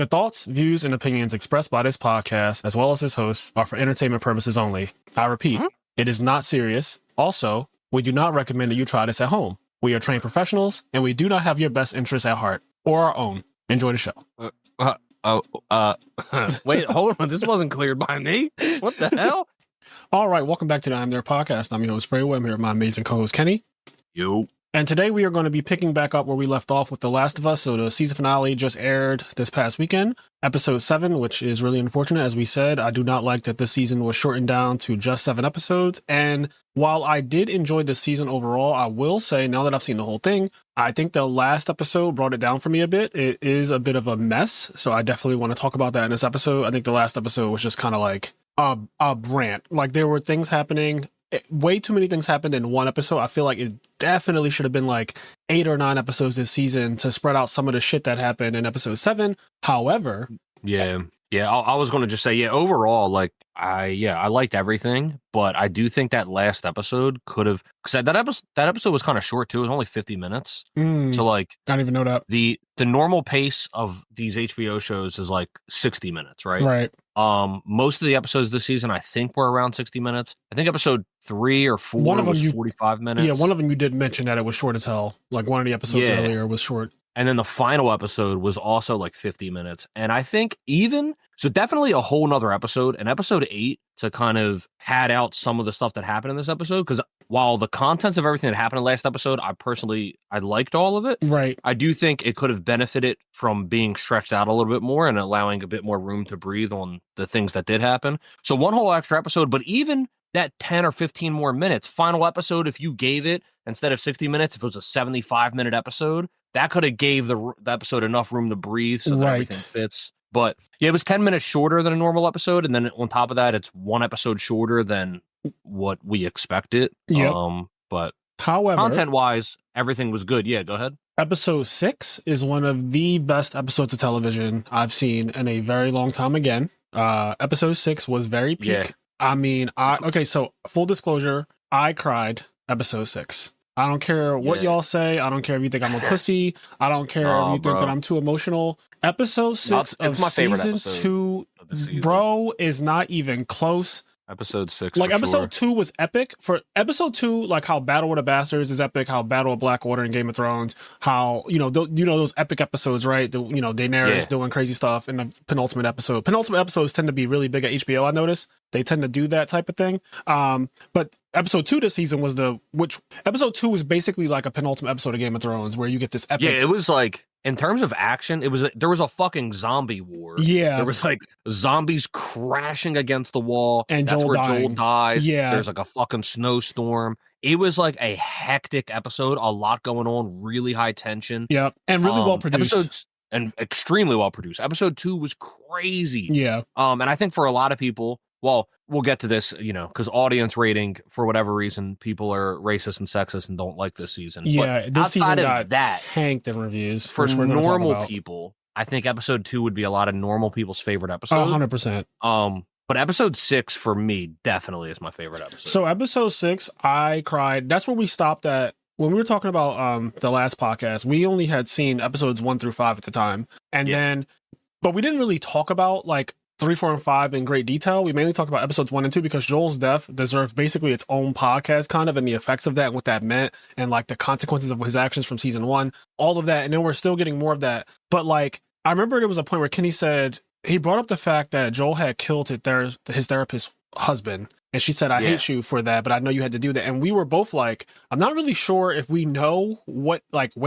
The thoughts, views, and opinions expressed by this podcast, as well as its hosts, are for entertainment purposes only. I repeat, it is not serious. Also, we do not recommend that you try this at home. We are trained professionals, and we do not have your best interests at heart, or our own. Enjoy the show. Wait, hold on. This wasn't cleared by me. What the hell? All right, welcome back to the IMNerd podcast. I'm your host, Frazier. I'm here with my amazing co-host, Kenny. Yo. And today we are going to be picking back up where we left off with The Last of Us. So the season finale just aired this past weekend, episode 7, which is really unfortunate. As we said, I do not like that this season was shortened down to just 7 episodes. And while I did enjoy the season overall, I will say, now that I've seen the whole thing, I think the last episode brought it down for me a bit. It is a bit of a mess. So I definitely want to talk about that in this episode. I think the last episode was just kind of like a rant. Like there were things happening. Way too many things happened in one episode. I feel like it definitely should have been like 8 or 9 episodes this season to spread out some of the shit that happened in episode 7. However, I was going to just say, overall, like I liked everything, but I do think that last episode could have, because that episode was kind of short too. It was only 50 minutes. So like, I didn't even know that. The normal pace of these HBO shows is like 60 minutes, right? Right. Most of the episodes this season, I think, were around 60 minutes. I think episode 3 or 4 was 45 minutes. Yeah, one of them you did mention that it was short as hell. Like one of the episodes earlier was short. And then the final episode was also like 50 minutes. And I think definitely a whole nother episode, an episode 8, to kind of pad out some of the stuff that happened in this episode. Because while the contents of everything that happened in the last episode, I liked all of it. Right. I do think it could have benefited from being stretched out a little bit more and allowing a bit more room to breathe on the things that did happen. So one whole extra episode, but even that 10 or 15 more minutes, final episode, if you gave it, instead of 60 minutes, if it was a 75-minute episode, that could have gave the episode enough room to breathe so that everything fits. But yeah, it was 10 minutes shorter than a normal episode. And then on top of that, it's 1 episode shorter than what we expected. Yep. But however, content-wise, everything was good. Yeah, go ahead. Episode 6 is one of the best episodes of television I've seen in a very long time again. Episode 6 was very peak. Yeah. I mean, so full disclosure, I cried episode 6. I don't care what y'all say. I don't care if you think I'm a pussy. I don't care if you think that I'm too emotional. Episode 6 of season 2, bro, is not even close. Episode 6, like episode 2 was epic. For episode 2, like how Battle with the Bastards is epic, how Battle of Blackwater in Game of Thrones, how those epic episodes, right? Daenerys doing crazy stuff in the penultimate episode. Penultimate episodes tend to be really big at HBO. I noticed they tend to do that type of thing. But episode 2 this season episode 2 was basically like a penultimate episode of Game of Thrones where you get this epic. Yeah, it was like, in terms of action, there was a fucking zombie war. Yeah. There was like zombies crashing against the wall. And that's where Joel dies. Yeah. There's like a fucking snowstorm. It was like a hectic episode, a lot going on, really high tension. Yep. And really well produced. And extremely well produced. Episode 2 was crazy. Yeah. And I think for a lot of people, well, we'll get to this, because audience rating, for whatever reason, people are racist and sexist and don't like this season. Yeah, but this season got that, tanked in reviews. For normal people, I think episode 2 would be a lot of normal people's favorite episode. 100%. But episode 6 for me definitely is my favorite episode. So episode 6, I cried. That's where we stopped at. When we were talking about the last podcast, we only had seen episodes 1 through 5 at the time. But we didn't really talk about like 3, 4, and 5 in great detail. We mainly talked about episodes 1 and 2 because Joel's death deserves basically its own podcast, kind of, and the effects of that and what that meant, and like the consequences of his actions from season 1, all of that. And then we're still getting more of that. But like, I remember there was a point where Kenny said he brought up the fact that Joel had killed his therapist's husband. And she said, I hate you for that, but I know you had to do that. And we were both like, I'm not really sure if we know when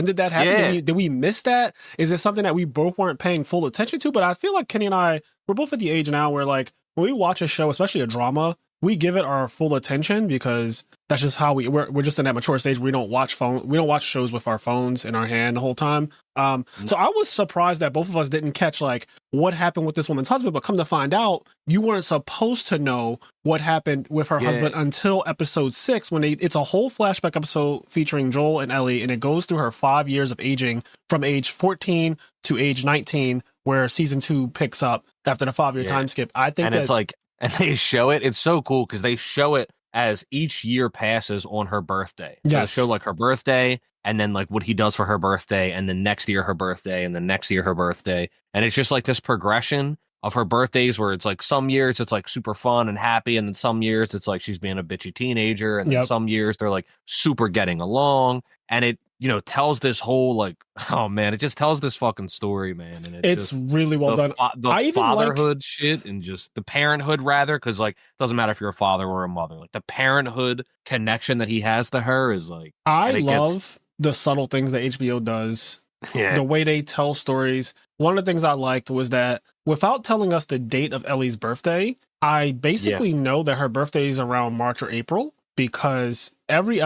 did that happen? Yeah. Did we miss that? Is it something that we both weren't paying full attention to? But I feel like Kenny and I, we're both at the age now where like, when we watch a show, especially a drama, we give it our full attention because that's just how we're just in that mature stage where we don't watch shows with our phones in our hand the whole time. So I was surprised that both of us didn't catch like what happened with this woman's husband, but come to find out, you weren't supposed to know what happened with her husband until episode 6, when it's a whole flashback episode featuring Joel and Ellie, and it goes through her 5 years of aging from age 14 to age 19, where season 2 picks up after the 5-year time skip. I think it's like, and they show it. It's so cool because they show it as each year passes on her birthday. So Yes. they show like her birthday, and then like what he does for her birthday, and then next year her birthday, and then next year her birthday. And it's just like this progression of her birthdays where it's like some years it's like super fun and happy, and then some years it's like she's being a bitchy teenager, and then Yep. some years they're like super getting along. And it, tells this whole like, oh man, it just tells this fucking story, man. And it's just, really well done. The I even fatherhood shit, and just the parenthood rather, because like it doesn't matter if you're a father or a mother. Like the parenthood connection that he has to her is like, I love the subtle things that HBO does. Yeah. The way they tell stories. One of the things I liked was that without telling us the date of Ellie's birthday, I basically know that her birthday is around March or April, because every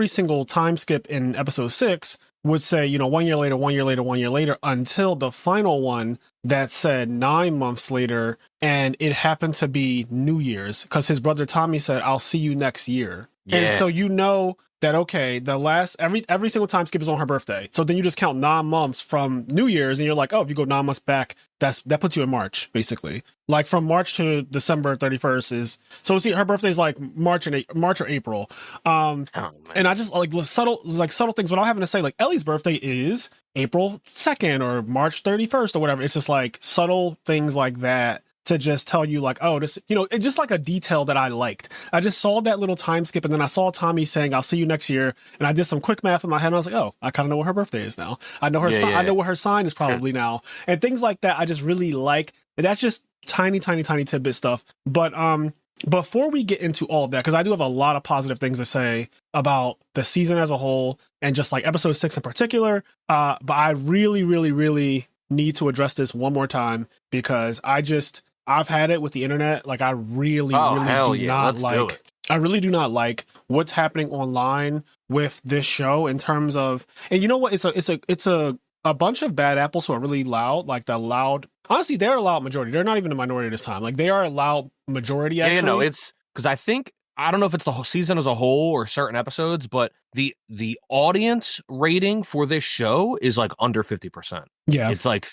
single time skip in episode 6 would say, 1 year later, 1 year later, 1 year later, until the final one that said 9 months later, and it happened to be New Year's, because his brother Tommy said, "I'll see you next year." Yeah. And so that, okay, the last every single time skip is on her birthday. So then you just count 9 months from New Year's, and you're like, oh, if you go 9 months back, that puts you in March, basically. Like from March to December 31st is, so see, her birthday is like March or April. And I just like subtle things without having to say like Ellie's birthday is April 2nd or March 31st or whatever. It's just like subtle things like that to just tell you like, oh, this, it's just like a detail that I liked. I just saw that little time skip, and then I saw Tommy saying, "I'll see you next year." And I did some quick math in my head, and I was like, oh, I kind of know what her birthday is now. I know her I know what her sign is probably now. And things like that I just really like. And that's just tiny tidbit stuff. But before we get into all of that, because I do have a lot of positive things to say about the season as a whole and just like episode 6 in particular, but I really, really, really need to address this one more time, because I've had it with the internet. Like I really do not like what's happening online with this show in terms of, and you know what? It's a bunch of bad apples who are really loud. Like the loud, honestly, they're a loud majority. They're not even a minority this time. Like they are a loud majority. Actually, it's because I don't know if it's the whole season as a whole or certain episodes, but the audience rating for this show is like under 50%. Yeah. It's like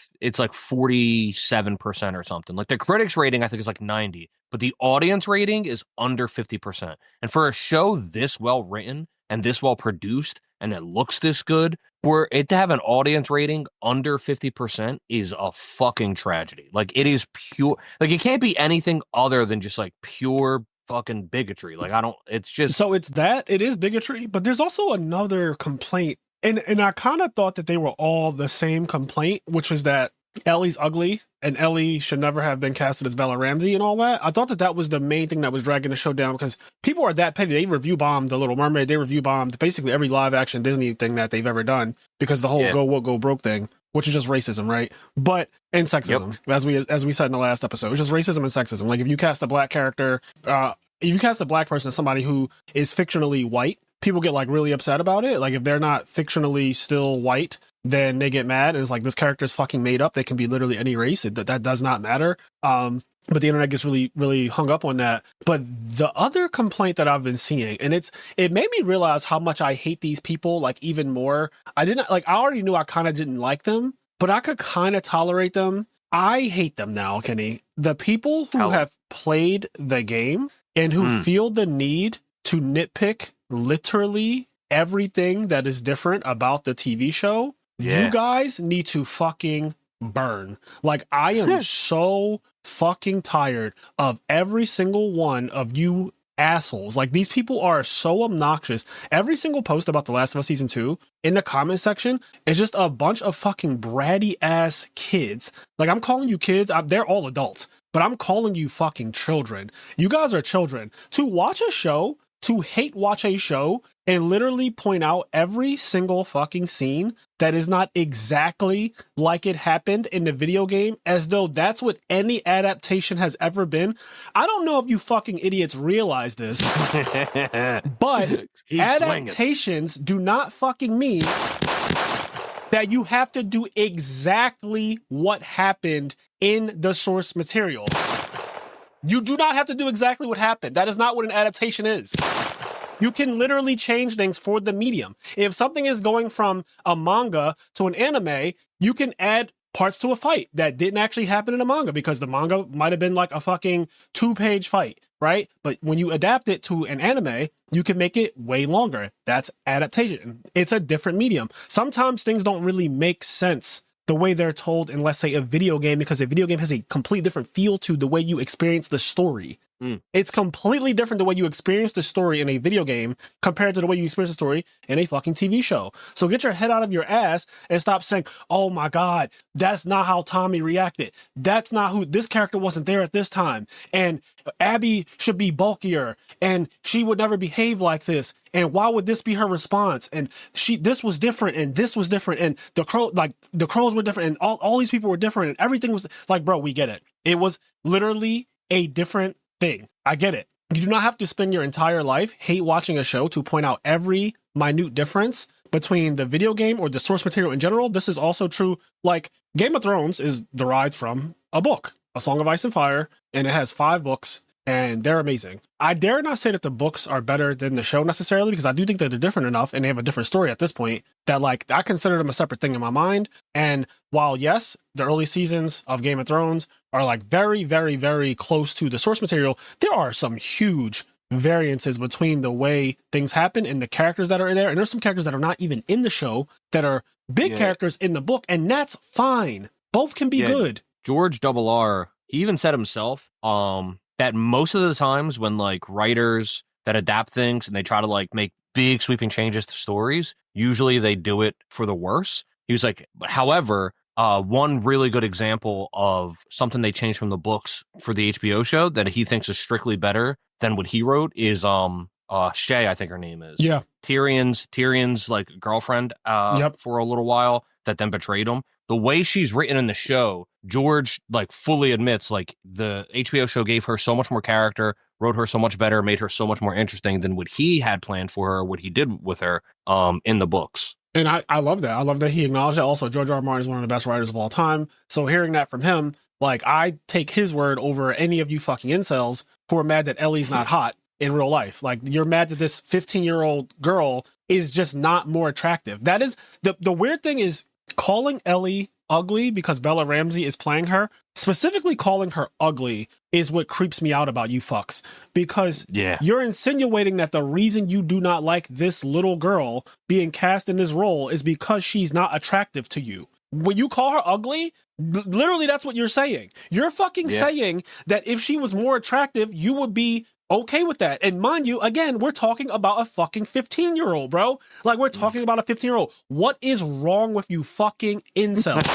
47% or something. Like the critics rating, I think, is like 90, but the audience rating is under 50%. And for a show this well written and this well produced and that looks this good, for it to have an audience rating under 50% is a fucking tragedy. Like it is pure, like it can't be anything other than just like pure fucking bigotry. Like it's just, so it is bigotry, but there's also another complaint, and I kind of thought that they were all the same complaint, which was that Ellie's ugly and Ellie should never have been casted as Bella Ramsey and all that. I thought that was the main thing that was dragging the show down, because people are that petty. They review bombed The Little Mermaid. They review bombed basically every live action Disney thing that they've ever done, because the whole go woke, go broke thing, which is just racism, right? And sexism, as we said in the last episode, it's just racism and sexism. Like if you cast a black character, if you cast a black person as somebody who is fictionally white, people get like really upset about it. Like if they're not fictionally still white, then they get mad, and it's like, this character's fucking made up. They can be literally any race. That does not matter. But the internet gets really, really hung up on that. But the other complaint that I've been seeing, and it made me realize how much I hate these people, like even more. I already knew I kind of didn't like them, but I could kind of tolerate them. I hate them now, Kenny. The people who have played the game and who feel the need to nitpick literally everything that is different about the TV show, you guys need to fucking burn. Like, I am so fucking tired of every single one of you assholes. Like, these people are so obnoxious. Every single post about The Last of Us Season 2 in the comment section is just a bunch of fucking bratty ass kids. Like, I'm calling you kids. They're all adults, but I'm calling you fucking children. You guys are children. To watch a show, to hate watch a show, and literally point out every single fucking scene that is not exactly like it happened in the video game, as though that's what any adaptation has ever been. I don't know if you fucking idiots realize this, but adaptations do not fucking mean that you have to do exactly what happened in the source material. You do not have to do exactly what happened. That is not what an adaptation is. You can literally change things for the medium. If something is going from a manga to an anime, you can add parts to a fight that didn't actually happen in the manga because the manga might have been like a fucking 2-page fight, right? But when you adapt it to an anime, you can make it way longer. That's adaptation. It's a different medium. Sometimes things don't really make sense the way they're told in, let's say, a video game, because a video game has a completely different feel to the way you experience the story. It's completely different the way you experience the story in a video game compared to the way you experience the story in a fucking TV show. So get your head out of your ass and stop saying, oh my God, that's not how Tommy reacted. That's not who, this character wasn't there at this time. And Abby should be bulkier and she would never behave like this. And why would this be her response? And this was different and this was different. And the crows were different and all these people were different and everything was like, bro, we get it. It was literally a different thing. I get it. You do not have to spend your entire life hate watching a show to point out every minute difference between the video game or the source material in general. This is also true. Like Game of Thrones is derived from a book, A Song of Ice and Fire, and it has 5 books and they're amazing. I dare not say that the books are better than the show necessarily, because I do think that they're different enough and they have a different story at this point that like I consider them a separate thing in my mind. And while yes, the early seasons of Game of Thrones are like very, very, very close to the source material, there are some huge variances between the way things happen and the characters that are in there. And there's some characters that are not even in the show that are big characters in the book, and that's fine. Both can be good. George R.R., he even said himself, that most of the times when like writers that adapt things and they try to like make big sweeping changes to stories, usually they do it for the worse. He was like, however, one really good example of something they changed from the books for the HBO show that he thinks is strictly better than what he wrote is Shay, I think her name is. Yeah. Tyrion's like girlfriend for a little while that then betrayed him. The way she's written in the show, George like fully admits like the HBO show gave her so much more character, wrote her so much better, made her so much more interesting than what he had planned for her, what he did with her in the books. And I love that. I love that he acknowledged that. Also, George R. Martin is one of the best writers of all time. So hearing that from him, like I take his word over any of you fucking incels who are mad that Ellie's not hot in real life. Like you're mad that this 15-year-old girl is just not more attractive. That is the weird thing is calling Ellie ugly because Bella Ramsey is playing her, specifically calling her ugly is what creeps me out about you fucks, because you're insinuating that the reason you do not like this little girl being cast in this role is because she's not attractive to you. When you call her ugly, literally that's what you're saying. You're fucking saying that if she was more attractive, you would be okay with that. And mind you, again, we're talking about a fucking 15-year-old, bro. Like, we're talking about a 15-year-old. What is wrong with you fucking incels?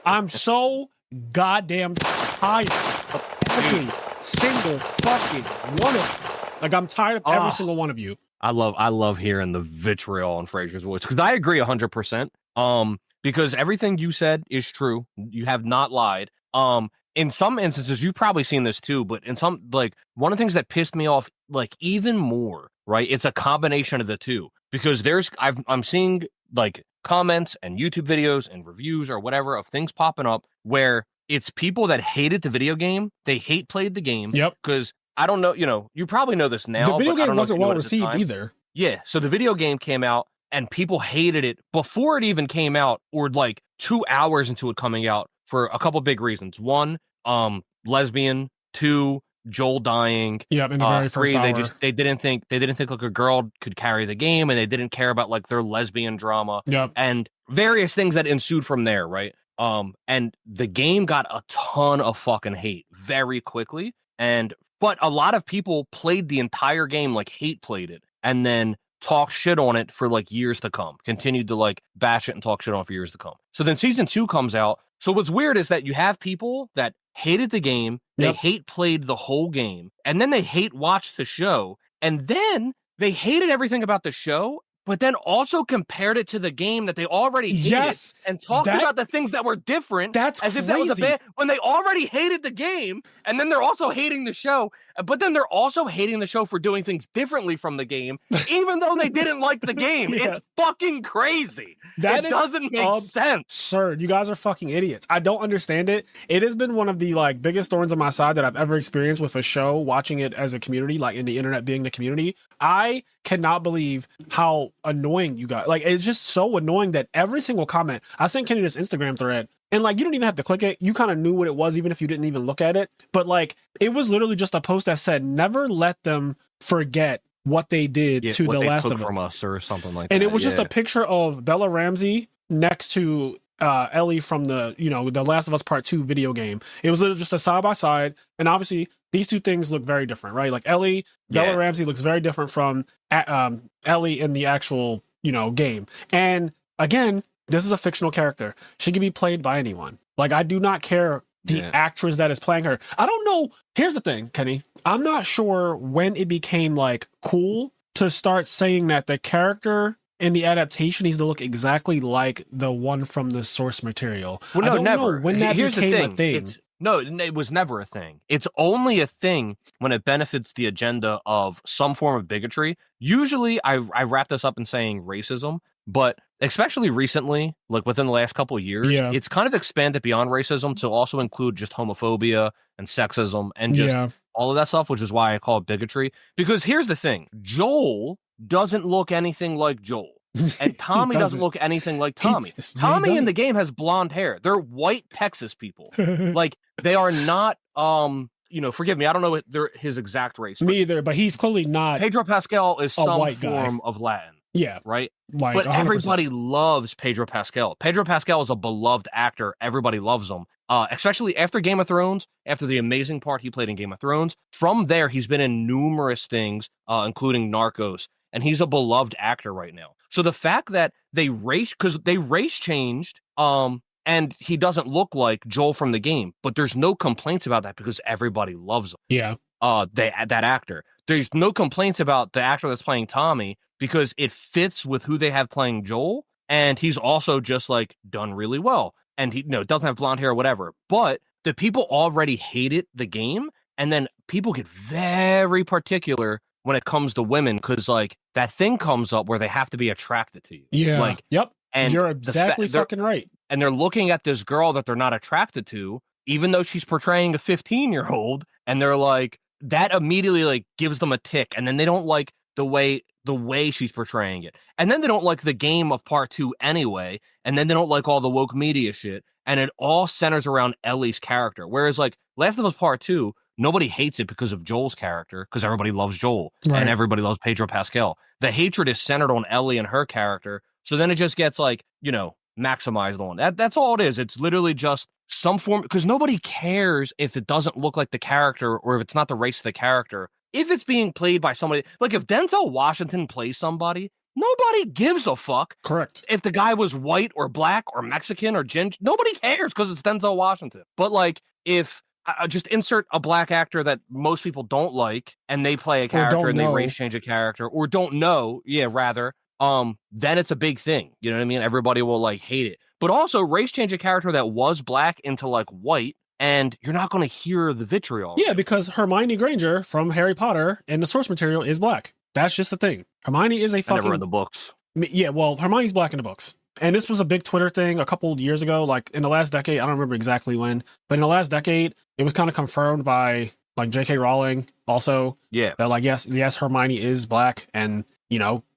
I'm so goddamn tired of every single fucking one of you. Like, I'm tired of every single one of you. I love hearing the vitriol in Frazier's voice, because I agree 100%. Because everything you said is true. You have not lied. In some instances, you've probably seen this too, but in some, like, one of the things that pissed me off, like, even more, right? It's a combination of the two, because I'm seeing like comments and YouTube videos and reviews or whatever of things popping up where it's people that hated the video game. They played the game. Yep. Because I don't know, you probably know this now. The video game wasn't well received either. Yeah. So the video game came out and people hated it before it even came out, or like 2 hours into it coming out, for a couple big reasons. One, lesbian. 2, Joel dying. Yeah, in the very first 3, hour. they didn't think like a girl could carry the game, and they didn't care about like their lesbian drama. Yep. And various things that ensued from there, right? And the game got a ton of fucking hate very quickly. But a lot of people played the entire game, like hate played it, and then talk shit on it for like years to come, continued to like bash it and talk shit on it for years to come. So then season 2 comes out. So what's weird is that you have people that hated the game, they hate played the whole game, and then they hate watched the show, and then they hated everything about the show, but then also compared it to the game that they already hated, and talked about the things that were different. That's as crazy. If that was a bad, when they already hated the game, and then they're also hating the show, but then they're also hating the show for doing things differently from the game, even though they didn't like the game. It's fucking crazy. It doesn't make sense. Sir, you guys are fucking idiots. I don't understand it. It has been one of the like biggest thorns on my side that I've ever experienced with a show, watching it as a community, like in the internet being the community. I cannot believe how annoying you guys, like, it's just so annoying that every single comment, I sent Kenny this Instagram thread And like, you didn't even have to click it. You kind of knew what it was, even if you didn't even look at it. But like, it was literally just a post that said, never let them forget what they did to The Last of Us from us or something like that. And it was just a picture of Bella Ramsey next to Ellie from the Last of Us Part 2 video game. It was literally just a side by side. And obviously these two things look very different, right? Like Bella Ramsey looks very different from Ellie in the actual, game. And again, this is a fictional character. She can be played by anyone. Like, I do not care the actress that is playing her. I don't know. Here's the thing, Kenny. I'm not sure when it became like cool to start saying that the character in the adaptation needs to look exactly like the one from the source material. Well, no, I don't never. know when that became a thing. No, it was never a thing. It's only a thing when it benefits the agenda of some form of bigotry. Usually, I wrap this up in saying racism, but especially recently, like within the last couple of years, it's kind of expanded beyond racism to also include just homophobia and sexism and just all of that stuff, which is why I call it bigotry. Because here's the thing. Joel doesn't look anything like Joel. And Tommy doesn't look anything like Tommy. Tommy in the game has blonde hair. They're white Texas people. Like, they are not, forgive me, I don't know his exact race. Me either, but he's clearly not. Pedro Pascal is some white form of Latin. Yeah. Right? Like, but 100%. Everybody loves Pedro Pascal. Pedro Pascal is a beloved actor. Everybody loves him. Especially after Game of Thrones, after the amazing part he played in Game of Thrones. From there, he's been in numerous things, including Narcos. And he's a beloved actor right now. So the fact that they race changed, and he doesn't look like Joel from the game, but there's no complaints about that because everybody loves him. Yeah. That actor. There's no complaints about the actor that's playing Tommy because it fits with who they have playing Joel, and he's also just like done really well. And he doesn't have blonde hair or whatever. But the people already hated the game, and then people get very particular when it comes to women because like that thing comes up where they have to be attracted to you. Yeah. Like, yep. And you're exactly fucking right. And they're looking at this girl that they're not attracted to, even though she's portraying a 15-year-old, and they're like, that immediately like gives them a tick, and then they don't like the way she's portraying it, and then they don't like the game of Part 2 anyway, and then they don't like all the woke media shit, and it all centers around Ellie's character. Whereas like Last of Us Part 2, nobody hates it because of Joel's character, because everybody loves Joel and everybody loves Pedro Pascal. The hatred is centered on Ellie and her character, so then it just gets like maximized on that's all it is. It's literally just some form, because nobody cares if it doesn't look like the character or if it's not the race of the character. If it's being played by somebody, like if Denzel Washington plays somebody, nobody gives a fuck. Correct. If the guy was white or black or Mexican or ginger, nobody cares because it's Denzel Washington. But like if just insert a black actor that most people don't like and they play a character and they race change a character or don't know, then it's a big thing. You know what I mean? Everybody will like hate it. But also race change a character that was black into like white, and you're not going to hear the vitriol. Yeah, because Hermione Granger from Harry Potter in the source material is black. That's just the thing. Hermione is a fucking... I never read the books. Yeah, well, Hermione's black in the books. And this was a big Twitter thing a couple years ago, like in the last decade. I don't remember exactly when, but in the last decade, it was kind of confirmed by like J.K. Rowling also. Yeah. That like, yes, Hermione is black, and,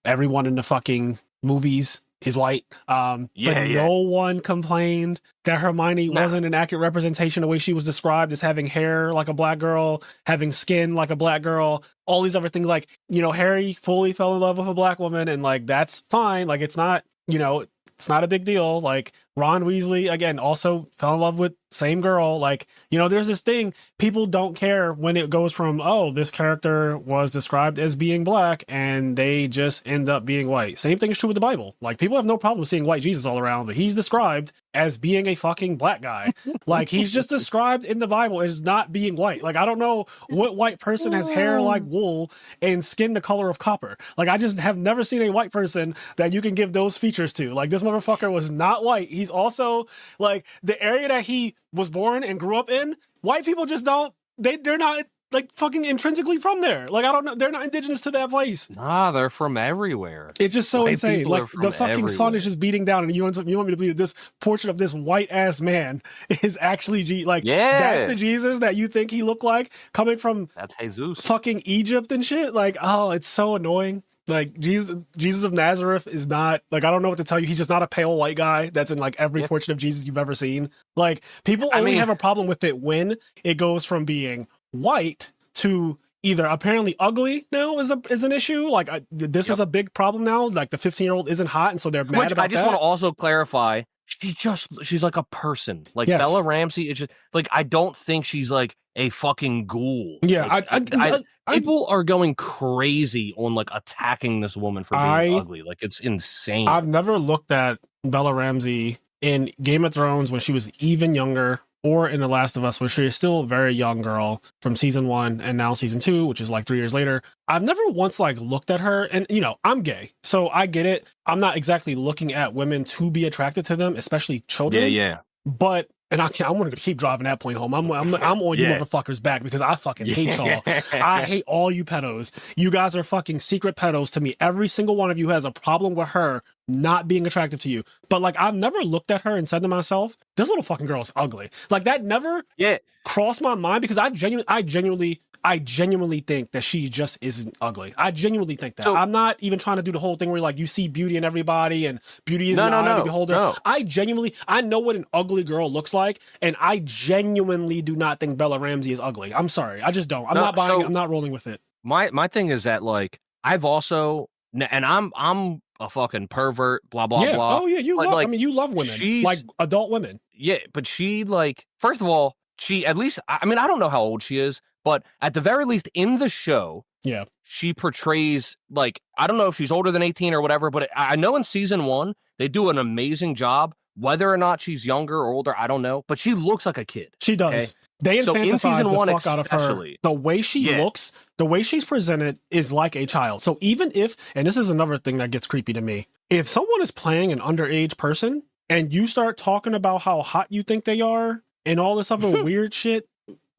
everyone in the fucking movies is white. But no one complained that Hermione wasn't an accurate representation of the way she was described as having hair like a black girl, having skin like a black girl, all these other things. Like, Harry fully fell in love with a black woman, and like, that's fine. Like, it's not, it's not a big deal. Like, Ron Weasley, again, also fell in love with same girl. Like, there's this thing, people don't care when it goes from, oh, this character was described as being black and they just end up being white. Same thing is true with the Bible. Like, people have no problem seeing white Jesus all around, but he's described as being a fucking black guy. Like, he's just described in the Bible as not being white. Like, I don't know what white person has hair like wool and skin the color of copper. Like, I just have never seen a white person that you can give those features to. Like, this motherfucker was not white. He's also like the area that he was born and grew up in. White people just don't. They're not like fucking intrinsically from there. Like I don't know, they're not indigenous to that place. Nah, they're from everywhere. It's just so White insane. people Like are from the fucking sun everywhere. is just beating down, and you want me to believe this portrait of this white ass man is actually like that's the Jesus that you think he looked like coming from That's Jesus. fucking Egypt and shit. Like, oh, it's so annoying. Like Jesus of Nazareth is not like, I don't know what to tell you. He's just not a pale white guy that's in like every portrait of Jesus you've ever seen. Like people only have a problem with it when it goes from being white to either apparently ugly now is an issue. Like this is a big problem now. Like the 15-year-old isn't hot, and so they're mad about I just that. want to also clarify. She's like a person. Like Bella Ramsey. It's just like I don't think she's like a fucking ghoul. Yeah, like, people are going crazy on like attacking this woman for being ugly. Like it's insane. I've never looked at Bella Ramsey in Game of Thrones when she was even younger, or in The Last of Us, where she is still a very young girl from season 1 and now season 2, which is like 3 years later. I've never once like looked at her, and you know, I'm gay, so I get it. I'm not exactly looking at women to be attracted to them, especially children. Yeah. But and I'm going to keep driving that point home. I'm on you motherfuckers back because I fucking hate y'all. I hate all you pedos. You guys are fucking secret pedos to me. Every single one of you has a problem with her not being attractive to you. But like, I've never looked at her and said to myself, this little fucking girl is ugly. Like that never crossed my mind because I genuinely think that she just isn't ugly. I genuinely think that. So, I'm not even trying to do the whole thing where like you see beauty in everybody and beauty is an eye of the beholder. No. I know what an ugly girl looks like, and I genuinely do not think Bella Ramsey is ugly. I'm sorry. I just don't. I'm not buying it. I'm not rolling with it. My thing is that like I've also, and I'm a fucking pervert, blah blah blah. Oh yeah, you love women. Like adult women. Yeah, but she like, first of all, she at least, I mean, I don't know how old she is, but at the very least in the show, she portrays like, I don't know if she's older than 18 or whatever, but I know in season 1 they do an amazing job. Whether or not she's younger or older, I don't know, but she looks like a kid. She does. Okay? They infantilize the fuck out of her. The way she looks, the way she's presented is like a child. So even if, and this is another thing that gets creepy to me, if someone is playing an underage person and you start talking about how hot you think they are and all this other weird shit,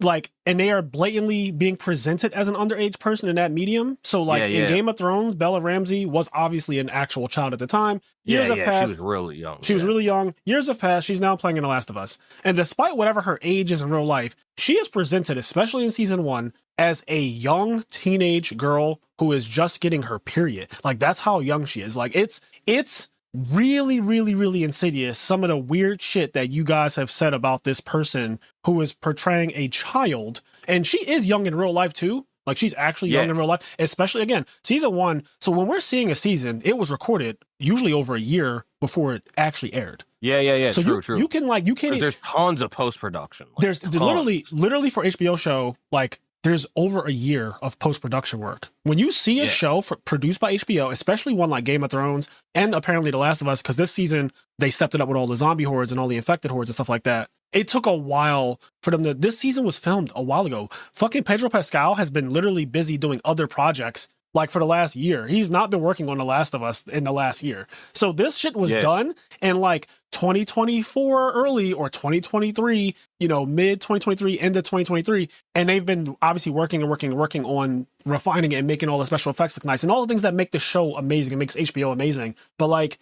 like, and they are blatantly being presented as an underage person in that medium. So like in Game of Thrones, Bella Ramsey was obviously an actual child at the time. Years have passed. She was really young. She was really young. Years have passed. She's now playing in The Last of Us. And despite whatever her age is in real life, she is presented, especially in season 1, as a young teenage girl who is just getting her period. Like that's how young she is. Like it's really, really, really insidious, some of the weird shit that you guys have said about this person who is portraying a child. And she is young in real life too. Like she's actually young in real life, especially again, season 1. So when we're seeing a season, it was recorded usually over a year before it actually aired. Yeah. So true. You can't. There's tons of post-production. Like, there's literally for HBO show, like there's over a year of post-production work. When you see a show produced by HBO, especially one like Game of Thrones and apparently The Last of Us, because this season they stepped it up with all the zombie hordes and all the infected hordes and stuff like that. It took a while for them to, this season was filmed a while ago. Fucking Pedro Pascal has been literally busy doing other projects like for the last year. He's not been working on The Last of Us in the last year. So this shit was done in like 2024 early or 2023, mid 2023, end of 2023. And they've been obviously working on refining it and making all the special effects look nice and all the things that make the show amazing and makes HBO amazing. But like,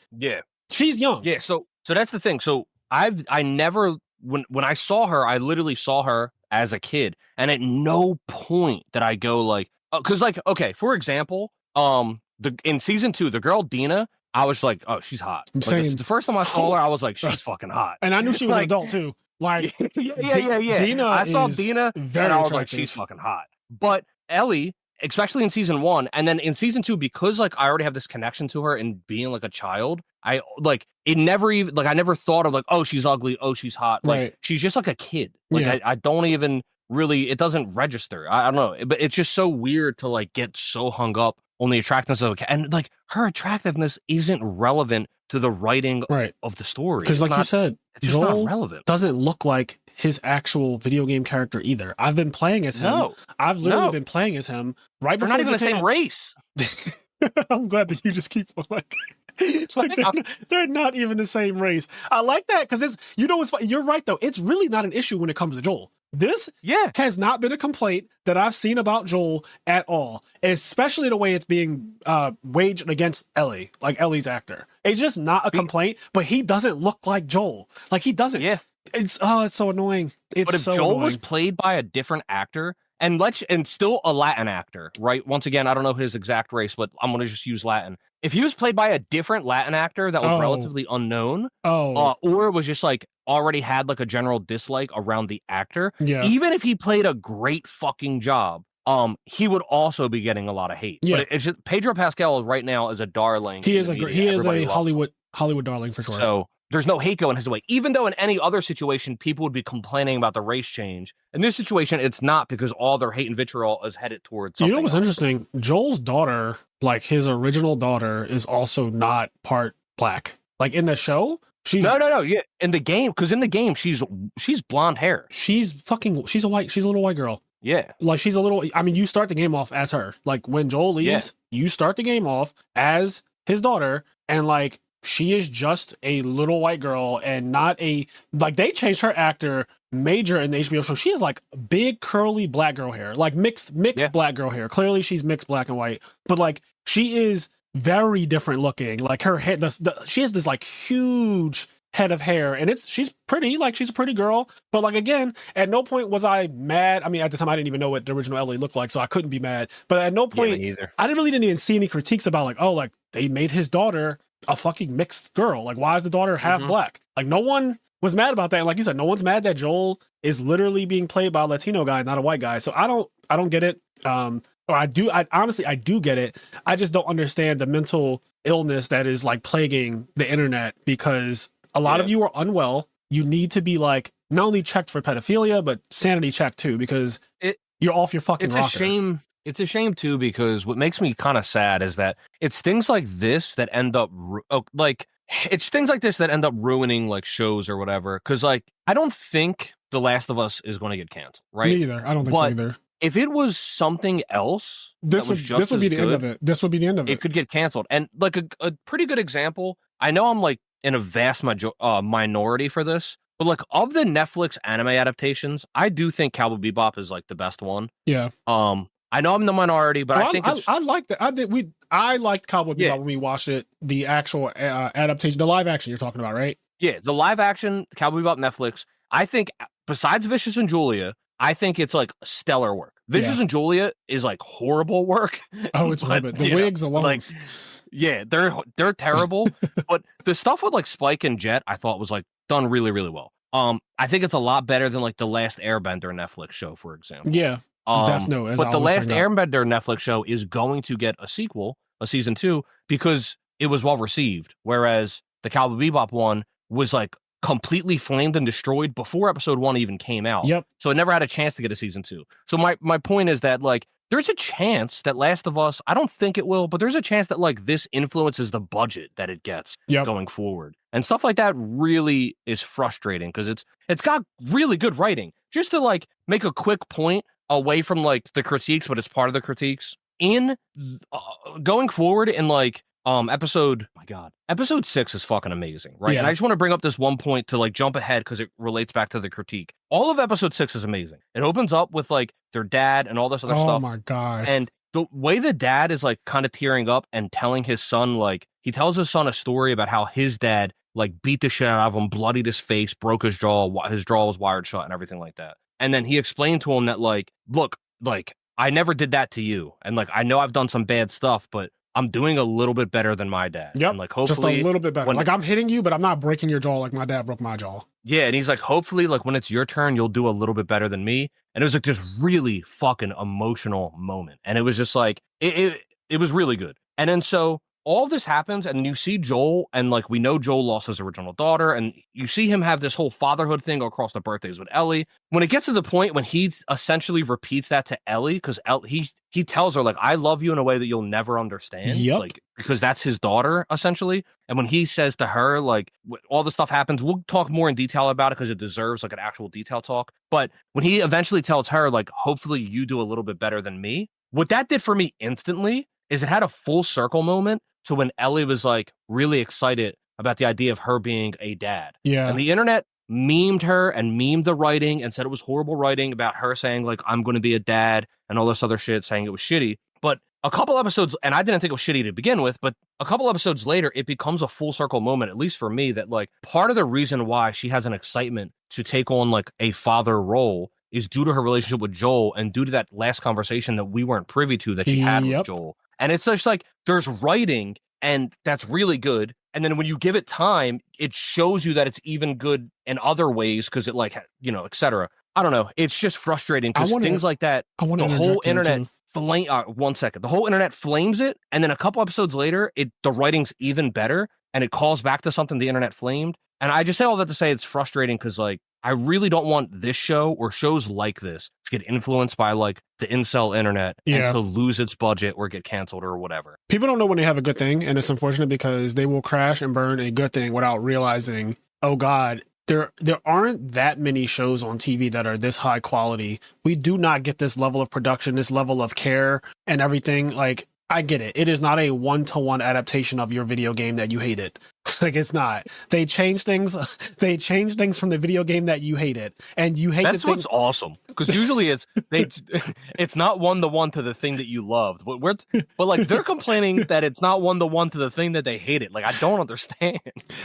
she's young. Yeah. So that's the thing. So I never, when I saw her, I literally saw her as a kid. And at no point did I go like, because like, okay, for example, in season 2, the girl Dina, I was like, oh, she's hot. Like, the first time I saw her, I was like, she's fucking hot. And I knew she was an adult too. Like, Dina, I saw Dina, and I was like, she's fucking hot. But Ellie, especially in season 1, and then in season 2, because like I already have this connection to her and being like a child, I like it never even like I never thought of like, oh, she's ugly, oh, she's hot. Like she's just like a kid. Like I don't even really, it doesn't register. I don't know, but it's just so weird to like get so hung up on the attractiveness of a cat, and like her attractiveness isn't relevant to the writing of the story. Because like you said, Joel not relevant. Doesn't look like his actual video game character either. I've been playing as him. I've literally been playing as him right before. They're not even the same race. I'm glad that you just keep like they're not even the same race. I like that because it's, it's you're right though. It's really not an issue when it comes to Joel. This Yeah. has not been a complaint that I've seen about Joel at all, especially the way it's being waged against Ellie, like Ellie's actor. It's just not a complaint, but he doesn't look like Joel. Like he doesn't. Yeah. It's so annoying. It's but if so Joel annoying. was played by a different actor and still a Latin actor, right? Once again, I don't know his exact race, but I'm going to just use Latin. If he was played by a different Latin actor that was relatively unknown, or was just like already had like a general dislike around the actor, even if he played a great fucking job, he would also be getting a lot of hate. Yeah. But it's just Pedro Pascal right now is a darling. He is a Hollywood darling for sure. So there's no hate going his way, even though in any other situation, people would be complaining about the race change. In this situation, it's not, because all their hate and vitriol is headed towards something. You know what's interesting? Joel's daughter, like his original daughter, is also not part black. Like in the show, she's no. Yeah, in the game, because in the game, she's blonde hair. She's a little white girl. Yeah, like she's a little. I mean, you start the game off as her. Like when Joel leaves, you start the game off as his daughter, and like. She is just a little white girl and not a, like they changed her actor major in the HBO show. She has like big curly black girl hair, like mixed black girl hair. Clearly she's mixed black and white, but like she is very different looking. Like her hair, she has this like huge head of hair, and she's pretty, like she's a pretty girl. But like again, at no point was I mad. I mean, at the time I didn't even know what the original Ellie looked like, so I couldn't be mad. But at no point, I didn't even see any critiques about like, oh, like they made his daughter a fucking mixed girl. Like, why is the daughter half black? Like, no one was mad about that. And like you said, no one's mad that Joel is literally being played by a Latino guy, not a white guy. So I don't get it. Or I honestly do get it. I just don't understand the mental illness that is like plaguing the internet, because a lot of you are unwell. You need to be like not only checked for pedophilia, but sanity checked too, because you're off your fucking rocker. It's a shame too, because what makes me kind of sad is that it's things like this that end up ruining like shows or whatever. Because like I don't think The Last of Us is going to get canceled, right? Me either. I don't think so either. If it was something else, this would be the end of it. This would be the end of it. It could get canceled. And like a pretty good example, I know I'm like in a vast minority for this, but like of the Netflix anime adaptations, I do think Cowboy Bebop is like the best one. Yeah. I know I'm the minority, but I think I like that. I liked Cowboy Bebop when we watched it. The actual adaptation, the live action you're talking about, right? Yeah, the live action Cowboy Bebop Netflix. I think besides Vicious and Julia, I think it's like stellar work. Vicious and Julia is like horrible work. Oh, it's horrible. The wigs alone. Like, yeah, they're terrible. But the stuff with like Spike and Jet, I thought was like done really, really well. I think it's a lot better than like the Last Airbender Netflix show, for example. Yeah. But the Last Airbender Netflix show is going to get a sequel, a season 2, because it was well received. Whereas the Cowboy Bebop one was like completely flamed and destroyed before episode 1 even came out. Yep. So it never had a chance to get a season 2. So my point is that like there's a chance that Last of Us, I don't think it will, but there's a chance that like this influences the budget that it gets going forward. And stuff like that really is frustrating, because it's got really good writing. Just to like make a quick point away from like the critiques, but it's part of the critiques in going forward in like episode 6 is fucking amazing, right? And I just want to bring up this one point to like jump ahead, because it relates back to the critique. All of episode 6 is amazing. It opens up with like their dad and all this other stuff. Oh my gosh. And the way the dad is like kind of tearing up and telling his son, like he tells his son a story about how his dad like beat the shit out of him, bloodied his face, broke his jaw was wired shut and everything like that. And then he explained to him that like, look, like I never did that to you. And like, I know I've done some bad stuff, but I'm doing a little bit better than my dad. Yep. And like, hopefully just a little bit better. Like I'm hitting you, but I'm not breaking your jaw like my dad broke my jaw. Yeah. And he's like, hopefully like when it's your turn, you'll do a little bit better than me. And it was like this really fucking emotional moment. And it was just like, it was really good. And then so all this happens, and you see Joel, and like we know Joel lost his original daughter, and you see him have this whole fatherhood thing across the birthdays with Ellie. When it gets to the point when he essentially repeats that to Ellie, because he tells her like, I love you in a way that you'll never understand, like because that's his daughter essentially. And when he says to her like all the stuff happens, we'll talk more in detail about it because it deserves like an actual detail talk. But when he eventually tells her like, hopefully you do a little bit better than me, what that did for me instantly is it had a full circle moment to when Ellie was like really excited about the idea of her being a dad. Yeah. And the internet memed her and memed the writing and said it was horrible writing about her saying like, I'm going to be a dad and all this other shit, saying it was shitty. But a couple episodes, and I didn't think it was shitty to begin with, but a couple episodes later, it becomes a full circle moment, at least for me, that like part of the reason why she has an excitement to take on like a father role is due to her relationship with Joel and due to that last conversation that we weren't privy to that she had with Joel. And it's just like there's writing, and that's really good. And then when you give it time, it shows you that it's even good in other ways because it like, you know, etc. I don't know. It's just frustrating because things like that, the whole internet flame. One second, the whole internet flames it, and then a couple episodes later, the writing's even better, and it calls back to something the internet flamed. And I just say all that to say it's frustrating because like I really don't want this show or shows like this to get influenced by like the incel internet and to lose its budget or get canceled or whatever. People don't know when they have a good thing, and it's unfortunate because they will crash and burn a good thing without realizing, oh God, there aren't that many shows on TV that are this high quality. We do not get this level of production, this level of care and everything. Like, I get it. It is not a one-to-one adaptation of your video game that you hated. Like, it's not. They change things. They change things from the video game that you hated, and you hate. That's what's awesome, because usually it's not one-to-one to the thing that you loved. But like they're complaining that it's not one-to-one to the thing that they hated. Like, I don't understand.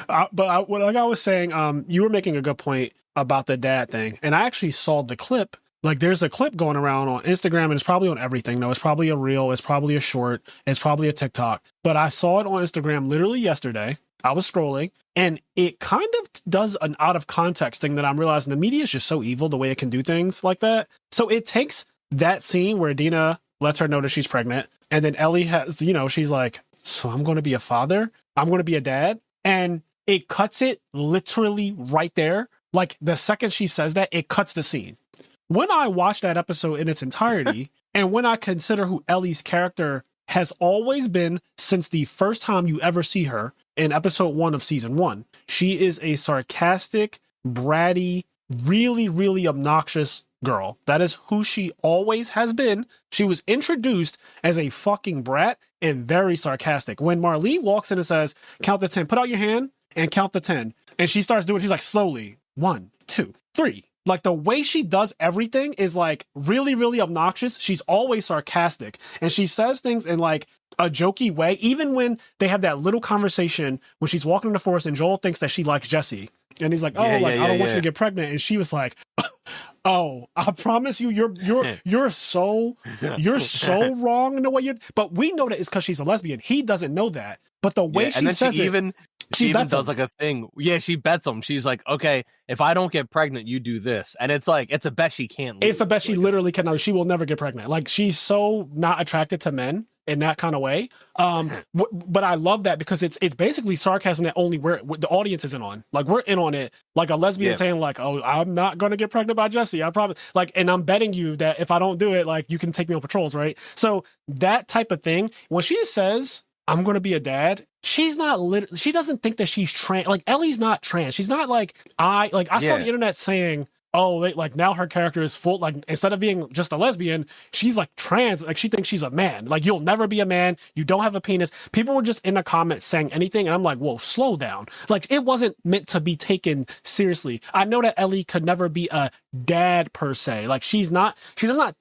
Like I was saying, you were making a good point about the dad thing, and I actually saw the clip. Like, there's a clip going around on Instagram, and it's probably on everything. No, it's probably a reel. It's probably a short. It's probably a TikTok. But I saw it on Instagram literally yesterday. I was scrolling, and it kind of does an out of context thing that I'm realizing the media is just so evil the way it can do things like that. So it takes that scene where Dina lets her know that she's pregnant, and then Ellie has, you know, she's like, so I'm going to be a father? I'm going to be a dad? And it cuts it literally right there. Like, the second she says that, it cuts the scene. When I watch that episode in its entirety, and when I consider who Ellie's character has always been since the first time you ever see her in episode 1 of season 1, she is a sarcastic, bratty, really, really obnoxious girl. That is who she always has been. She was introduced as a fucking brat and very sarcastic. When Marlene walks in and says, count to 10, put out your hand and count to 10. And she starts doing, she's like, slowly, 1, 2, 3. Like, the way she does everything is like really, really obnoxious. She's always sarcastic, and she says things in like a jokey way. Even when they have that little conversation when she's walking in the forest and Joel thinks that she likes Jesse, and he's like, I don't want you to get pregnant. And she was like, oh, I promise you, you're so wrong in the way but we know that it's because she's a lesbian. He doesn't know that. But the way she says she even does like a thing. Yeah, she bets him. She's like, okay, if I don't get pregnant, you do this. And it's like, it's a bet she can't lose. It's a bet she literally cannot. She will never get pregnant. Like, she's so not attracted to men in that kind of way. But I love that because it's basically sarcasm that only the audience isn't on. Like, we're in on it. Like a lesbian saying like, oh, I'm not going to get pregnant by Jesse. I probably like, and I'm betting you that if I don't do it, like, you can take me on patrols, right? So that type of thing, when she says, I'm going to be a dad, she's not she doesn't think that she's trans. Like, Ellie's not trans. She's not like, I saw the internet saying, oh, like now her character is full, like, instead of being just a lesbian, she's like trans. Like, she thinks she's a man. Like, you'll never be a man. You don't have a penis. People were just in the comments saying anything. And I'm like, whoa, slow down. Like, it wasn't meant to be taken seriously. I know that Ellie could never be a dad per se. Like, she does not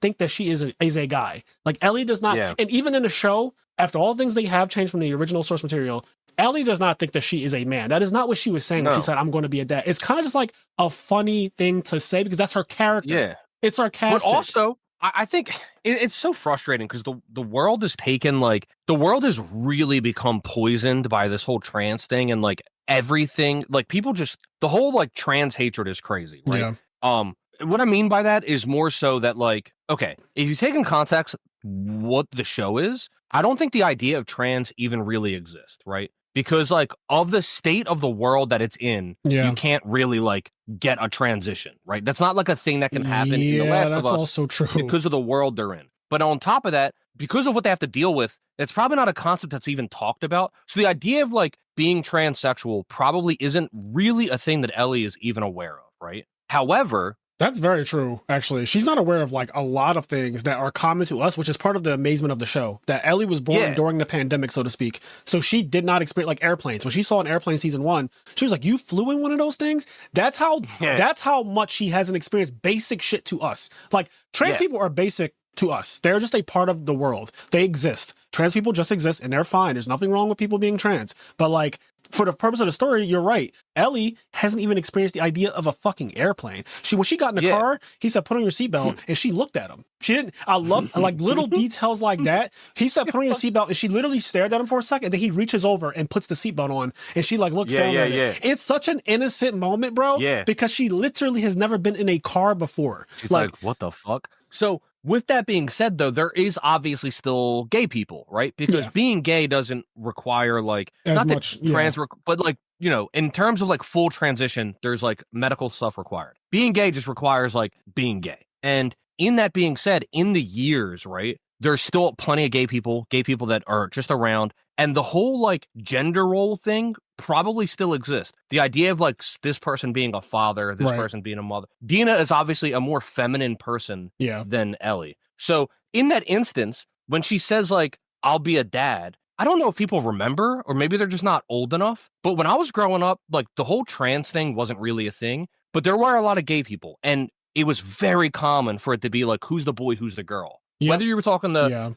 think that she is a guy. Like, Ellie does not. Yeah. And even in the show, after all things they have changed from the original source material, Ellie does not think that she is a man. That is not what she was saying when she said, I'm going to be a dad. It's kind of just like a funny thing to say because that's her character. Yeah. It's sarcastic. But also, I think it's so frustrating because the world is taken, like, the world has really become poisoned by this whole trans thing, and like everything, like, people just, the whole like trans hatred is crazy, right? Yeah. What I mean by that is more so that, like, okay, if you take in context what the show is, I don't think the idea of trans even really exists, right? Because, like, of the state of the world that it's in, you can't really, like, get a transition, right? That's not like a thing that can happen in The Last of Us. That's also true. Because of the world they're in. But on top of that, because of what they have to deal with, it's probably not a concept that's even talked about. So the idea of, like, being transsexual probably isn't really a thing that Ellie is even aware of, right? However, That's very true, actually. She's not aware of like a lot of things that are common to us, which is part of the amazement of the show. That Ellie was born during the pandemic, so to speak. So she did not experience like airplanes. When she saw an airplane season 1, she was like, "You flew in one of those things?" That's how much she hasn't experienced basic shit to us. Like trans people are basic to us. They're just a part of the world. They exist. Trans people just exist and they're fine. There's nothing wrong with people being trans. But like, for the purpose of the story, you're right. Ellie hasn't even experienced the idea of a fucking airplane. When she got in the car, he said, "Put on your seatbelt," and she looked at him. She didn't. I love like little details like that. He said, "Put on your seatbelt," and she literally stared at him for a second. Then he reaches over and puts the seatbelt on, and she like looks down at it. It's such an innocent moment, bro. Yeah. Because she literally has never been in a car before. She's like, "What the fuck?" So with that being said, though, there is obviously still gay people, right? Because being gay doesn't require like as not much, that trans, but like, you know, in terms of like full transition, there's like medical stuff required. Being gay just requires like being gay. And in that being said, in the years, right, there's still plenty of gay people that are just around. And the whole like gender role thing probably still exists. The idea of like this person being a father, this person being a mother. Dina is obviously a more feminine person than Ellie. So in that instance, when she says like, "I'll be a dad," I don't know if people remember, or maybe they're just not old enough. But when I was growing up, like the whole trans thing wasn't really a thing, but there were a lot of gay people. And it was very common for it to be like, who's the boy, who's the girl? Whether you were talking the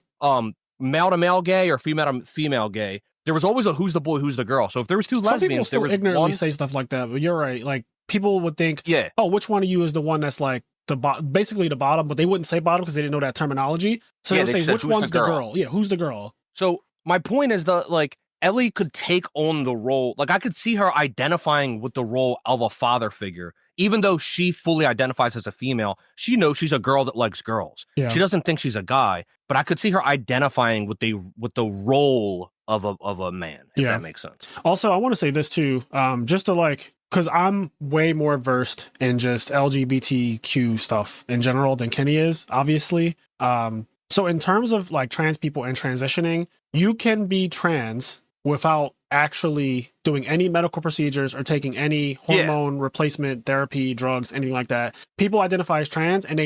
male to male gay or female to female gay, there was always a who's the boy, who's the girl. So if there was two lesbians, some people still ignorantly say stuff like that. But you're right. Like people would think, "Oh, which one of you is the one that's like basically the bottom?" But they wouldn't say bottom because they didn't know that terminology. So they would say, "Which one's the girl?" Yeah, who's the girl? So my point is that like Ellie could take on the role. Like I could see her identifying with the role of a father figure. Even though she fully identifies as a female, she knows she's a girl that likes girls. Yeah. She doesn't think she's a guy, but I could see her identifying with the role of a man, if that makes sense. Also, I want to say this too, just to like, because I'm way more versed in just LGBTQ stuff in general than Kenny is, obviously. So in terms of like trans people and transitioning, you can be trans without actually doing any medical procedures or taking any hormone replacement therapy, drugs, anything like that. People identify as trans and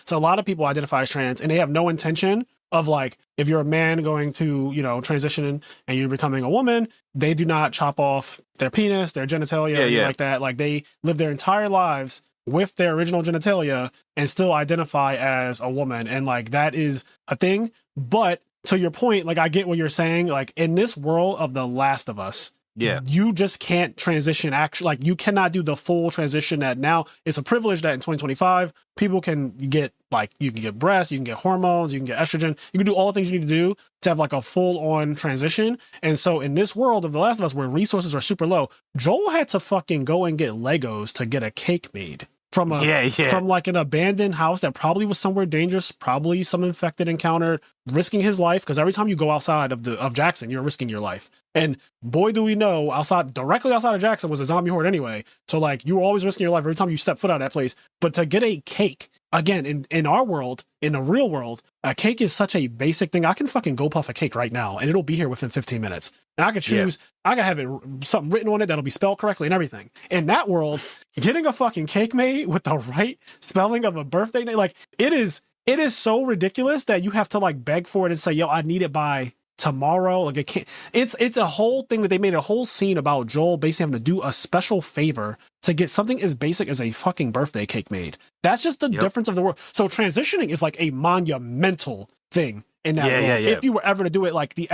so a lot of people identify as trans and they have no intention of like, if you're a man going to, you know, transition and you're becoming a woman, they do not chop off their penis, their genitalia, anything like that. Like they live their entire lives with their original genitalia and still identify as a woman. And like, that is a thing. But to your point, like I get what you're saying, like in this world of The Last of Us, you just can't transition. Actually, like you cannot do the full transition that now it's a privilege that in 2025 people can get, like you can get breasts, you can get hormones, you can get estrogen, you can do all the things you need to do to have like a full on transition. And so in this world of The Last of Us where resources are super low, Joel had to fucking go and get Legos to get a cake made. From from like an abandoned house that probably was somewhere dangerous, probably some infected encounter, risking his life, because every time you go outside of Jackson, you're risking your life. And boy, do we know, directly outside of Jackson was a zombie horde anyway. So like you were always risking your life every time you step foot out of that place. But to get a cake, again, in our world, in the real world, a cake is such a basic thing. I can fucking go puff a cake right now and it'll be here within 15 minutes. And I could choose, I could have it something written on it that'll be spelled correctly and everything. In that world, getting a fucking cake made with the right spelling of a birthday name, like it is so ridiculous that you have to like beg for it and say, "Yo, I need it by tomorrow." Like it can't. It's a whole thing that they made a whole scene about Joel basically having to do a special favor to get something as basic as a fucking birthday cake made. That's just the difference of the world. So transitioning is like a monumental thing in that world. If you were ever to do it like the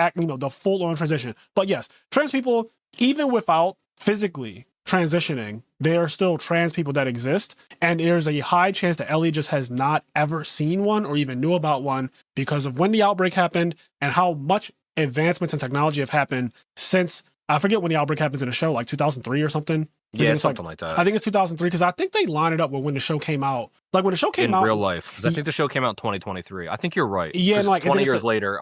full on transition. But yes, trans people, even without physically transitioning, there are still trans people that exist, and there's a high chance that Ellie just has not ever seen one or even knew about one because of when the outbreak happened and how much advancements in technology have happened since, I forget when the outbreak happens in the show, like 2003 or something. Yeah, something like that. I think it's 2003 because I think they line it up with when the show came out. Like when the show came out in real life, because I think the show came out in 2023. I think you're right. Yeah, and like 20 years later,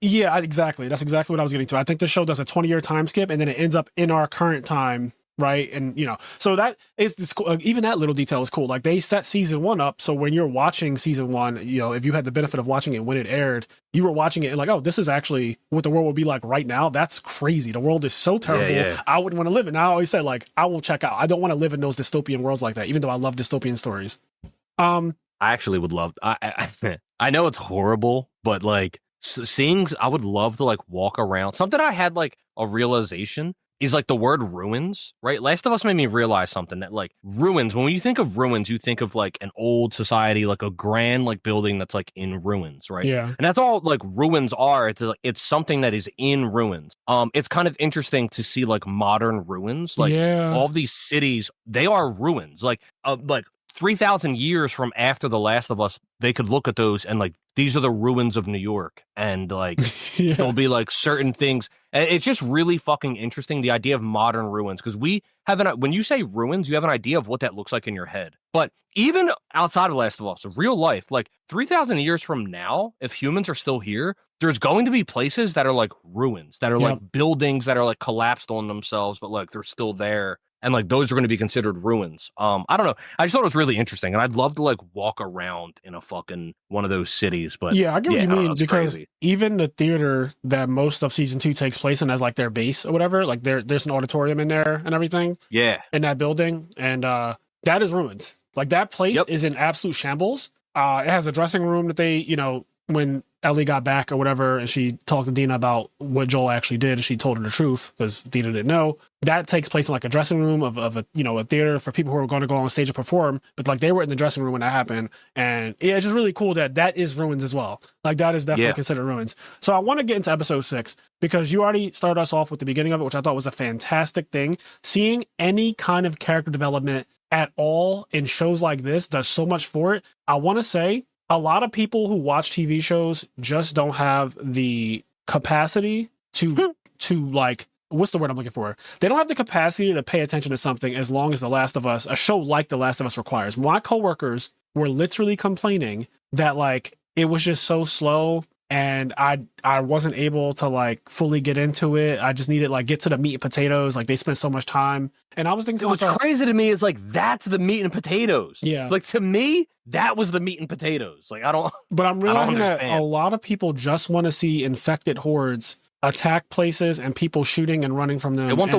exactly. That's exactly what I was getting to. I think the show does a 20-year time skip, and then it ends up in our current time right? And so that is this cool. Even that little detail is cool. Like they set season 1 up, so when you're watching season 1, if you had the benefit of watching it when it aired, you were watching it and like, oh, this is actually what the world would be like right now. That's crazy. The world is so terrible. Yeah. I wouldn't want to live it. And I always said, like, I will check out. I don't want to live in those dystopian worlds like that, even though I love dystopian stories. I actually would love. I know it's horrible, but like seeing, I would love to like walk around. Something I had like a realization is like the word ruins, right? Last of Us made me realize something, that like ruins, when you think of ruins, you think of like an old society, like a grand like building that's like in ruins, right? Yeah. And that's all like ruins are. It's something that is in ruins. It's kind of interesting to see like modern ruins, like all of these cities, they are ruins. Like 3,000 years from after The Last of Us, they could look at those and like, these are the ruins of New York. And like, there'll be like certain things. It's just really fucking interesting, the idea of modern ruins. Because when you say ruins, you have an idea of what that looks like in your head. But even outside of Last of Us, real life, like 3,000 years from now, if humans are still here, there's going to be places that are like ruins, that are like buildings that are like collapsed on themselves, but like they're still there. And like those are going to be considered ruins. I don't know. I just thought it was really interesting, and I'd love to like walk around in a fucking one of those cities. But I get what you mean, because crazy. Even the theater that most of season 2 takes place in as like their base or whatever, like there's an auditorium in there and everything. Yeah, in that building, and that is ruins. Like that place is in absolute shambles. It has a dressing room that they, when Ellie got back or whatever, and she talked to Dina about what Joel actually did, and she told her the truth because Dina didn't know. That takes place in like a dressing room of a a theater for people who are going to go on stage and perform. But like they were in the dressing room when that happened, and it's just really cool that is ruins as well. Like that is definitely considered ruins. So I want to get into episode 6 because you already started us off with the beginning of it, which I thought was a fantastic thing. Seeing any kind of character development at all in shows like this does so much for it. I want to say, a lot of people who watch TV shows just don't have the capacity to like, what's the word I'm looking for? They don't have the capacity to pay attention to something as long as The Last of Us, a show like The Last of Us requires. My coworkers were literally complaining that like it was just so slow and I wasn't able to like fully get into it. I just needed like get to the meat and potatoes. Like they spent so much time. And I was thinking, what's crazy to me is like, that's the meat and potatoes. Yeah. Like to me, that was the meat and potatoes. Like but I'm realizing that a lot of people just want to see infected hordes attack places and people shooting and running from them. They want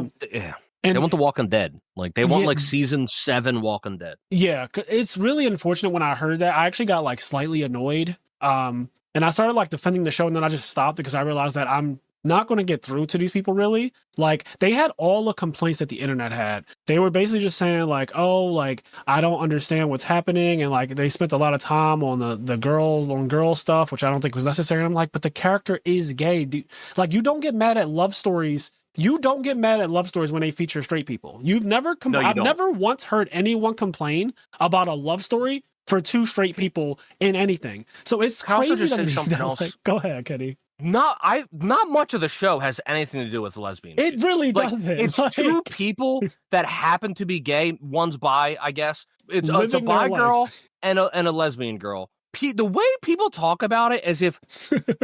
they want the Walking Dead. Like they want like season 7 Walking Dead. Yeah. It's really unfortunate. When I heard that, I actually got like slightly annoyed. And I started like defending the show, and then I just stopped because I realized that I'm not going to get through to these people really. Like they had all the complaints that the internet had. They were basically just saying like, oh, like I don't understand what's happening. And like they spent a lot of time on the girl stuff, which I don't think was necessary. And I'm like, but the character is gay. Like you don't get mad at love stories. You don't get mad at love stories when they feature straight people. I've never once heard anyone complain about a love story for 2 straight people in anything. So it's crazy to me. Something else. Like, go ahead, Kenny. Not much of the show has anything to do with lesbian. It really doesn't. It's like 2 people that happen to be gay. One's bi, I guess. It's a bi girl and a lesbian girl. The way people talk about it as if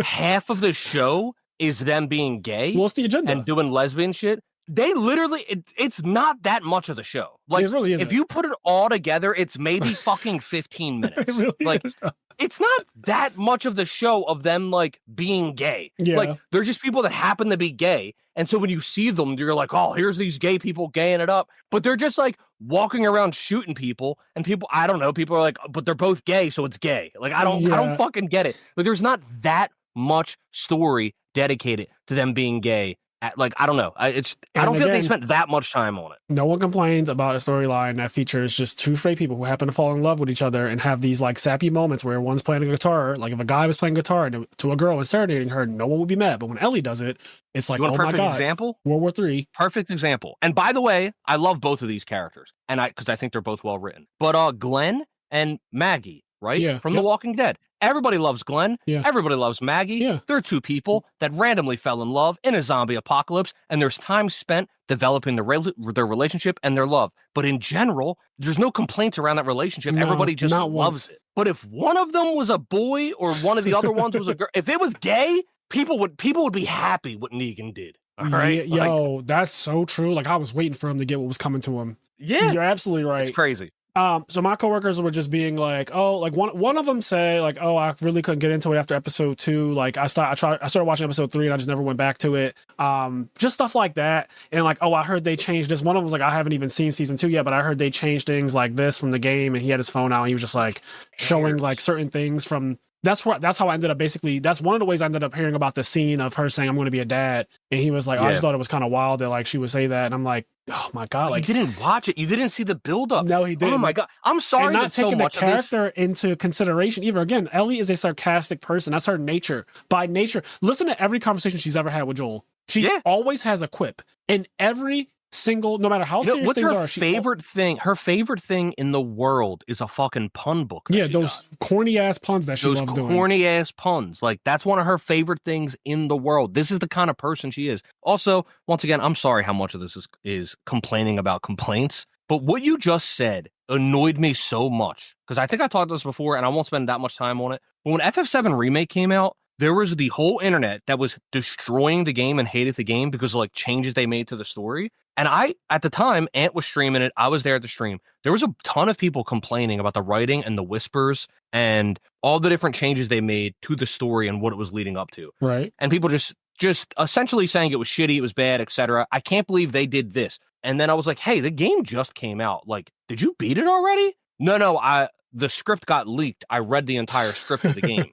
half of the show is them being gay. What's the agenda? And doing lesbian shit. They literally, it's not that much of the show. Like, it really isn't. If you put it all together, it's maybe fucking 15 minutes. It really like, is. It's not that much of the show of them, like, being gay. Yeah. Like, they're just people that happen to be gay. And so when you see them, you're like, oh, here's these gay people gaying it up. But they're just, like, walking around shooting people. And people, I don't know, people are like, but they're both gay, so it's gay. Like, I don't fucking get it. But there's not that much story dedicated to them being gay. Like, I don't know. I don't feel they spent that much time on it. No one complains about a storyline that features just 2 straight people who happen to fall in love with each other and have these like sappy moments where one's playing a guitar. Like if a guy was playing guitar to a girl and serenading her, no one would be mad. But when Ellie does it, it's like, oh my God. Example? World War III. Perfect example. And by the way, I love both of these characters, and because I think they're both well written. But Glenn and Maggie, right? Yeah. From The Walking Dead. Everybody loves Glenn. Yeah. Everybody loves Maggie. Yeah. They're 2 people that randomly fell in love in a zombie apocalypse, and there's time spent developing their relationship and their love. But in general, there's no complaints around that relationship. No, everybody just loves it. But if one of them was a boy or one of the other ones was a girl, if it was gay, people would be happy what Negan did. All right. Yo, that's so true. Like I was waiting for him to get what was coming to him. Yeah. You're absolutely right. It's crazy. So my coworkers were just being like, oh, like one of them say like, oh, I really couldn't get into it after episode 2. Like I started watching episode 3 and I just never went back to it. Just stuff like that. And like, oh, I heard they changed this. One of them was like, I haven't even seen season 2 yet, but I heard they changed things like this from the game. And he had his phone out and he was just like showing like certain things from. That's how I ended up basically. That's one of the ways I ended up hearing about the scene of her saying I'm going to be a dad. And he was like, oh, I just thought it was kind of wild that like she would say that. And I'm like, oh my god, like you didn't watch it. You didn't see the buildup. No, he didn't. Oh my god, I'm sorry. And not that taking so the much character into consideration either. Again, Ellie is a sarcastic person. That's her nature. By nature, listen to every conversation she's ever had with Joel. She always has a quip in every single, no matter how serious things are. Her favorite thing in the world is a fucking pun book. Those corny ass puns that she loves doing. Those corny ass puns. Like that's one of her favorite things in the world. This is the kind of person she is. Also, once again, I'm sorry how much of this is complaining about complaints, but what you just said annoyed me so much because I think I talked about this before and I won't spend that much time on it. But when FF7 Remake came out, there was the whole internet that was destroying the game and hated the game because of like changes they made to the story. And at the time, Ant was streaming it. I was there at the stream. There was a ton of people complaining about the writing and the whispers and all the different changes they made to the story and what it was leading up to. Right. And people just essentially saying it was shitty, it was bad, etc. I can't believe they did this. And then I was like, hey, the game just came out. Like, did you beat it already? No, the script got leaked. I read the entire script of the game.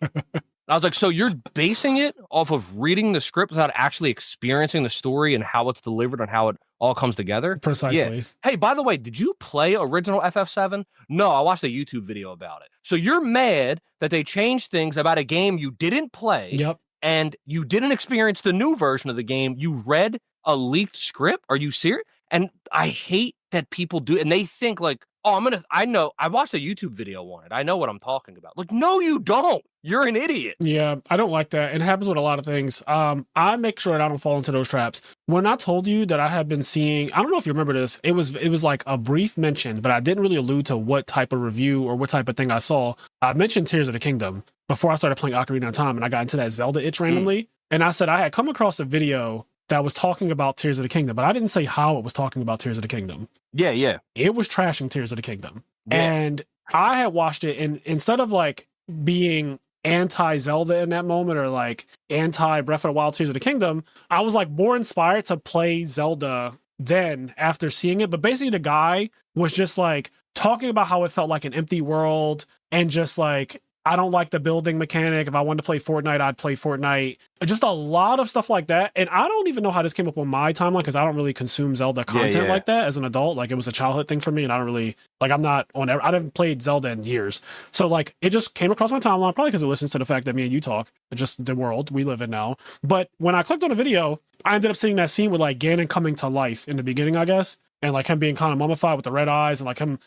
I was like, so you're basing it off of reading the script without actually experiencing the story and how it's delivered and how it all comes together? Precisely. Yeah. Hey, by the way, did you play original FF7? No, I watched a YouTube video about it. So you're mad that they changed things about a game you didn't play. Yep. And you didn't experience the new version of the game. You read a leaked script. Are you serious? And I hate that people do, and they think like, oh, I watched a YouTube video on it. I know what I'm talking about. Like, no, you don't. You're an idiot. Yeah, I don't like that. It happens with a lot of things. I make sure that I don't fall into those traps. When I told you that I had been seeing, I don't know if you remember this, it was like a brief mention, but I didn't really allude to what type of review or what type of thing I saw. I mentioned Tears of the Kingdom before I started playing Ocarina of Time, and I got into that Zelda itch randomly. And I said I had come across a video that was talking about Tears of the Kingdom, but I didn't say how it was talking about Tears of the Kingdom. Yeah. It was trashing Tears of the Kingdom. Yeah. And I had watched it, and instead of like being anti-Zelda in that moment or like anti-Breath of the Wild Tears of the Kingdom, I was like more inspired to play Zelda then after seeing it. But basically the guy was just like talking about how it felt like an empty world and just like, I don't like the building mechanic. If I wanted to play Fortnite, I'd play Fortnite. Just a lot of stuff like that. And I don't even know how this came up on my timeline because I don't really consume Zelda content like that as an adult. Like it was a childhood thing for me, and I don't really like. I'm not on. I haven't played Zelda in years, so like it just came across my timeline probably because it listens to the fact that me and you talk, just the world we live in now. But when I clicked on a video, I ended up seeing that scene with like Ganon coming to life in the beginning, I guess. And like him being kind of mummified with the red eyes and like him,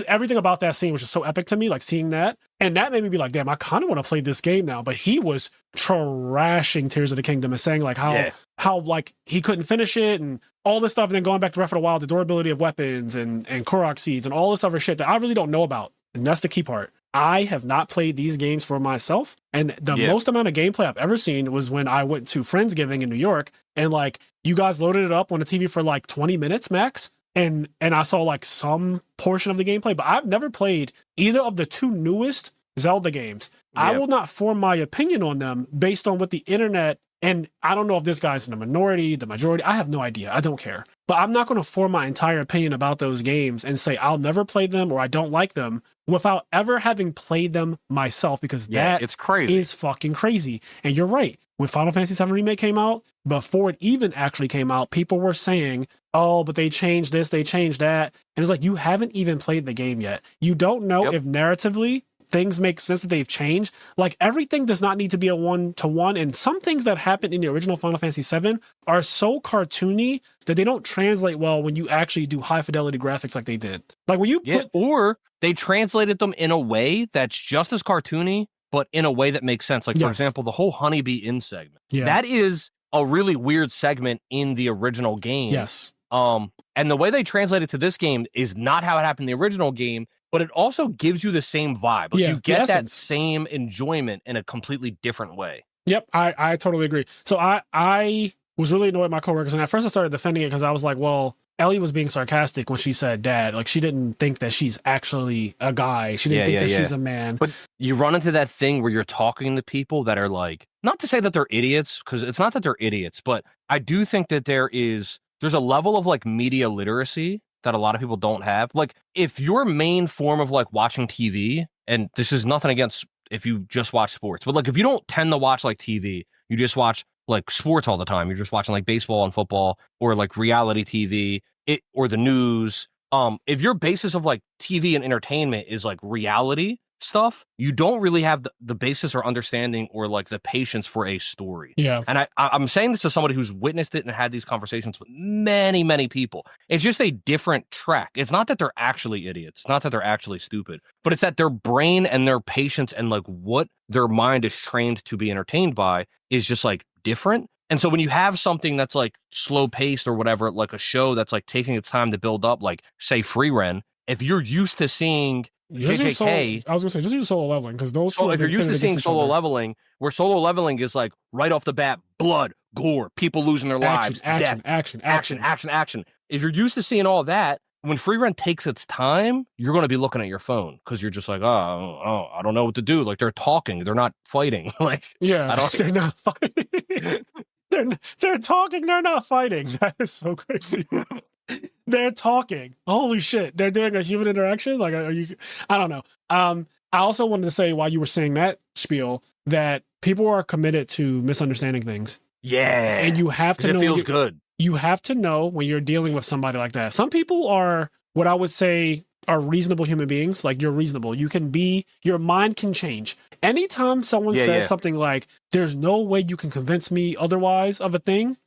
everything about that scene was just so epic to me, like seeing that. And that made me be like, damn, I kind of want to play this game now. But he was trashing Tears of the Kingdom and saying like how like he couldn't finish it and all this stuff. And then going back to Breath of the Wild, the durability of weapons and Korok seeds and all this other shit that I really don't know about. And that's the key part. I have not played these games for myself. And the most amount of gameplay I've ever seen was when I went to Friendsgiving in New York and like you guys loaded it up on the TV for like 20 minutes max. And I saw like some portion of the gameplay, but I've never played either of the two newest Zelda games. Yep. I will not form my opinion on them based on what the internet, and I don't know if this guy's in the minority, the majority, I have no idea. I don't care. But I'm not going to form my entire opinion about those games and say I'll never play them or I don't like them without ever having played them myself, because it's crazy. Is fucking crazy. And you're right. When Final Fantasy VII Remake came out, before it even actually came out, people were saying, oh, but they changed this, they changed that. And it's like, you haven't even played the game yet. You don't know if narratively things make sense that they've changed. Like everything does not need to be a one-to-one. And some things that happened in the original Final Fantasy VII are so cartoony that they don't translate well when you actually do high fidelity graphics like they did. Like when you or they translated them in a way that's just as cartoony, but in a way that makes sense. Like, for example, the whole Honeybee Inn segment. Yeah. That is a really weird segment in the original game. Yes. And the way they translate it to this game is not how it happened in the original game, but it also gives you the same vibe. Like you get that same enjoyment in a completely different way. Yep, I totally agree. So I was really annoyed at my coworkers. And at first I started defending it because I was like, well, Ellie was being sarcastic when she said dad. Like, she didn't think that she's actually a guy. She didn't think that she's a man. But you run into that thing where you're talking to people that are like, not to say that they're idiots, because it's not that they're idiots, but I do think that there's a level of like media literacy that a lot of people don't have. Like, if your main form of like watching TV, and this is nothing against if you just watch sports, but like if you don't tend to watch like TV, you just watch like sports all the time, you're just watching like baseball and football or like reality TV or the news. If your basis of like TV and entertainment is like reality stuff, you don't really have the basis or understanding or like the patience for a story. Yeah. And I'm saying this to somebody who's witnessed it and had these conversations with many, many people. It's just a different track. It's not that they're actually idiots. It's not that they're actually stupid, but it's that their brain and their patience and like what their mind is trained to be entertained by is just like different. And so when you have something that's like slow paced or whatever, like a show that's like taking its time to build up, like say Free Ren, if you're used to seeing JJK, I was gonna say just use Solo Leveling, because those. So if you're used to seeing Solo Leveling, where Solo Leveling is like right off the bat, blood, gore, people losing their lives, death, action. If you're used to seeing all that, when Free Run takes its time, you're going to be looking at your phone because you're just like, oh, I don't know what to do. Like, they're talking, they're not fighting. Like, yeah, they're not fighting. they're talking, they're not fighting. That is so crazy. They're talking. Holy shit. They're doing a human interaction? Like, are you... I don't know. I also wanted to say, while you were saying that spiel, that people are committed to misunderstanding things. Yeah. And you have to know... It feels good. You have to know when you're dealing with somebody like that. Some people are, what I would say, are reasonable human beings. Like, you're reasonable. You can be... Your mind can change. Anytime someone says something like, there's no way you can convince me otherwise of a thing,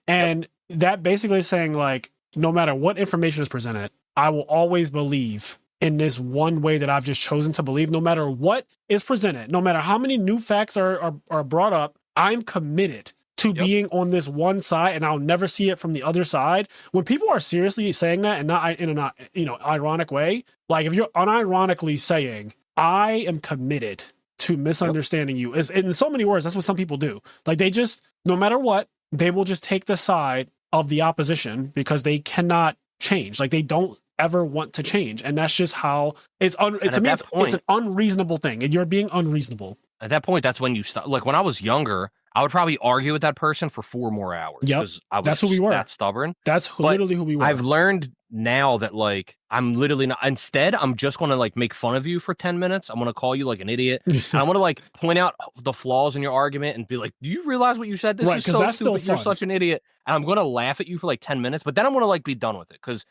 and that basically is saying, like, no matter what information is presented, I will always believe in this one way that I've just chosen to believe, no matter what is presented, no matter how many new facts are brought up, I'm committed to being on this one side, and I'll never see it from the other side. When people are seriously saying that, and not in a ironic way, like if you're unironically saying, I am committed to misunderstanding you, is in so many words, that's what some people do. Like, they just, no matter what, they will just take the side of the opposition because they cannot change. Like, they don't ever want to change, and that's just how it's an unreasonable thing, and you're being unreasonable. At that point, that's when you stop. Like, when I was younger, I would probably argue with that person for 4 more hours. Yep, that's who we were. That stubborn. That's literally who we were. I've learned now that, like, I'm literally not. Instead, I'm just going to like make fun of you for 10 minutes. I'm going to call you like an idiot. And I'm going to like point out the flaws in your argument and be like, "Do you realize what you said? This is so that's stupid. Still You're such an idiot." And I'm going to laugh at you for like 10 minutes, but then I'm going to like be done with it because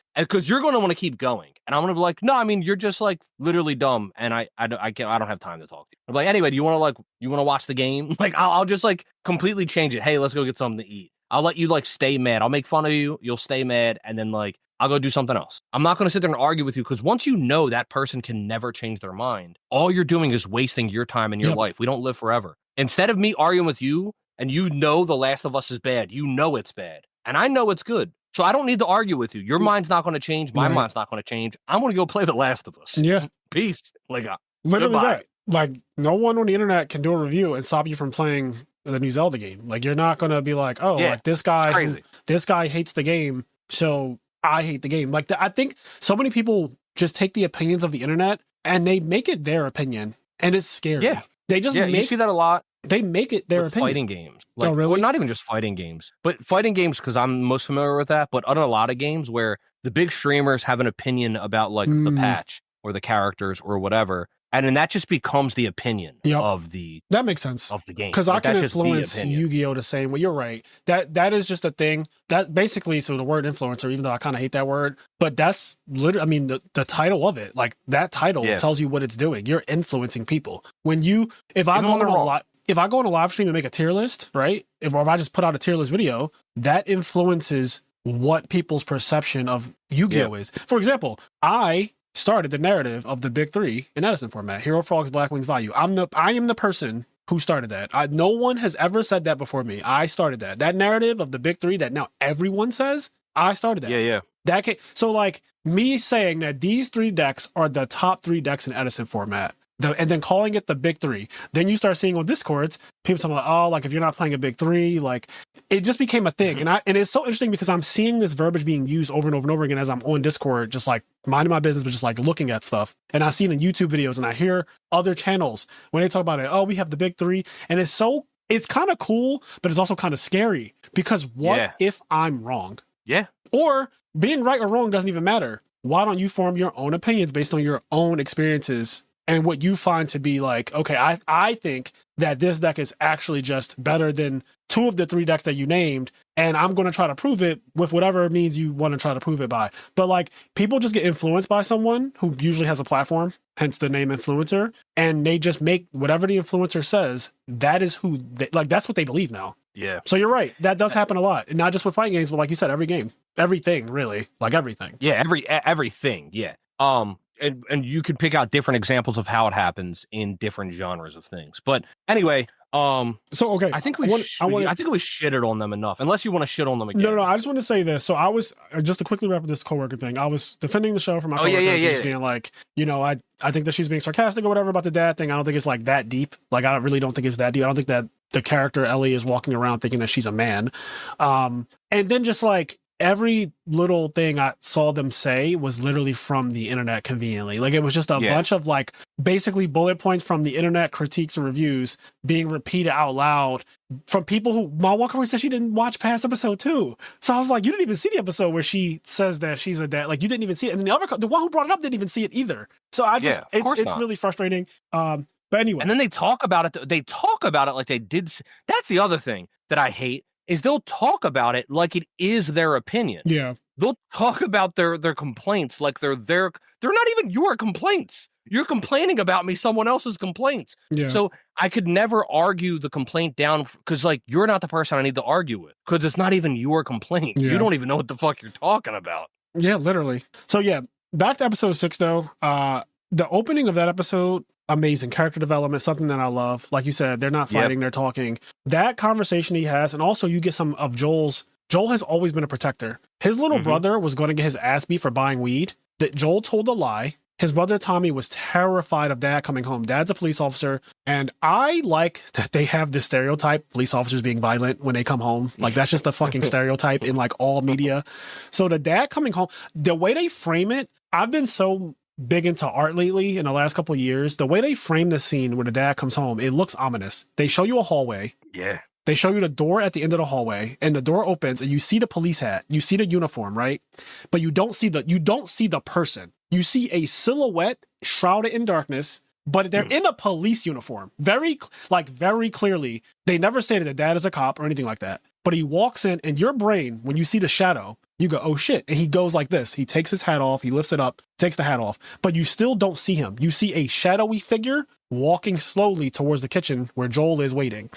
you're going to want to keep going, and I'm going to be like, "No, I mean, you're just like literally dumb, and I don't have time to talk to you." I'm like, "Anyway, do you want to watch the game?" Like, I'll just like completely change it. Hey, let's go get something to eat. I'll let you like stay mad. I'll make fun of you. You'll stay mad, and then like I'll go do something else. I'm not going to sit there and argue with you, because once you know that person can never change their mind, all you're doing is wasting your time and your life. We don't live forever. Instead of me arguing with you, and you know The Last of Us is bad, you know it's bad, and I know it's good. So I don't need to argue with you. Your mind's not going to change. My mind's not going to change. I'm going to go play The Last of Us. Yeah. Peace. Like, literally goodbye. that. Like, no one on the internet can do a review and stop you from playing the new Zelda game. Like, you're not going to be like, oh, like this guy hates the game, so I hate the game. Like, I think so many people just take the opinions of the internet and they make it their opinion, and it's scary. Yeah. They just you see that a lot. They make it their opinion. Fighting games. Like, oh, really? Well, not even just fighting games, but fighting games, because I'm most familiar with that, but on a lot of games where the big streamers have an opinion about like the patch or the characters or whatever, and then that just becomes the opinion of the... That makes sense. ...of the game. Because I can influence Yu-Gi-Oh! The same way. You're right. That is just a thing. That basically, so the word influencer, even though I kind of hate that word, but that's literally, I mean, the title of it, like that title tells you what it's doing. You're influencing people. If I go on a live stream and make a tier list, right? If I just put out a tier list video, that influences what people's perception of Yu-Gi-Oh! Is. For example, I started the narrative of the big 3 in Edison format: Hero, Frogs, Black Wings, Value. I am the person who started that. No one has ever said that before me. I started that. That narrative of the big 3 that now everyone says, I started that. So like me saying that these 3 decks are the top 3 decks in Edison format, and then calling it the big three. Then you start seeing on Discords, people talking like, oh, like if you're not playing a big three, like it just became a thing. And it's so interesting because I'm seeing this verbiage being used over and over and over again as I'm on Discord, just like minding my business, but just like looking at stuff. And I see it in YouTube videos and I hear other channels when they talk about it. Oh, we have the big three. And it's kind of cool, but it's also kind of scary because what if I'm wrong? Yeah. Or being right or wrong doesn't even matter. Why don't you form your own opinions based on your own experiences and what you find to be like, okay, I think that this deck is actually just better than 2 of the 3 decks that you named, and I'm going to try to prove it with whatever means you want to try to prove it by. But like, people just get influenced by someone who usually has a platform, hence the name influencer, and they just make whatever the influencer says, that is who that's what they believe now. Yeah. So you're right. That does happen a lot. And not just with fighting games, but like you said, every game. Everything, really. Like everything. Yeah, everything. Yeah. And you could pick out different examples of how it happens in different genres of things. But anyway, so okay. I think we shitted on them enough. Unless you want to shit on them again. No, I just want to say this. So I was just to quickly wrap up this coworker thing. I was defending the show for my coworker. She's being like, I think that she's being sarcastic or whatever about the dad thing. I don't think it's like that deep. Like I really don't think it's that deep. I don't think that the character Ellie is walking around thinking that she's a man. And then just like every little thing I saw them say was literally from the internet conveniently. Like it was just a bunch of like basically bullet points from the internet critiques and reviews being repeated out loud from people who my one coworker said she didn't watch past episode 2. So I was like, you didn't even see the episode where she says that she's a dad. Like you didn't even see it. And the one who brought it up didn't even see it either. So I just, it's really frustrating. But anyway. And then they talk about it. They talk about it like they did. That's the other thing that I hate is they'll talk about it like it is their opinion. Yeah. They'll talk about their complaints like they're not even your complaints. You're complaining about me, someone else's complaints. Yeah. So I could never argue the complaint down because like you're not the person I need to argue with because it's not even your complaint. Yeah. You don't even know what the fuck you're talking about. Yeah, literally. So yeah, back to episode 6 though. The opening of that episode, amazing character development, something that I love. Like you said, they're not fighting, they're talking. That conversation he has, and also you get some of Joel has always been a protector. His little brother was going to get his ass beat for buying weed. That Joel told a lie. His brother Tommy was terrified of dad coming home. Dad's a police officer, and I like that they have this stereotype, police officers being violent when they come home. Like that's just a fucking stereotype in like all media. So the dad coming home, the way they frame it, I've been so big into art lately in the last couple of years. The way they frame the scene where the dad comes home, it looks ominous. They show you a hallway. Yeah. They show you the door at the end of the hallway, and the door opens, and you see the police hat. You see the uniform, right? But you don't see the person. You see a silhouette shrouded in darkness, but they're in a police uniform. Very clearly. They never say that the dad is a cop or anything like that. But he walks in, and your brain, when you see the shadow, you go, oh shit. And he goes like this. He takes his hat off. He lifts it up, takes the hat off. But you still don't see him. You see a shadowy figure walking slowly towards the kitchen where Joel is waiting.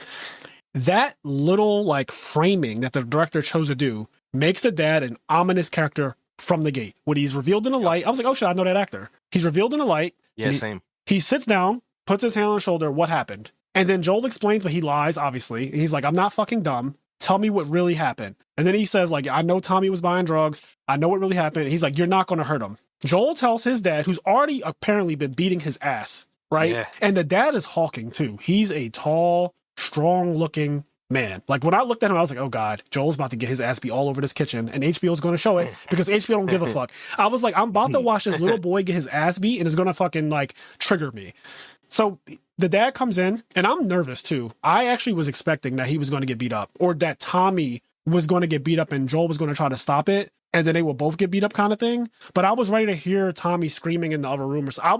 That little like framing that the director chose to do makes the dad an ominous character from the gate. When he's revealed in the light, I was like, oh shit, I know that actor. He's revealed in the light. Yeah, same. He sits down, puts his hand on his shoulder. What happened? And then Joel explains, but he lies, obviously. He's like, I'm not fucking dumb. Tell me what really happened. And then he says, like, I know Tommy was buying drugs. I know what really happened. He's like, you're not going to hurt him. Joel tells his dad, who's already apparently been beating his ass, right? Yeah. And the dad is hulking too. He's a tall, strong looking man. Like when I looked at him, I was like, oh God, Joel's about to get his ass beat all over this kitchen and HBO's going to show it because HBO don't give a fuck. I was like, I'm about to watch this little boy get his ass beat and it's going to fucking like trigger me. So the dad comes in and I'm nervous too. I actually was expecting that he was going to get beat up or that Tommy was going to get beat up and Joel was going to try to stop it. And then they will both get beat up kind of thing. But I was ready to hear Tommy screaming in the other room. So I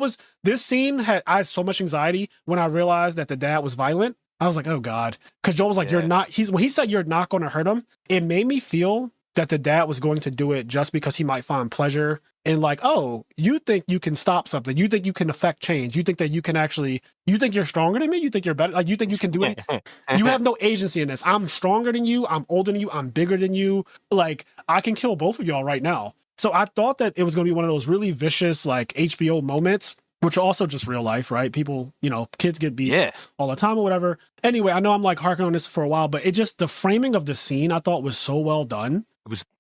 had so much anxiety when I realized that the dad was violent. I was like, oh God. Because Joel was like, when he said you're not going to hurt him, it made me feel that the dad was going to do it just because he might find pleasure in like, oh, you think you can stop something. You think you can affect change. You think that you think you're stronger than me. You think you're better. Like you think you can do it. You have no agency in this. I'm stronger than you. I'm older than you. I'm bigger than you. Like I can kill both of y'all right now. So I thought that it was going to be one of those really vicious, like HBO moments, which are also just real life, right? People, kids get beat all the time or whatever. Anyway, I know I'm like harking on this for a while, but the framing of the scene I thought was so well done.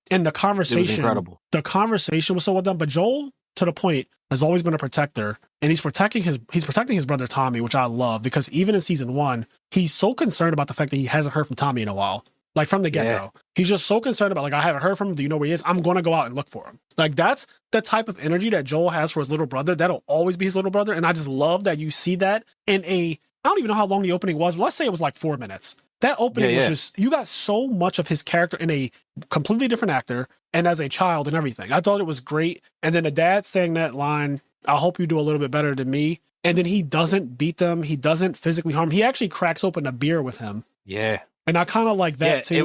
And the conversation, incredible. The conversation was so well done. But Joel to the point, has always been a protector, and he's protecting his brother Tommy, which I love, because even in season 1, he's so concerned about the fact that he hasn't heard from Tommy in a while. Like from the get-go. He's just so concerned about, like, I haven't heard from him. Do you know where he is? I'm going to go out and look for him. Like, that's the type of energy that Joel has for his little brother. That'll always be his little brother. And I just love that you see that in I don't even know how long the opening was. Let's say it was like 4 minutes. That opening was just, you got so much of his character in a completely different actor and as a child and everything. I thought it was great. And then the dad saying that line, I hope you do a little bit better than me. And then he doesn't beat them. He doesn't physically harm. He actually cracks open a beer with him. Yeah. And I kind of like that too.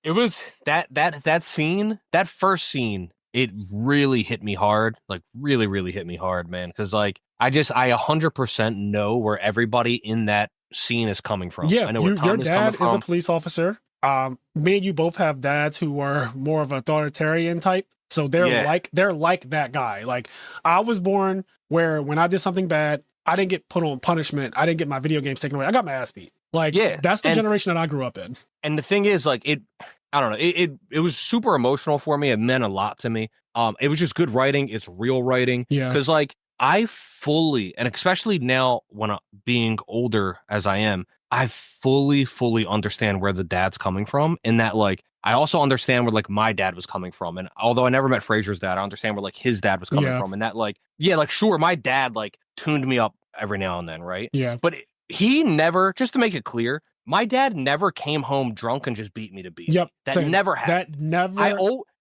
It was that scene, that first scene, it really hit me hard. Like really, really hit me hard, man. Cause like, I 100% know where everybody in that scene is coming from. Yeah. I know where Tom your dad is a from. police officer. Me and you both have dads who were more of authoritarian type. So they're like that guy. Like I was born where when I did something bad, I didn't get put on punishment. I didn't get my video games taken away. I got my ass beat. Like, that's the generation that I grew up in. And the thing is, like, I don't know, it was super emotional for me. It meant a lot to me. It was just good writing. It's real writing. Yeah. Because, like, I fully, and especially now when being older as I am, I fully understand where the dad's coming from. And that, like, I also understand where, like, my dad was coming from. And although I never met Frazier's dad, I understand where, like, his dad was coming from. And that, like, sure, my dad, like, tuned me up every now and then, right? Yeah. But he never, just to make it clear, my dad never came home drunk and just beat me to beat. Yep. That never happened. That never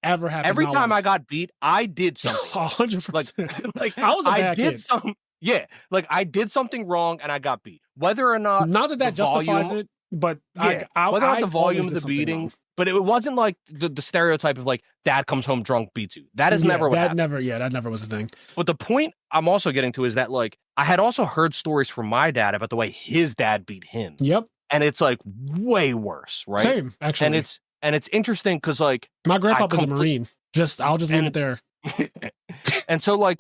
ever happened. Every time I got beat, I did something. 100%. Like I was a bad kid. Like I did something wrong and I got beat. Whether or not that justifies it, but whether or not the volume of the beating, wrong. But it wasn't like the stereotype of like dad comes home drunk, beats you. That is never what happened. That never was the thing. But the point I'm also getting to is that like I had also heard stories from my dad about the way his dad beat him. Yep. And it's like way worse, right? Same, actually. And it's interesting because like my grandpa was a Marine. I'll just leave it there. And so like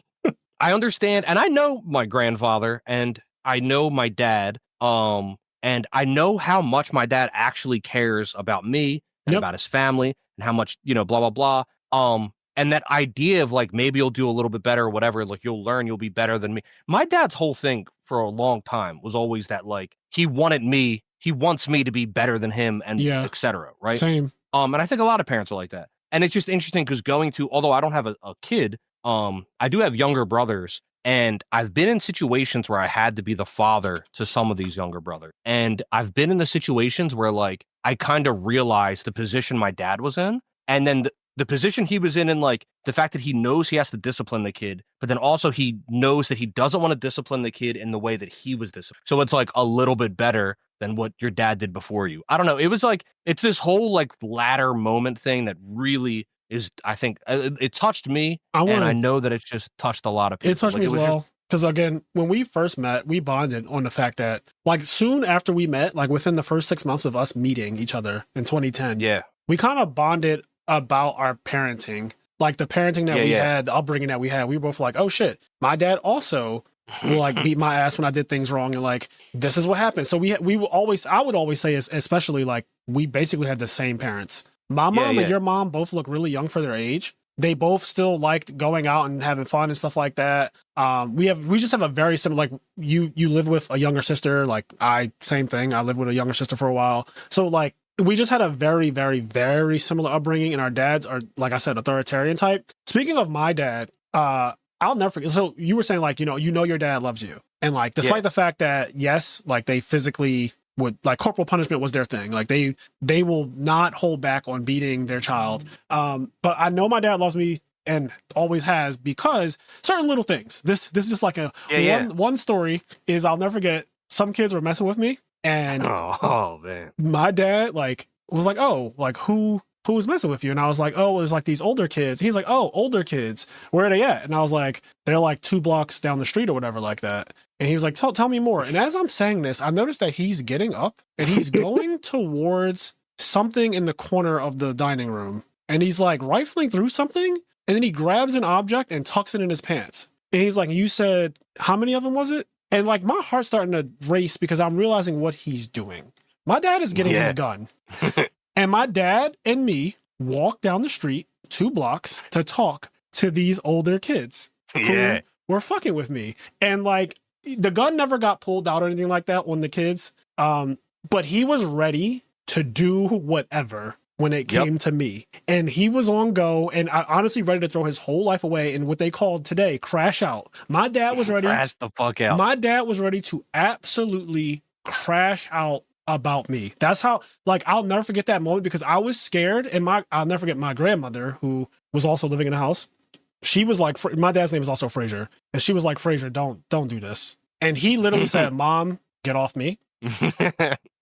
I understand, and I know my grandfather and I know my dad, and I know how much my dad actually cares about me and about his family and how much, blah, blah, blah. And that idea of like, maybe you'll do a little bit better or whatever, like you'll learn, you'll be better than me. My dad's whole thing for a long time was always that like, he wants me to be better than him and et cetera. Right. Same. And I think a lot of parents are like that. And it's just interesting because although I don't have a kid, I do have younger brothers. And I've been in situations where I had to be the father to some of these younger brothers. And I've been in the situations where like I kind of realized the position my dad was in. And then the position he was in like the fact that he knows he has to discipline the kid, but then also he knows that he doesn't want to discipline the kid in the way that he was disciplined. So it's like a little bit better than what your dad did before you. I don't know. It was like, it's this whole like ladder moment thing that really is, I think it touched me, and I know that it's just touched a lot of people. It touched me as well. Because again, when we first met, we bonded on the fact that like soon after we met, like within the first 6 months of us meeting each other in 2010, we kind of bonded about our parenting, like the parenting that we had, the upbringing that we had. We were both like, oh shit, my dad also will like beat my ass when I did things wrong, and like this is what happened. So I would always say, especially like we basically had the same parents. My mom and your mom both look really young for their age. They both still liked going out and having fun and stuff like that. We just have a very similar, like you live with a younger sister, like same thing. I lived with a younger sister for a while. So like we just had a very, very, very similar upbringing, and our dads are, like I said, authoritarian type. Speaking of my dad, I'll never forget. So you were saying like, your dad loves you. And like, despite the fact that yes, like they physically would, like corporal punishment was their thing. Like they will not hold back on beating their child. But I know my dad loves me and always has, because certain little things. This is just like one story is, I'll never forget, some kids were messing with me, and oh man, my dad like was like, oh, like who was messing with you? And I was like, oh, it was like these older kids. He's like, oh, older kids, where are they at? And I was like, they're like 2 blocks down the street or whatever like that. And he was like, tell me more. And as I'm saying this, I noticed that he's getting up and he's going towards something in the corner of the dining room. And he's like rifling through something. And then he grabs an object and tucks it in his pants. And he's like, you said, how many of them was it? And like my heart's starting to race because I'm realizing what he's doing. My dad is getting his gun. And my dad and me walk down the street 2 blocks to talk to these older kids. Yeah. were fucking with me. And like the gun never got pulled out or anything like that on the kids. But he was ready to do whatever when it came to me. And he was on go and I honestly ready to throw his whole life away and what they called today, crash out. My dad was ready. Crash the fuck out. My dad was ready to absolutely crash out about me. That's how, like, I'll never forget that moment because I was scared. And I'll never forget my grandmother, who was also living in the house. She was like, my dad's name is also Frazier. And she was like, Frazier, don't do this. And he literally said, Mom, get off me.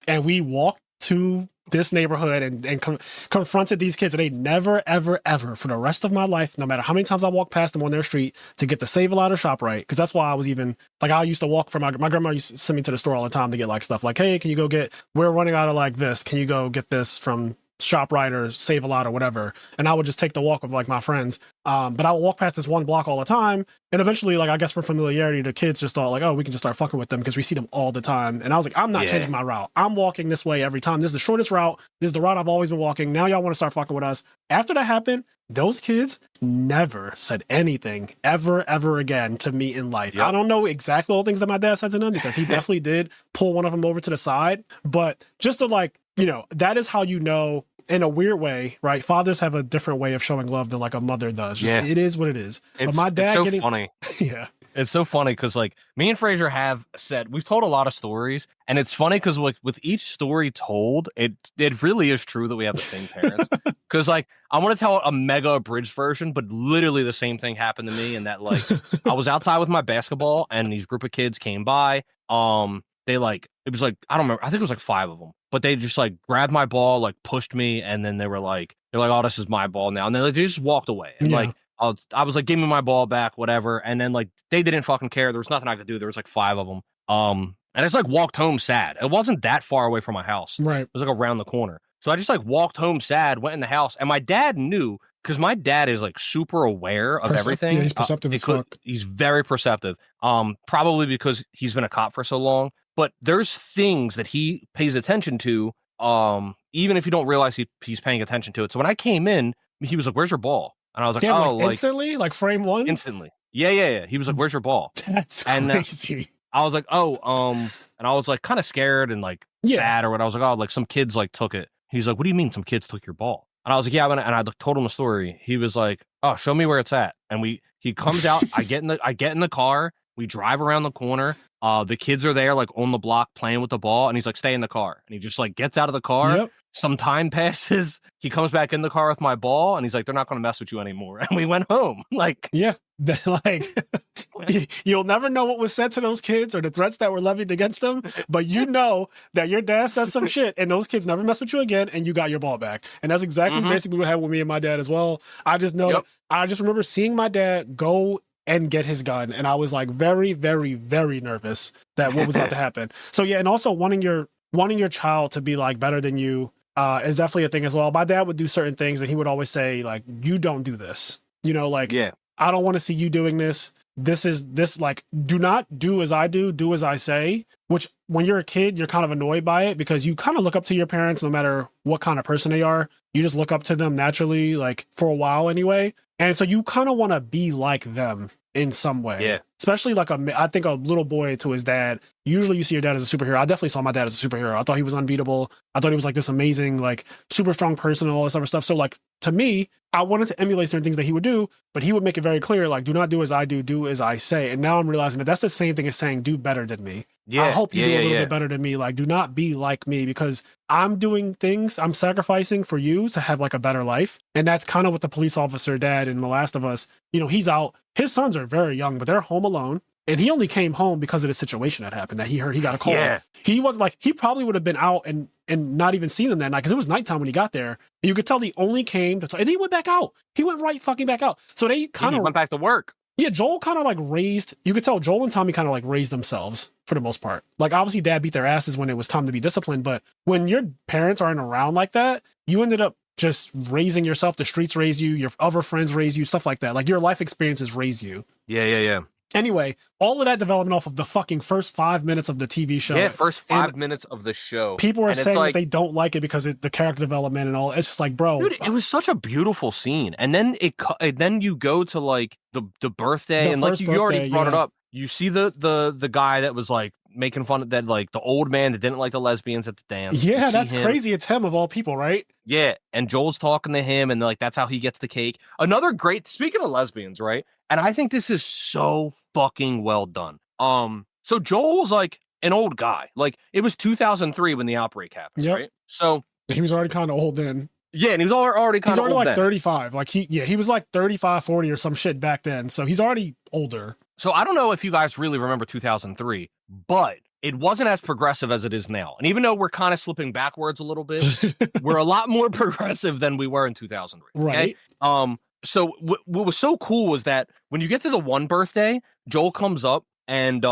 And we walked to this neighborhood and confronted these kids. And they never, ever, ever for the rest of my life, no matter how many times I walked past them on their street to get the Save-A-Lot or ShopRite, because that's why I was even, like, I used to walk from my grandma used to send me to the store all the time to get like stuff like, hey, can you go we're running out of like this. Can you go get this from ShopRite or Save-A-Lot or whatever? And I would just take the walk with like my friends. But I would walk past this one block all the time. And eventually, like, I guess for familiarity, the kids just thought like, oh, we can just start fucking with them because we see them all the time. And I was like, I'm not changing my route. I'm walking this way every time. This is the shortest route. This is the route I've always been walking. Now y'all want to start fucking with us. After that happened, those kids never said anything ever again to me in life. I don't know exactly all the things that my dad said to them because he definitely did pull one of them over to the side. But just to like, you know, that is how you know, in a weird way, right? Fathers have a different way of showing love than like a mother does. Just, it is what it is. But my dad it's so funny. Yeah. It's so funny because like me and Frazier have said, we've told a lot of stories, and it's funny because like with each story told, it really is true that we have the same parents. Because like I want to tell a mega abridged version, but literally the same thing happened to me. And that like I was outside with my basketball, and these group of kids came by. They like, it was like, I don't remember, I think it was like 5 of them, but they just like grabbed my ball, like pushed me, and then they're like, oh, this is my ball now, and then like, they just walked away, and like I was like, give me my ball back, whatever, and then like they didn't fucking care. There was nothing I could do. There was like 5 of them, and I just like walked home sad. It wasn't that far away from my house, right? It was like around the corner. So I just like walked home sad, went in the house, and my dad knew, because my dad is like super aware of everything. Yeah, he's perceptive as fuck. He's very perceptive. Probably because he's been a cop for so long. But there's things that he pays attention to, even if you don't realize he's paying attention to it. So when I came in, he was like, "Where's your ball?" And I was like, "Oh, like instantly, like frame one, instantly." Yeah. He was like, "Where's your ball?" That's crazy. I was like, "Oh, and I was like kind of scared and like sad or what. I was like, "Oh, like some kids like took it." He's like, "What do you mean some kids took your ball?" And I was like, "Yeah," and I told him the story. He was like, "Oh, show me where it's at." And he comes out. I get in the car. We drive around the corner. The kids are there, like on the block playing with the ball, and he's like, "Stay in the car." And he just like gets out of the car. Yep. Some time passes. He comes back in the car with my ball, and he's like, "They're not going to mess with you anymore." And we went home. Like, yeah, like you'll never know what was said to those kids or the threats that were levied against them, but you know that your dad said some shit, and those kids never mess with you again, and you got your ball back. And that's exactly basically what happened with me and my dad as well. I just know. I just remember seeing my dad go and get his gun, and I was like very, very, very nervous that what was about to happen. So yeah, and also wanting your child to be like better than you is definitely a thing as well. My dad would do certain things, and he would always say like, "You don't do this," you know, like, I don't want to see you doing this. This like, do not do as I do as I say. Which when you're a kid, you're kind of annoyed by it because you kind of look up to your parents no matter what kind of person they are. You just look up to them naturally, like for a while anyway. And so you kind of want to be like them in some way. Yeah. Especially like I think a little boy to his dad. Usually you see your dad as a superhero. I definitely saw my dad as a superhero. I thought he was unbeatable. I thought he was like this amazing, like super strong person and all this other stuff. So like to me, I wanted to emulate certain things that he would do, but he would make it very clear, like, do not do as I do as I say. And now I'm realizing that that's the same thing as saying, do better than me. Yeah, I hope you do a little bit better than me. Like, do not be like me because I'm doing things, I'm sacrificing for you to have like a better life. And that's kind of what the police officer dad in The Last of Us, you know, he's out. His sons are very young, but they're home alone. And he only came home because of the situation that happened that he heard. He got a call. Yeah. He was like, he probably would have been out and not even seen them that night because it was nighttime when he got there. And you could tell he only came to and he went back out. He went right fucking back out. So they kind of went back to work. Yeah, Joel kind of like raised, you could tell Joel and Tommy kind of like raised themselves for the most part. Like obviously dad beat their asses when it was time to be disciplined, but when your parents aren't around like that, you ended up just raising yourself. The streets raise you, your other friends raise you, stuff like that. Like your life experiences raise you. Yeah. Anyway, all of that development off of the fucking first 5 minutes of the TV show. Yeah, first 5 minutes of the show. People are and saying that they don't like it because the character development and all. It's just like, bro. Dude, it was such a beautiful scene. And then then you go to like the birthday, and like you already brought it up. You see the guy that was like making fun of that, like the old man that didn't like the lesbians at the dance. Yeah, that's crazy. It's him of all people, right? Yeah, and Joel's talking to him, and like that's how he gets the cake. Another great, speaking of lesbians, right? And I think this is so fucking well done. So Joel was like an old guy. Like it was 2003 when the outbreak happened, right? So he was already kind of old then. Yeah, and he was already kind of old. He's already like then. 35. Like he was like 35, 40 or some shit back then. So he's already older. So I don't know if you guys really remember 2003, but it wasn't as progressive as it is now. And even though we're kind of slipping backwards a little bit, we're a lot more progressive than we were in 2003. Right. Okay? So what was so cool was that when you get to the one birthday, Joel comes up and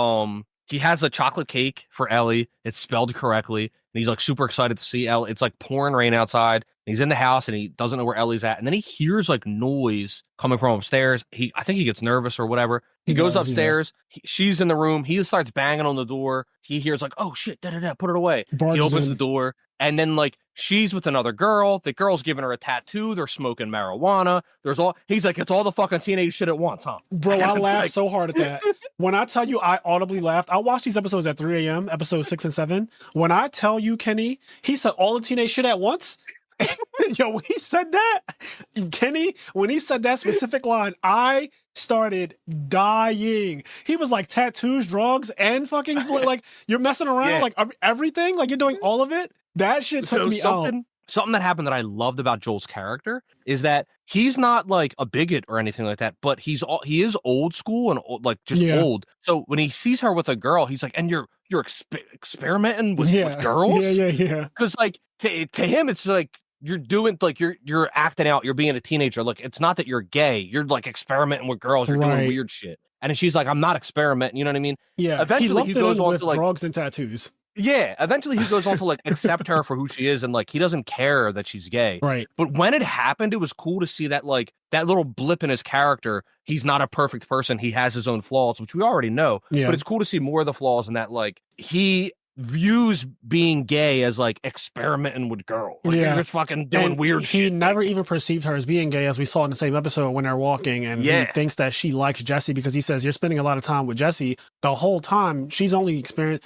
he has a chocolate cake for Ellie. It's spelled correctly. And he's like super excited to see Ellie. It's like pouring rain outside. And he's in the house and he doesn't know where Ellie's at. And then he hears like noise coming from upstairs. I think he gets nervous or whatever. He goes upstairs. She's in the room. He starts banging on the door. He hears like, oh shit, put it away. He opens the door. And then like she's with another girl. The girl's giving her a tattoo. They're smoking marijuana. He's like, it's all the fucking teenage shit at once, huh? Bro, I laughed so hard at that. When I tell you I audibly laughed, I watched these episodes at 3 a.m., episodes 6 and 7. When I tell you, Kenny, he said all the teenage shit at once. Yo, when he said that, Kenny, when he said that specific line, I started dying. He was like tattoos, drugs, and fucking like you're messing around, like everything, like you're doing all of it. That shit took me out. Something that happened that I loved about Joel's character is that he's not like a bigot or anything like that, but he is old school and like just old. So when he sees her with a girl, he's like, and you're experimenting with girls? Yeah. Because like to him, it's like you're doing like you're acting out, you're being a teenager. Like it's not that you're gay, you're like experimenting with girls, you're doing weird shit. And she's like, I'm not experimenting, you know what I mean? Yeah. Eventually he goes on to like drugs and tattoos. Yeah, eventually he goes on to like accept her for who she is, and like he doesn't care that she's gay. Right. But when it happened, it was cool to see that like that little blip in his character. He's not a perfect person. He has his own flaws, which we already know. Yeah. But it's cool to see more of the flaws in that like he views being gay as like experimenting with girls. Like, they're just fucking doing weird shit. He never even perceived her as being gay, as we saw in the same episode when they're walking, and he thinks that she likes Jesse because he says, you're spending a lot of time with Jesse. The whole time she's only spending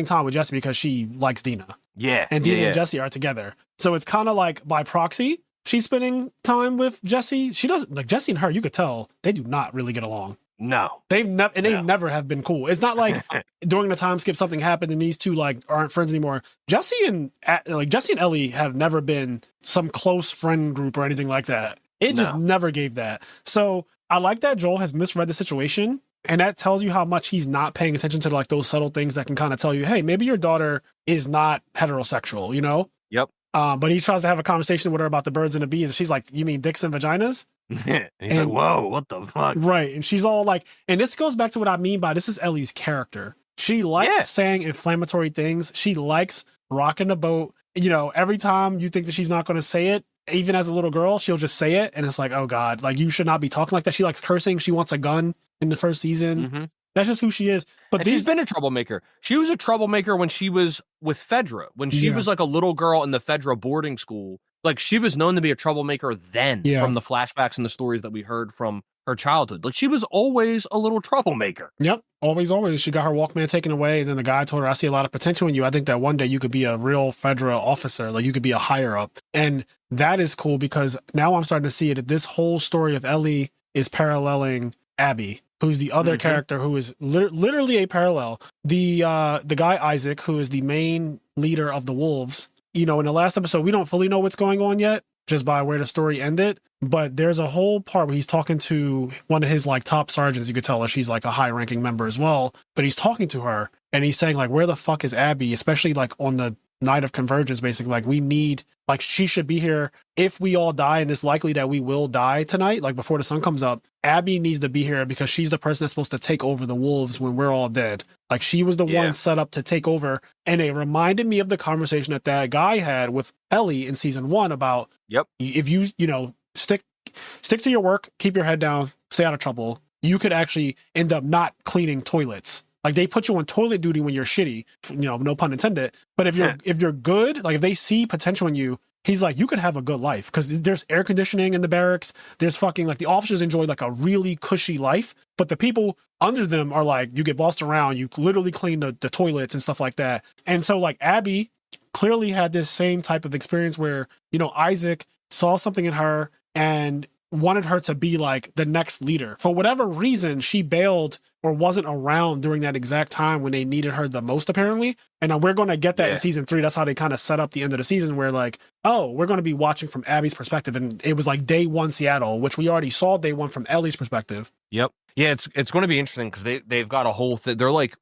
time with Jesse because she likes Dina. Yeah. And Dina and Jesse are together. So it's kind of like by proxy, she's spending time with Jesse. She doesn't like Jesse and her, you could tell they do not really get along. No, they never have been cool. It's not like during the time skip something happened and these two like aren't friends anymore. Jesse and Ellie have never been some close friend group or anything like that. It just never gave that. So I like that Joel has misread the situation, and that tells you how much he's not paying attention to like those subtle things that can kind of tell you, hey, maybe your daughter is not heterosexual, you know? Yep. But he tries to have a conversation with her about the birds and the bees, and she's like, you mean dicks and vaginas? And he's like, whoa, what the fuck? Right. And she's all like, and this goes back to what I mean by this is Ellie's character. She likes saying inflammatory things. She likes rocking the boat. You know, every time you think that she's not going to say it, even as a little girl, she'll just say it. And it's like, oh God, like you should not be talking like that. She likes cursing. She wants a gun in the first season. Mm-hmm. That's just who she is. But she's been a troublemaker. She was a troublemaker when she was with Fedra. When she was like a little girl in the Fedra boarding school. Like, she was known to be a troublemaker then from the flashbacks and the stories that we heard from her childhood. Like, she was always a little troublemaker. Yep. Always. She got her Walkman taken away. And then the guy told her, I see a lot of potential in you. I think that one day you could be a real Fedra officer. Like, you could be a higher up. And that is cool because now I'm starting to see it. This whole story of Ellie is paralleling Abby, who's the other character who is literally a parallel. The guy, Isaac, who is the main leader of the Wolves. You know, in the last episode, we don't fully know what's going on yet, just by where the story ended. But there's a whole part where he's talking to one of his like top sergeants. You could tell that she's like a high ranking member as well. But he's talking to her and he's saying like, where the fuck is Abby? Especially like on the night of convergence, basically. Like we need, like she should be here if we all die. And it's likely that we will die tonight, like before the sun comes up. Abby needs to be here because she's the person that's supposed to take over the Wolves when we're all dead. Like she was the one set up to take over. And it reminded me of the conversation that guy had with Ellie in season 1 about if you know, stick to your work, keep your head down, stay out of trouble. you could actually end up not cleaning toilets. Like they put you on toilet duty when you're shitty, no pun intended. But if you're good, like if they see potential in you, he's like, you could have a good life because there's air conditioning in the barracks. There's fucking like the officers enjoy like a really cushy life, but the people under them are like, you get bossed around. You literally clean the toilets and stuff like that. And so like Abby clearly had this same type of experience where, Isaac saw something in her and wanted her to be like the next leader. For whatever reason, she bailed or wasn't around during that exact time when they needed her the most, apparently. And we're going to get that in season 3. That's how they kind of set up the end of the season where like, oh, we're going to be watching from Abby's perspective. And it was like day 1 Seattle, which we already saw day 1 from Ellie's perspective. Yep. Yeah, it's going to be interesting because they've got a whole thing. They're like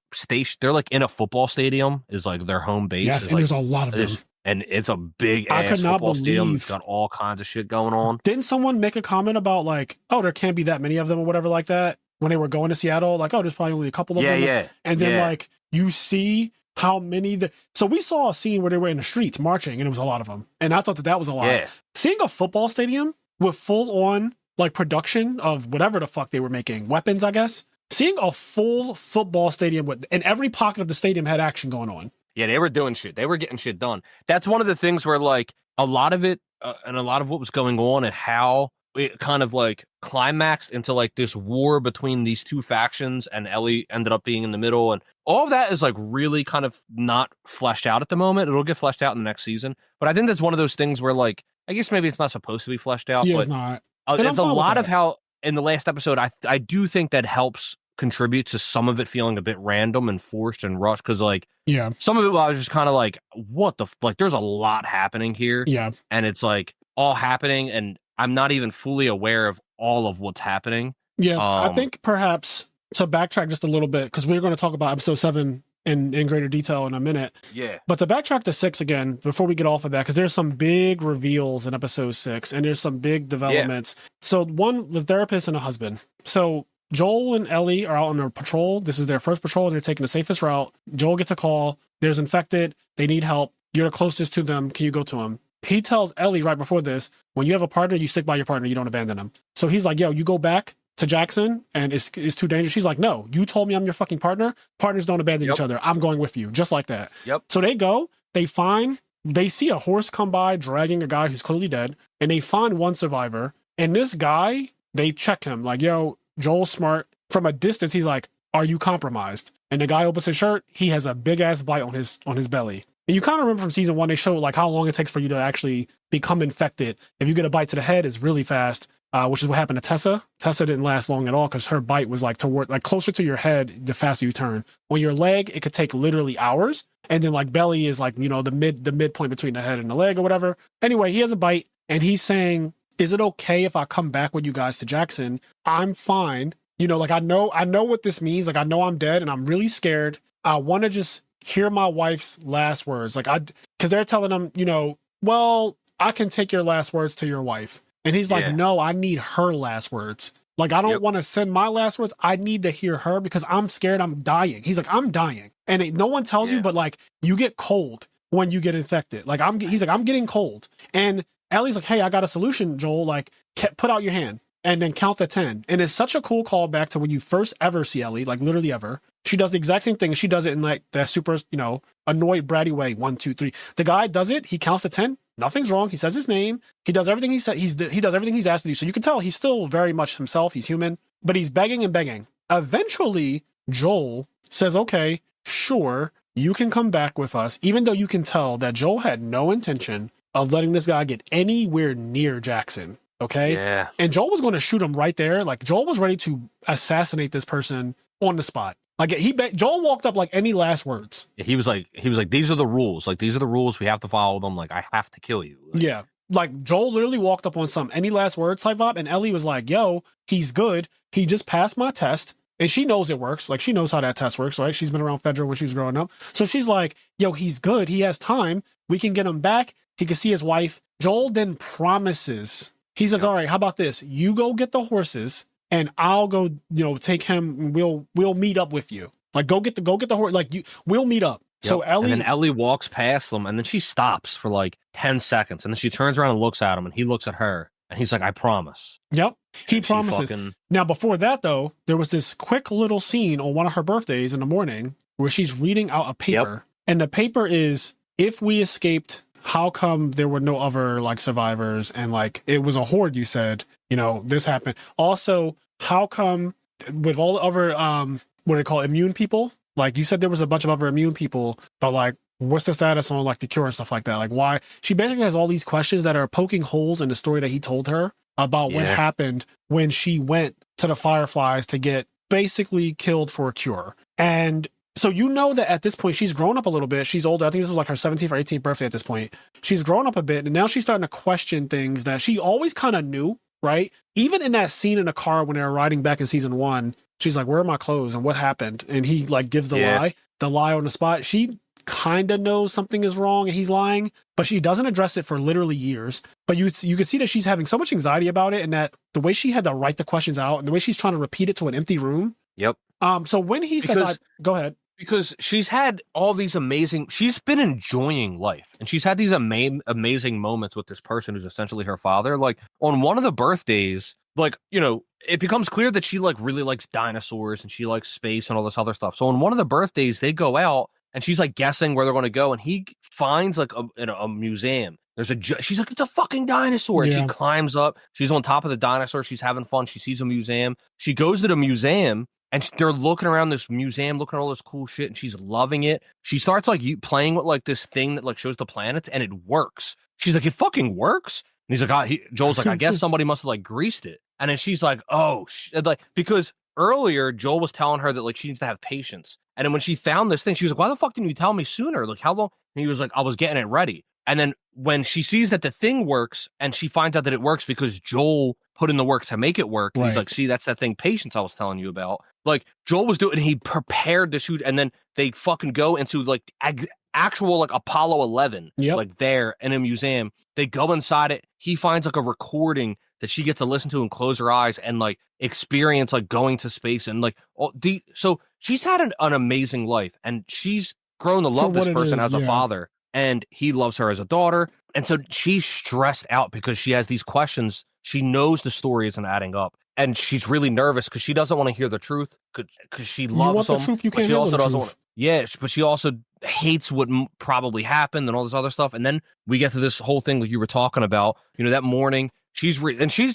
they're like in a football stadium is like their home base. Yes, and like, there's a lot of them. And it's a big I could not football stadium. believe It's got all kinds of shit going on. Didn't someone make a comment about like, oh, there can't be that many of them or whatever like that when they were going to Seattle? Like, oh, there's probably only a couple of them. Yeah. And then like you see how many so we saw a scene where they were in the streets marching and it was a lot of them. And I thought that was a lot. Yeah. Seeing a football stadium with full on like production of whatever the fuck they were making, weapons, I guess. Seeing a full football stadium and every pocket of the stadium had action going on. Yeah, they were doing shit. They were getting shit done. That's one of the things where like a lot of it and a lot of what was going on and how it kind of like climaxed into like this war between these two factions and Ellie ended up being in the middle. And all of that is like really kind of not fleshed out at the moment. It'll get fleshed out in the next season. But I think that's one of those things where like, I guess maybe it's not supposed to be fleshed out. Yeah, but it's not. It's a lot of how in the last episode, I do think that helps contribute to some of it feeling a bit random and forced and rushed because like some of it I was just kind of like what the like there's a lot happening here and it's like all happening and I'm not even fully aware of all of what's happening. I think perhaps to backtrack just a little bit because we're going to talk about episode 7 in greater detail in a minute, but to backtrack to 6 again before we get off of that because there's some big reveals in episode 6 and there's some big developments. So one, the therapist and a husband. So Joel and Ellie are out on their patrol. This is their first patrol. They're taking the safest route. Joel gets a call. There's infected. They need help. You're the closest to them. Can you go to him? He tells Ellie right before this, when you have a partner, you stick by your partner. You don't abandon him. So he's like, yo, you go back to Jackson and it's too dangerous. She's like, no, you told me I'm your fucking partner. Partners don't abandon each other. I'm going with you. Just like that. So they go, they see a horse come by dragging a guy who's clearly dead and they find one survivor. And this guy, they check him like, yo, Joel's smart. From a distance, he's like, are you compromised? And the guy opens his shirt. He has a big ass bite on his belly. And you kind of remember from season 1, they showed like how long it takes for you to actually become infected. If you get a bite to the head, it's really fast, which is what happened to Tessa. Tessa didn't last long at all because her bite was like toward like closer to your head the faster you turn. On your leg, it could take literally hours. And then like belly is like, the midpoint between the head and the leg or whatever. Anyway, he has a bite and he's saying, is it okay if I come back with you guys to Jackson? I'm fine. Like I know what this means. Like I know I'm dead and I'm really scared. I want to just hear my wife's last words. Like because they're telling him, well, I can take your last words to your wife. And he's like, no, I need her last words. Like, I don't want to send my last words. I need to hear her because I'm scared I'm dying. He's like, I'm dying. And no one tells you, but like you get cold when you get infected. Like he's like, I'm getting cold. And Ellie's like, hey, I got a solution, Joel. Like, put out your hand and then count to 10. And it's such a cool callback to when you first ever see Ellie, like literally ever. She does the exact same thing. She does it in like that super, annoyed, bratty way. 1, 2, 3. The guy does it. He counts to 10. Nothing's wrong. He says his name. He does everything he said. He does everything he's asked to do. So you can tell he's still very much himself. He's human, but he's begging and begging. Eventually, Joel says, okay, sure, you can come back with us, even though you can tell that Joel had no intention of letting this guy get anywhere near Jackson. Okay. Yeah. And Joel was going to shoot him right there. Like Joel was ready to assassinate this person on the spot. Like Joel walked up like any last words. He was like, these are the rules. Like, these are the rules. We have to follow them. Like, I have to kill you. Like, yeah. Like Joel literally walked up on some any last words type vibe. And Ellie was like, yo, he's good. He just passed my test. And she knows it works. Like she knows how that test works, right? She's been around Federal when she was growing up. So she's like, yo, he's good. He has time. We can get him back. He can see his wife. Joel then promises. He says, all right, how about this? You go get the horses and I'll go, take him. We'll meet up with you. Like go get the horse. Like we'll meet up. Yep. So Ellie. And then Ellie walks past them and then she stops for like 10 seconds. And then she turns around and looks at him and he looks at her and he's like, I promise. Yep. He promises. Now, before that, though, there was this quick little scene on one of her birthdays in the morning where she's reading out a paper. And the paper is, if we escaped, how come there were no other like survivors? And like, it was a horde, you said, you know, this happened. Also, how come with all the other, what do they call it, immune people? Like you said, there was a bunch of other immune people, but like, what's the status on like the cure and stuff like that? Like why? She basically has all these questions that are poking holes in the story that he told her about what happened when she went to the Fireflies to get basically killed for a cure. And so you know that at this point, she's grown up a little bit. She's older. I think this was like her 17th or 18th birthday at this point. She's grown up a bit, and now she's starting to question things that she always kind of knew, right? Even in that scene in the car when they were riding back in season 1, she's like, where are my clothes and what happened? And he like gives the lie on the spot. She kind of knows something is wrong and he's lying, but she doesn't address it for literally years. But you can see that she's having so much anxiety about it, and that the way she had to write the questions out and the way she's trying to repeat it to an empty room. So when he says, go ahead. Because she's had all these she's been enjoying life, and she's had these amazing moments with this person who's essentially her father. Like on one of the birthdays, like, you know, it becomes clear that she like really likes dinosaurs and she likes space and all this other stuff. So on one of the birthdays, they go out and she's like guessing where they're going to go, and he finds like a museum. She's like, it's a fucking dinosaur. And she climbs up. She's on top of the dinosaur. She's having fun. She sees a museum. She goes to the museum, and they're looking around this museum, looking at all this cool shit, and she's loving it. She starts like playing with like this thing that like shows the planets, and it works. She's like, it fucking works. And he's like, Joel's like, I guess somebody must have like greased it. And then she's like, oh, like, because earlier Joel was telling her that like she needs to have patience. And then when she found this thing, she was like, why the fuck didn't you tell me sooner? Like, how long? And he was like, I was getting it ready. And then when she sees that the thing works, and she finds out that it works because Joel put in the work to make it work. And he's like, see, that's that thing, patience, I was telling you about. Like Joel was doing, and he prepared to shoot, and then they fucking go into like actual like Apollo 11, like there in a museum. They go inside it. He finds like a recording that she gets to listen to and close her eyes and like experience like going to space and like so she's had an amazing life, and she's grown to love this person as a father, and he loves her as a daughter. And so she's stressed out because she has these questions. She knows the story isn't adding up, and she's really nervous because she doesn't want to hear the truth because she loves him. The truth, you can't handle the truth. But she also hates what probably happened and all this other stuff. And then we get to this whole thing like you were talking about, you know, that morning she's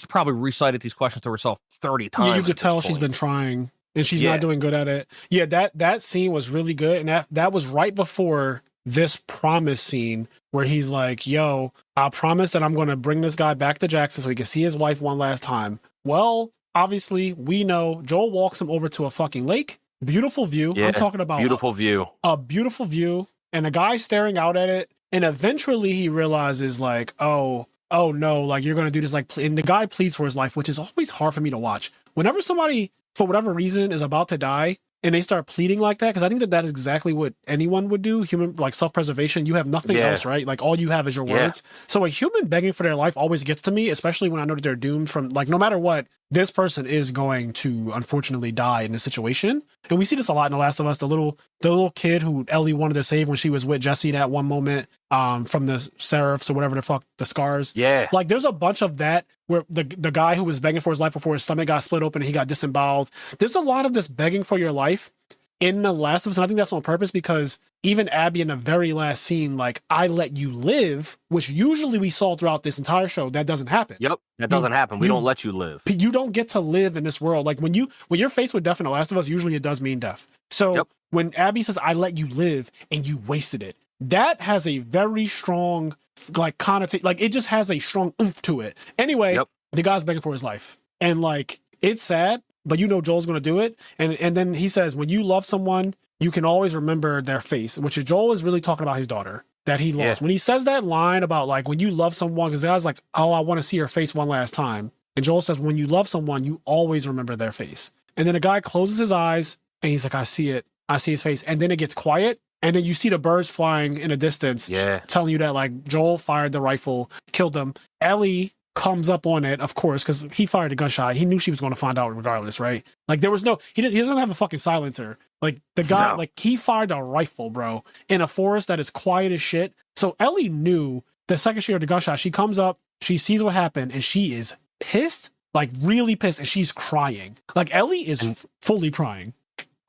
probably recited these questions to herself 30 times. Yeah, you could tell she's been trying, and she's not doing good at it. Yeah, that scene was really good, and that was right before this promise scene where he's like, yo, I promise that I'm going to bring this guy back to Jackson so he can see his wife one last time. Well, obviously, we know Joel walks him over to a fucking lake. Beautiful view. I'm talking about a beautiful view, and a guy staring out at it. And eventually he realizes like, oh no, like you're going to do this. Like, and the guy pleads for his life, which is always hard for me to watch. Whenever somebody, for whatever reason, is about to die, and they start pleading like that, because I think that is exactly what anyone would do. Human, like self-preservation, you have nothing else, right? Like all you have is your words. So a human begging for their life always gets to me, especially when I know that they're doomed from, like, no matter what, this person is going to unfortunately die in this situation. And we see this a lot in The Last of Us. The little kid who Ellie wanted to save when she was with Jesse that one moment, from the Seraphs or whatever the fuck, the scars. Yeah. Like there's a bunch of that where the guy who was begging for his life before his stomach got split open and he got disemboweled. There's a lot of this begging for your life in The Last of Us, and I think that's on purpose, because even Abby in the very last scene, like, I let you live, which usually we saw throughout this entire show, that doesn't happen. Yep, that doesn't happen. We don't let you live. You don't get to live in this world. Like when you're faced with death in The Last of Us, usually it does mean death. So when Abby says, I let you live, and you wasted it, that has a very strong, like, connotation. Like, it just has a strong oomph to it. Anyway, the guy's begging for his life. And, like, it's sad, but you know Joel's going to do it. And then he says, when you love someone, you can always remember their face, which is Joel is really talking about his daughter that he lost. When he says that line about, like, when you love someone, because the guy's like, oh, I want to see her face one last time. And Joel says, when you love someone, you always remember their face. And then the guy closes his eyes and he's like, I see it. I see his face. And then it gets quiet. And then you see the birds flying in a distance, telling you that, like, Joel fired the rifle, killed them. Ellie comes up on it, of course, because he fired a gunshot. He knew she was going to find out regardless, right? Like, there was he doesn't have a fucking silencer. Like, the guy, like, he fired a rifle, bro, in a forest that is quiet as shit. So Ellie knew the second she heard the gunshot. She comes up, she sees what happened, and she is pissed like really pissed, and she's crying. Like Ellie is fully crying.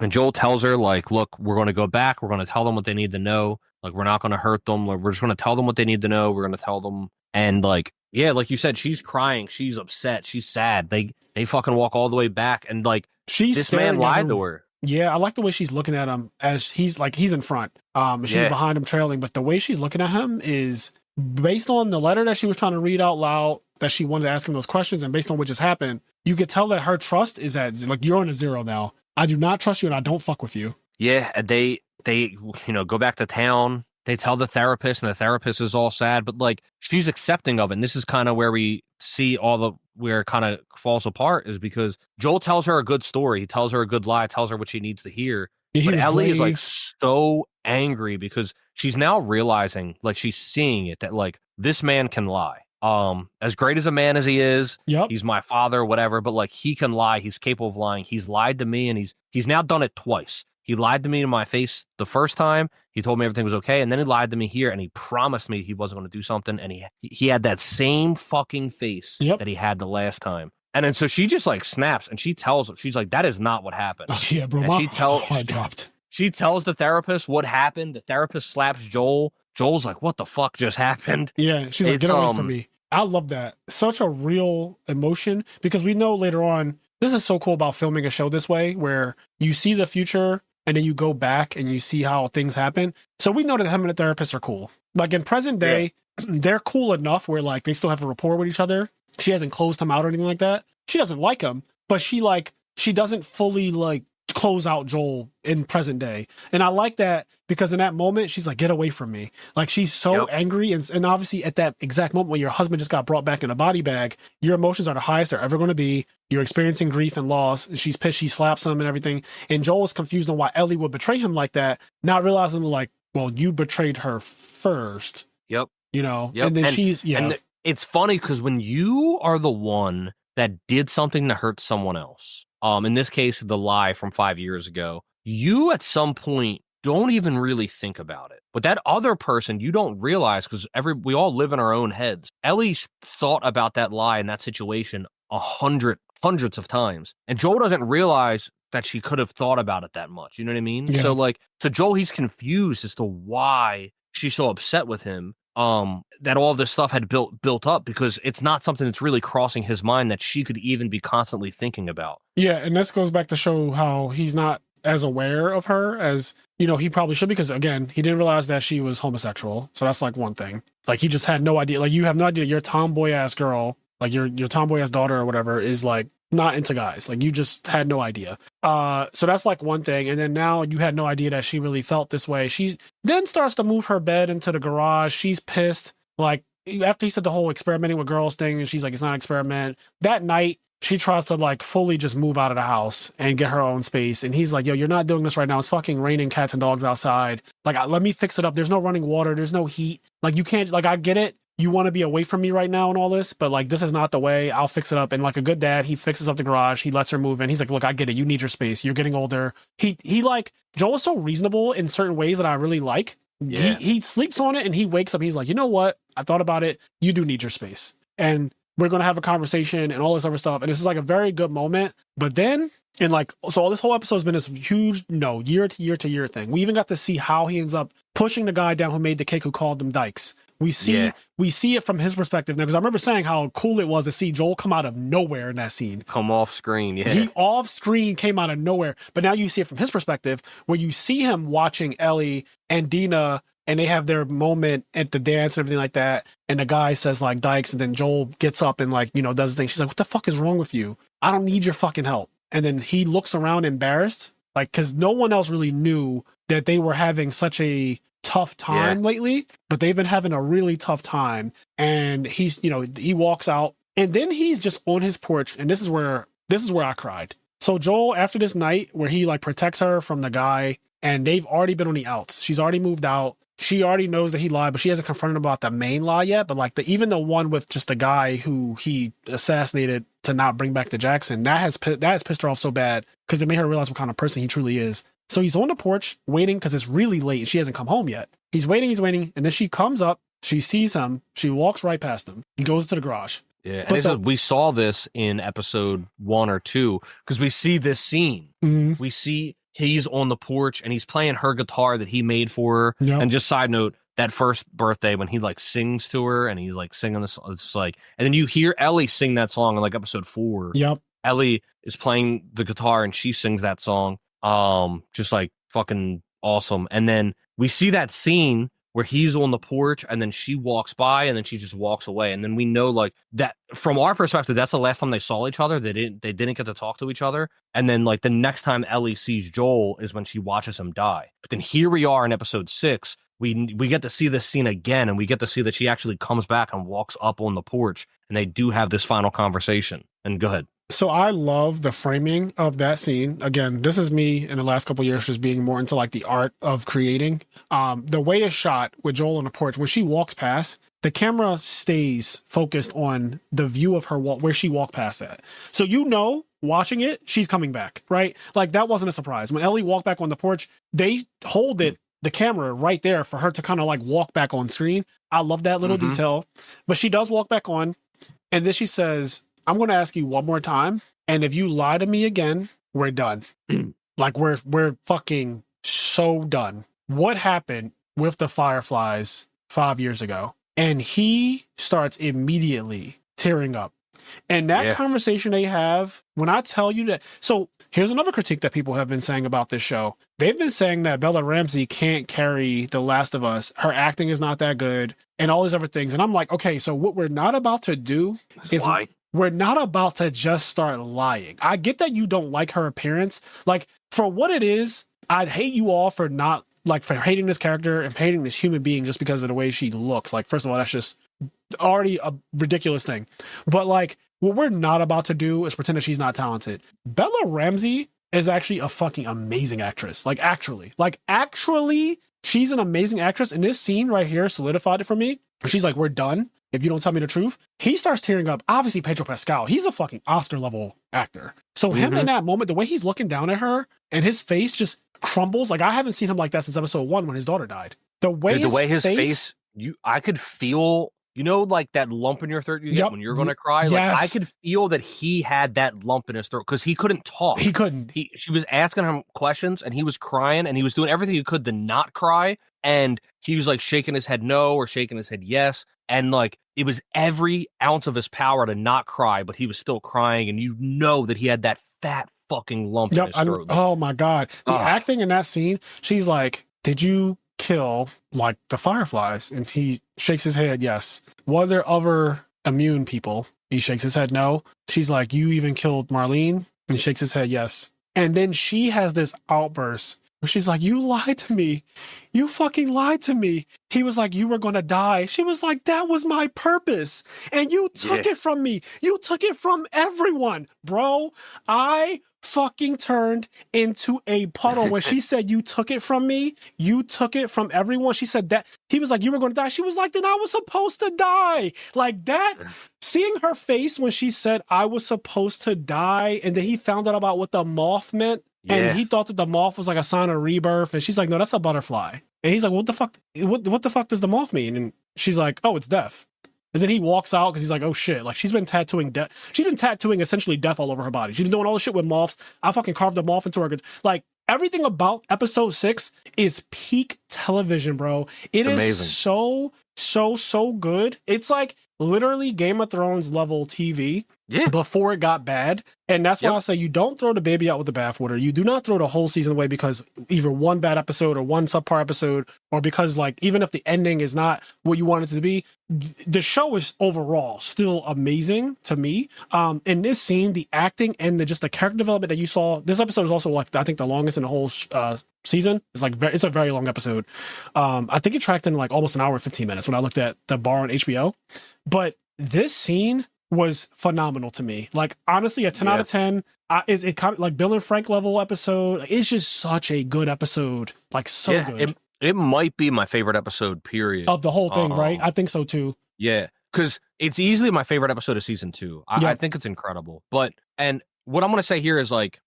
And Joel tells her, like, look, we're going to go back. We're going to tell them what they need to know. Like, we're not going to hurt them. Like, we're just going to tell them what they need to know. We're going to tell them. And like, yeah, like you said, she's crying. She's upset. She's sad. They fucking walk all the way back. And like, this man lied to her. Yeah, I like the way she's looking at him as he's in front. And she's behind him trailing. But the way she's looking at him is based on the letter that she was trying to read out loud, that she wanted to ask him those questions. And based on what just happened, you could tell that her trust is at, like, you're on a 0 now. I do not trust you and I don't fuck with you. Yeah, they go back to town. They tell the therapist, and the therapist is all sad, but like she's accepting of it. And this is kind of where we see where it kind of falls apart, is because Joel tells her a good story. He tells her a good lie, tells her what she needs to hear. But Ellie is like so angry because she's now realizing, like, she's seeing it, that like this man can lie. As great as a man as he is, he's my father, whatever, but like he can lie. He's capable of lying. He's lied to me, and he's now done it twice. He lied to me in my face the first time. He told me everything was okay, and then he lied to me here, and he promised me he wasn't going to do something, and he had that same fucking face that he had the last time. And then so she just like snaps, and she tells him, she's like, that is not what happened. Oh, yeah, bro, my heart dropped. She tells the therapist what happened. The therapist slaps Joel. Joel's like, what the fuck just happened? Yeah, she's like, get away from me. I love that. Such a real emotion, because we know later on, this is so cool about filming a show this way, where you see the future and then you go back and you see how things happen. So we know that him and the therapist are cool. Like in present day, they're cool enough where like they still have a rapport with each other. She hasn't closed him out or anything like that. She doesn't like him, but she doesn't fully like close out Joel in present day. And I like that, because in that moment, she's like, get away from me. Like, she's so angry. And obviously at that exact moment when your husband just got brought back in a body bag, your emotions are the highest they're ever going to be. You're experiencing grief and loss. And she's pissed. She slaps him and everything. And Joel is confused on why Ellie would betray him like that. Not realizing, like, well, you betrayed her first. Yep. You know? Yep. And then and it's funny because when you are the one that did something to hurt someone else, in this case, the lie from 5 years ago, you at some point don't even really think about it. But that other person, you don't realize, because we all live in our own heads. Ellie's thought about that lie in that situation hundreds of times. And Joel doesn't realize that she could have thought about it that much. You know what I mean? Yeah. So Joel, he's confused as to why she's so upset with him. That all this stuff had built up, because it's not something that's really crossing his mind that she could even be constantly thinking about. Yeah, and this goes back to show how he's not as aware of her as, you know, he probably should, because again, he didn't realize that she was homosexual. So that's like one thing. Like, he just had no idea. Like, you have no idea your tomboy ass girl, like your tomboy ass daughter or whatever, is like not into guys. Like, you just had no idea. So that's like one thing. And then now you had no idea that she really felt this way. She then starts to move her bed into the garage. She's pissed. Like, after he said the whole experimenting with girls thing, and she's like, it's not an experiment. That night, she tries to like fully just move out of the house and get her own space. And he's like, yo, you're not doing this right now. It's fucking raining cats and dogs outside. Like, let me fix it up. There's no running water. There's no heat. Like, you can't, like, I get it. You want to be away from me right now and all this, but like, this is not the way. I'll fix it up. And like a good dad, he fixes up the garage. He lets her move in. He's like, look, I get it. You need your space. You're getting older. He like, Joel is so reasonable in certain ways that I really like. Yeah. He sleeps on it and he wakes up. He's like, you know what? I thought about it. You do need your space. And we're going to have a conversation and all this other stuff. And this is like a very good moment. But then, and like, so this whole episode has been this huge, year to year thing. We even got to see how he ends up pushing the guy down who made the cake, who called them dykes. We see it from his perspective now, because I remember saying how cool it was to see Joel come out of nowhere in that scene. Come off screen, yeah. He off screen came out of nowhere. But now you see it from his perspective, where you see him watching Ellie and Dina, and they have their moment at the dance and everything like that. And the guy says like dykes, and then Joel gets up and like, does the thing. She's like, what the fuck is wrong with you? I don't need your fucking help. And then he looks around embarrassed, like, because no one else really knew that they were having such a tough time lately, but they've been having a really tough time. And he's, he walks out, and then he's just on his porch. And this is where I cried. So Joel, after this night where he like protects her from the guy, and they've already been on the outs. She's already moved out. She already knows that he lied, but she hasn't confronted him about the main lie yet. But like even the one with just the guy who he assassinated to not bring back the Jackson, that has pissed her off so bad, because it made her realize what kind of person he truly is. So he's on the porch waiting, because it's really late and she hasn't come home yet. He's waiting, and then she comes up, she sees him, she walks right past him, goes to the garage. Yeah, and we saw this in episode 1 or 2 because we see this scene. Mhm. We see he's on the porch and he's playing her guitar that he made for her. Yep. And just side note, that first birthday when he like sings to her and he's like singing this, it's like, and then you hear Ellie sing that song in like episode 4. Yep. Ellie is playing the guitar and she sings that song. Just like fucking awesome. And then we see that scene where he's on the porch and then she walks by and then she just walks away. And then we know like that from our perspective, that's the last time they saw each other. They didn't get to talk to each other. And then like the next time Ellie sees Joel is when she watches him die. But then here we are in episode 6. We get to see this scene again, and we get to see that she actually comes back and walks up on the porch and they do have this final conversation. And go ahead. So I love the framing of that scene. Again, this is me in the last couple of years just being more into like the art of creating. The way it's shot with Joel on the porch, when she walks past, the camera stays focused on the view of her where she walked past that. So watching it, she's coming back, right? Like that wasn't a surprise. When Ellie walked back on the porch, they hold the camera right there for her to kind of like walk back on screen. I love that little detail. But she does walk back on, and then she says, I'm going to ask you one more time. And if you lie to me again, we're done. Like we're fucking so done. What happened with the Fireflies 5 years ago? And he starts immediately tearing up. And that conversation they have, when I tell you that, so here's another critique that people have been saying about this show. They've been saying that Bella Ramsey can't carry The Last of Us. Her acting is not that good and all these other things. And I'm like, okay, so what we're not about to do is lie. We're not about to just start lying. I get that you don't like her appearance. Like, for what it is, I'd hate you all for for hating this character and hating this human being just because of the way she looks. Like, first of all, that's just already a ridiculous thing. But like, what we're not about to do is pretend that she's not talented. Bella Ramsey is actually a fucking amazing actress. Actually, she's an amazing actress. And this scene right here solidified it for me. She's like, we're done if you don't tell me the truth. He starts tearing up. Obviously, Pedro Pascal, he's a fucking Oscar level actor. So him in that moment, the way he's looking down at her and his face just crumbles. Like, I haven't seen him like that since episode 1 when his daughter died. The way his face, I could feel, like that lump in your throat you get when you're going to cry. Like, I could feel that he had that lump in his throat because he couldn't talk. He couldn't. She was asking him questions and he was crying and he was doing everything he could to not cry. And he was like shaking his head no or shaking his head yes. And like, it was every ounce of his power to not cry, but he was still crying. And you know that he had that fat fucking lump in his throat. Oh my God. The acting in that scene, she's like, did you kill like the Fireflies? And he shakes his head yes. Were there other immune people? He shakes his head no. She's like, you even killed Marlene? And he shakes his head yes. And then she has this outburst where she's like, you lied to me. You fucking lied to me. He was like, you were going to die. She was like, that was my purpose. And you took it from me. You took it from everyone. Bro, I fucking turned into a puddle when she said, you took it from me. You took it from everyone. She said that. He was like, you were going to die. She was like, then I was supposed to die. Like that, seeing her face when she said I was supposed to die. And then he found out about what the moth meant. And he thought that the moth was like a sign of rebirth. And she's like, no, that's a butterfly. And he's like, what the fuck? What the fuck does the moth mean? And she's like, oh, it's death. And then he walks out because he's like, oh shit. Like, she's been tattooing death. She's been tattooing essentially death all over her body. She's been doing all this shit with moths. I fucking carved a moth into her. Like, everything about episode 6 is peak television, bro. It is amazing. So good. It's like literally Game of Thrones level TV before it got bad. And that's why I say you don't throw the baby out with the bathwater. You do not throw the whole season away because either one bad episode or one subpar episode, or because like, even if the ending is not what you want it to be, the show is overall still amazing to me. In this scene, the acting and the character development that you saw, this episode is also like, I think the longest in the whole season. It's like, it's a very long episode. I think it tracked in like almost an hour and 15 minutes when I looked at the bar on HBO. But this scene was phenomenal to me. Like, honestly, a 10 out of 10. It kind of like Bill and Frank level episode. It's just such a good episode. Like, so good. It might be my favorite episode, period. Of the whole thing, right? I think so too. Yeah, because it's easily my favorite episode of season 2. I think it's incredible. And what I'm going to say here is like,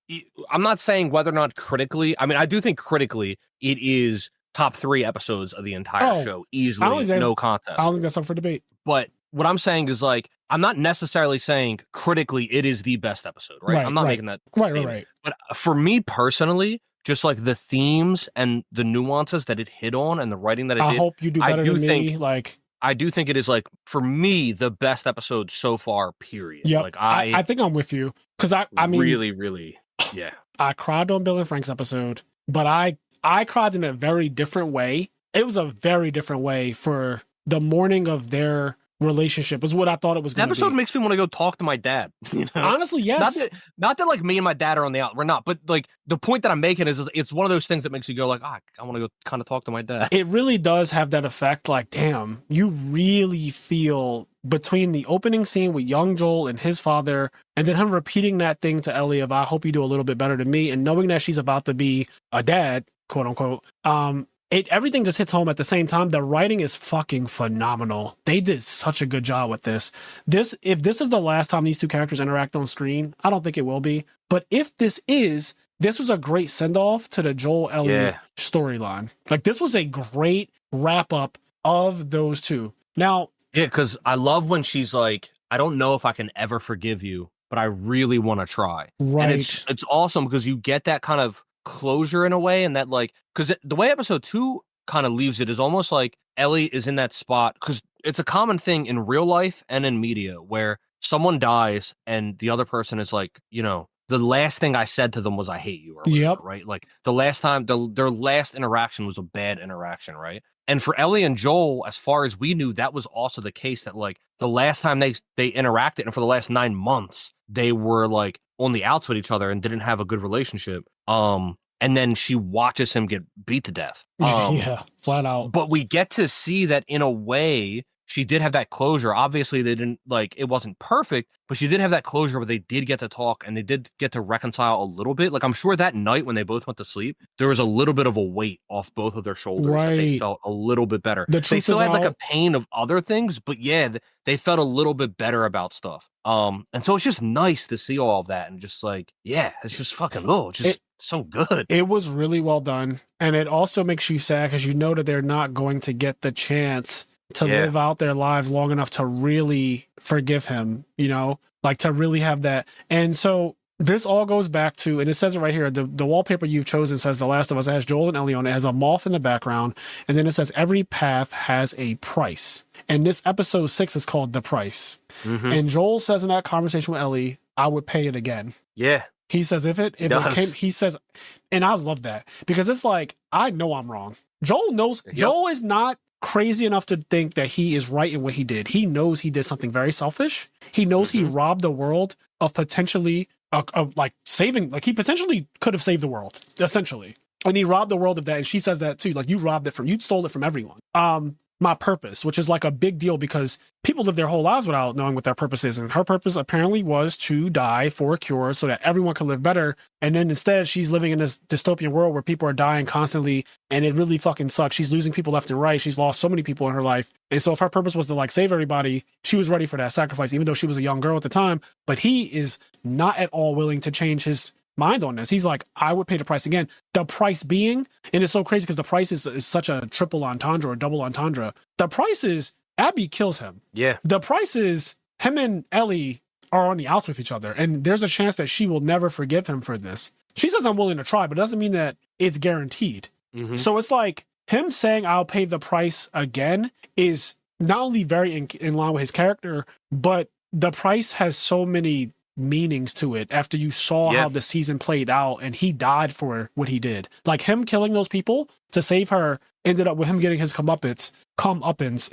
I'm not saying whether or not critically. I mean, I do think critically it is top 3 episodes of the entire show. Easily, no contest. I don't think that's up for debate. But what I'm saying is like, I'm not necessarily saying critically it is the best episode, right? I'm not making that statement. Right. But for me personally, just like the themes and the nuances that it hit on and the writing that it did, I hope you do better than me. Like, I do think it is like, for me, the best episode so far, period. Yep. Like I think I'm with you. Because I mean, really, yeah. I cried on Bill and Frank's episode, but I cried in a very different way. It was a very different way for the morning of their relationship is what I thought it was going to be. The episode makes me want to go talk to my dad. You know? Honestly, yes. Not that like me and my dad are on the out. We're not. But like the point that I'm making is it's one of those things that makes you go like, I want to go kind of talk to my dad. It really does have that effect. Like, damn, you really feel between the opening scene with young Joel and his father, and then him repeating that thing to Ellie of, I hope you do a little bit better than me, and knowing that she's about to be a dad, quote unquote, everything just hits home at the same time. The writing is fucking phenomenal. They did such a good job with this. If this is the last time these two characters interact on screen, I don't think it will be. But if this was a great send-off to the Joel Ellie storyline. Like, this was a great wrap-up of those two. Now, yeah, because I love when she's like, I don't know if I can ever forgive you, but I really want to try. Right. And it's awesome because you get that kind of closure in a way, and that like, because the way episode 2 kind of leaves it is almost like Ellie is in that spot, because it's a common thing in real life and in media where someone dies and the other person is like, you know, the last thing I said to them was I hate you, or whatever, right? Like the last time their last interaction was a bad interaction, right? And for Ellie and Joel, as far as we knew, that was also the case, that like the last time they interacted, and for the last 9 months they were like on the outs with each other and didn't have a good relationship. And then she watches him get beat to death. Yeah, flat out. But we get to see that in a way she did have that closure. Obviously, they didn't, like, it wasn't perfect, but she did have that closure where they did get to talk and they did get to reconcile a little bit. Like, I'm sure that night when they both went to sleep, there was a little bit of a weight off both of their shoulders. Right. That they felt a little bit better. They still had like a pain of other things, but yeah, they felt a little bit better about stuff. And so it's just nice to see all of that, and just like, yeah, it's just fucking it's so good. It was really well done. And it also makes you sad because you know that they're not going to get the chance to live out their lives long enough to really forgive him, you know, like to really have that. And so this all goes back to, and it says it right here, the wallpaper you've chosen says The Last of Us. It has Joel and Ellie on it. It has a moth in the background. And then it says every path has a price. And this episode 6 is called The Price. Mm-hmm. And Joel says in that conversation with Ellie, I would pay it again. Yeah. He says if it came, he says, and I love that because it's like, I know I'm wrong. Joel knows. Yep. Joel is not crazy enough to think that he is right in what he did. He knows he did something very selfish. He knows he robbed the world of potentially like saving, like he potentially could have saved the world, essentially. And he robbed the world of that. And she says that too. Like, you stole it from everyone. My purpose, which is like a big deal because people live their whole lives without knowing what their purpose is. And her purpose apparently was to die for a cure so that everyone could live better. And then instead she's living in this dystopian world where people are dying constantly, and it really fucking sucks. She's losing people left and right. She's lost so many people in her life. And so if her purpose was to like save everybody, she was ready for that sacrifice, even though she was a young girl at the time. But he is not at all willing to change his mind on this. He's like, I would pay the price again. The price being, and it's so crazy because the price is such a triple entendre or double entendre. The price is Abby kills him. Yeah. The price is him and Ellie are on the outs with each other, and there's a chance that she will never forgive him for this. She says I'm willing to try, but it doesn't mean that it's guaranteed. Mm-hmm. So it's like him saying I'll pay the price again is not only very in line with his character, but the price has so many meanings to it after you saw how the season played out, and he died for what he did. Like, him killing those people to save her ended up with him getting his comeuppance